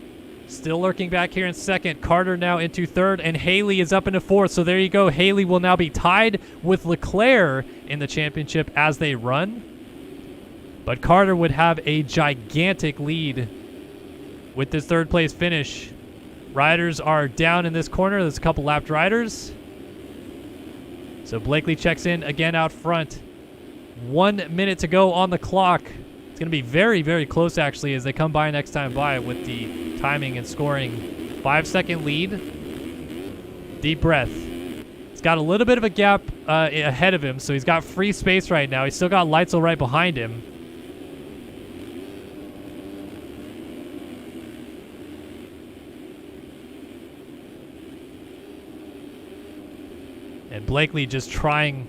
still lurking back here in second. Carter now into third, and Haley is up into fourth. So there you go. Haley will now be tied with Leclerc in the championship as they run. But Carter would have a gigantic lead with this third place finish. Riders are down in this corner. There's a couple lapped riders. So Blakely checks in again out front. 1 minute to go on the clock. It's going to be very, very close, actually, as they come by next time by with the timing and scoring. 5-second lead. Deep breath. He's got a little bit of a gap ahead of him, so he's got free space right now. He's still got Leitzel right behind him. And Blakely just trying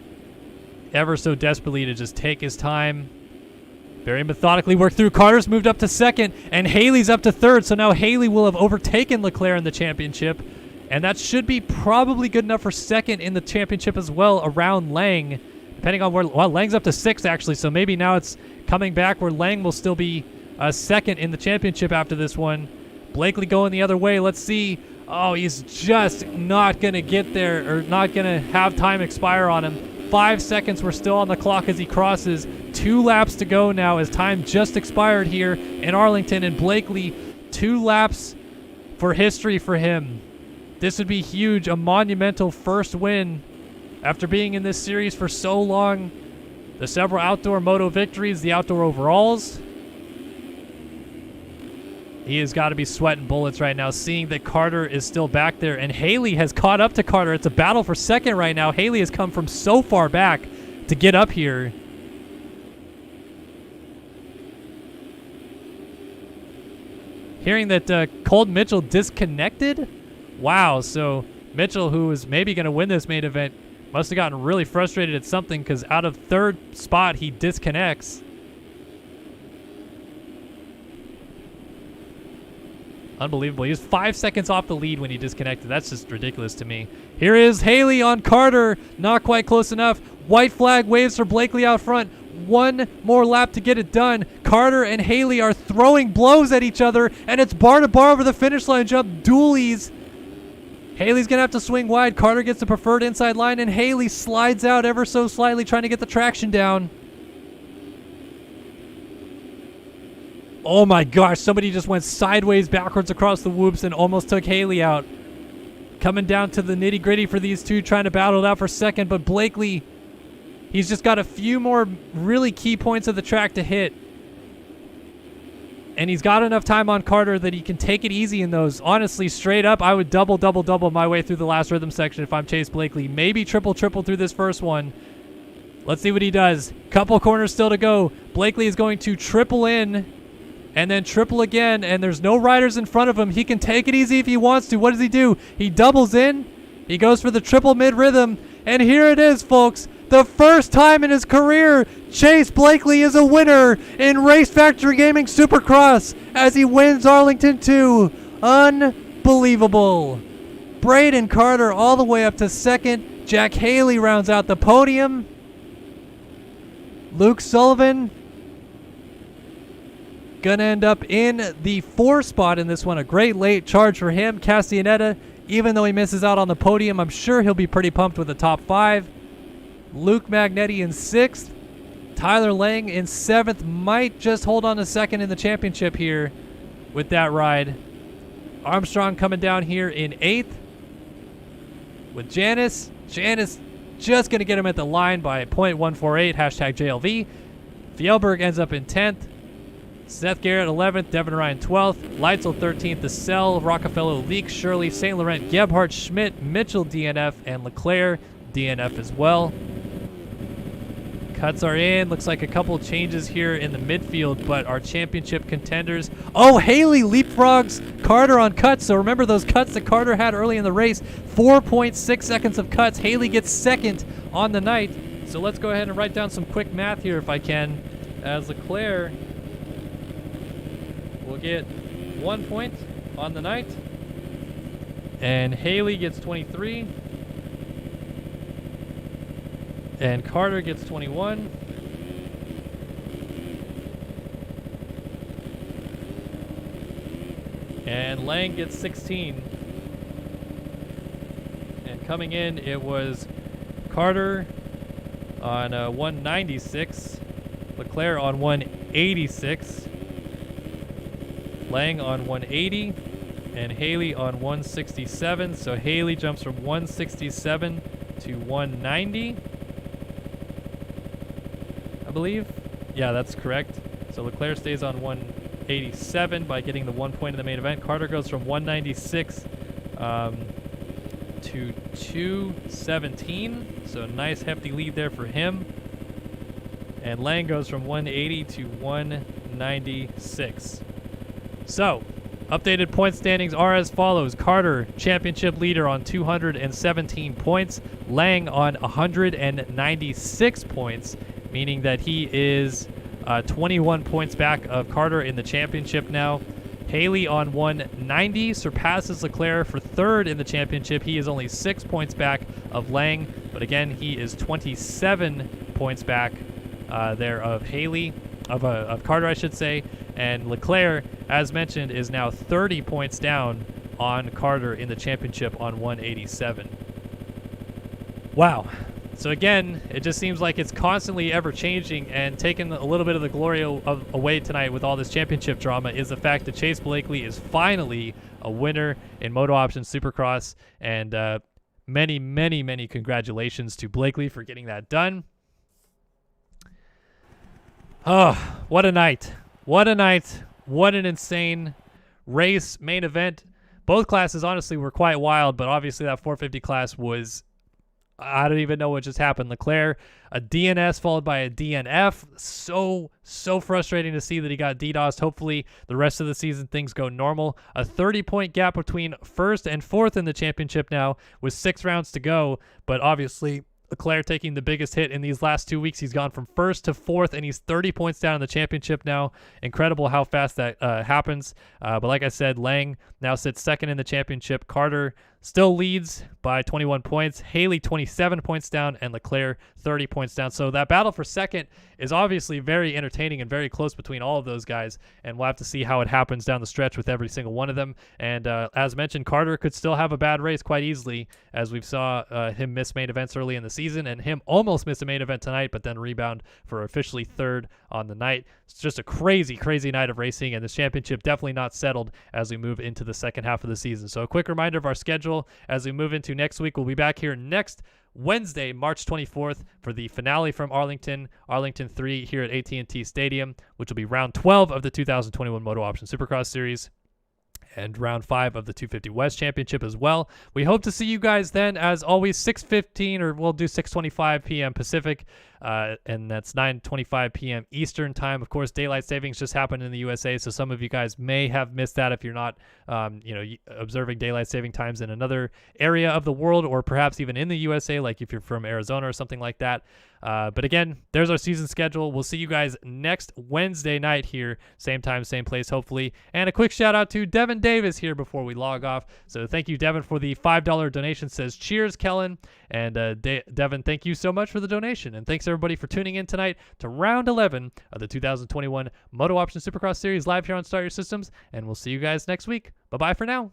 ever so desperately to just take his time. Very methodically work through. Carter's moved up to second, and Haley's up to third. So now Haley will have overtaken Leclerc in the championship, and that should be probably good enough for second in the championship as well around Lang, depending on where, well, Lang's up to sixth actually, so maybe now it's coming back where Lang will still be second in the championship after this one. Blakely going the other way. Let's see. Oh, he's just not going to get there, or not going to have time expire on him. 5 seconds were still on the clock as he crosses. 2 laps to go now as time just expired here in Arlington, and Blakely, 2 laps for history for him. This would be huge, a monumental first win after being in this series for so long. The several outdoor moto victories, the outdoor overalls. He has got to be sweating bullets right now, seeing that Carter is still back there, and Haley has caught up to Carter. It's a battle for second right now. Haley has come from so far back to get up here. Hearing that Colt Mitchell disconnected? Wow, so Mitchell, who is maybe going to win this main event, must have gotten really frustrated at something, because out of third spot, he disconnects. Unbelievable. He was 5 seconds off the lead when he disconnected. That's just ridiculous to me. Here is Haley on Carter. Not quite close enough. White flag waves for Blakely out front. One more lap to get it done. Carter and Haley are throwing blows at each other, and it's bar to bar over the finish line jump. Dualies. Haley's going to have to swing wide. Carter gets the preferred inside line, and Haley slides out ever so slightly, trying to get the traction down. Oh my gosh, somebody just went sideways backwards across the whoops and almost took Haley out. Coming down to the nitty-gritty for these two, trying to battle it out for second, but Blakely, he's just got a few more really key points of the track to hit. And he's got enough time on Carter that he can take it easy in those. Honestly, straight up, I would double my way through the last rhythm section if I'm Chase Blakely. Maybe triple through this first one. Let's see what he does. Couple corners still to go. Blakely is going to triple in and then triple again, and there's no riders in front of him. He can take it easy if he wants to. What does he do? He doubles in. He goes for the triple mid-rhythm, and here it is, folks. The first time in his career, Chase Blakely is a winner in Race Factory Gaming Supercross as he wins Arlington 2. Unbelievable. Braden Carter all the way up to second. Jack Haley rounds out the podium. Luke Sullivan gonna end up in the 4 spot in this one. A great late charge for him. Castellaneta, even though he misses out on the podium, I'm sure he'll be pretty pumped with the top 5. Luke Magnetti in 6th. Tyler Lang in 7th. Might just hold on to second in the championship here with that ride. Armstrong coming down here in 8th with Janice. Janice just going to get him at the line by .148, hashtag JLV. Fjellberg ends up in 10th. Seth Garrett 11th, Devin Ryan 12th, Leitzel 13th, The Cell, Rockefeller, Leak, Shirley, St. Laurent, Gebhardt, Schmidt, Mitchell DNF, and Leclerc DNF as well. Cuts are in. Looks like a couple changes here in the midfield, but our championship contenders. Oh, Haley leapfrogs Carter on cuts. So remember those cuts that Carter had early in the race. 4.6 seconds of cuts. Haley gets second on the night. So let's go ahead and write down some quick math here if I can. As Leclerc will get 1 point on the night, and Haley gets 23, and Carter gets 21, and Lang gets 16. And coming in, it was Carter on 196, Leclerc on 186, Lang on 180, and Haley on 167. So Haley jumps from 167 to 190, I believe. Yeah, that's correct. So Leclerc stays on 187 by getting the 1 point in the main event. Carter goes from 196 to 217. So nice hefty lead there for him. And Lang goes from 180 to 196. So, updated point standings are as follows. Carter, championship leader on 217 points. Lang on 196 points, meaning that he is 21 points back of Carter in the championship now. Haley on 190 surpasses Leclerc for third in the championship. He is only 6 points back of Lang, but again, he is 27 points back there of Haley, of Carter, I should say. And Leclerc, as mentioned, is now 30 points down on Carter in the championship on 187. Wow. So again, it just seems like it's constantly ever changing, and taking a little bit of the glory away tonight with all this championship drama is the fact that Chase Blakely is finally a winner in MotoOption Supercross, and many congratulations to Blakely for getting that done. Oh, what a night. What a night. What an insane race, main event. Both classes, honestly, were quite wild, but obviously that 450 class was, I don't even know what just happened. Leclerc, a DNS followed by a DNF. So frustrating to see that he got DDoSed. Hopefully the rest of the season things go normal. A 30-point gap between first and fourth in the championship now with 6 rounds to go, but obviously Leclerc taking the biggest hit in these last 2 weeks. He's gone from first to fourth, and he's 30 points down in the championship now. Incredible how fast that happens. But like I said, Lang now sits second in the championship. Carter still leads by 21 points. Haley 27 points down, and Leclerc 30 points down. So that battle for second is obviously very entertaining and very close between all of those guys, and we'll have to see how it happens down the stretch with every single one of them. And as mentioned, Carter could still have a bad race quite easily, as we saw him miss main events early in the season, and him almost miss a main event tonight, but then rebound for officially third on the night. It's just a crazy night of racing, and this championship definitely not settled as we move into the second half of the season. So a quick reminder of our schedule as we move into next week. We'll be back here next Wednesday, March 24th, for the finale from Arlington 3 here at AT&T Stadium, which will be round 12 of the 2021 MotoOption Supercross Series and round 5 of the 250 West Championship as well. We hope to see you guys then. As always, 6:15, or we'll do 6:25 p.m. Pacific, and that's 9:25 p.m. Eastern time. Of course, daylight savings just happened in the USA, so some of you guys may have missed that if you're not observing daylight saving times in another area of the world, or perhaps even in the USA, like if you're from Arizona or something like that. But again, there's our season schedule. We'll see you guys next Wednesday night here, same time, same place, hopefully. And a quick shout out to Devin Davis here before we log off. So thank you, Devin, for the $5 donation. Says, cheers, Kellen. And Devin, thank you so much for the donation. And thanks everybody for tuning in tonight to round 11 of the 2021 MotoOption Supercross Series live here on Start Your Systems. And we'll see you guys next week. Bye-bye for now.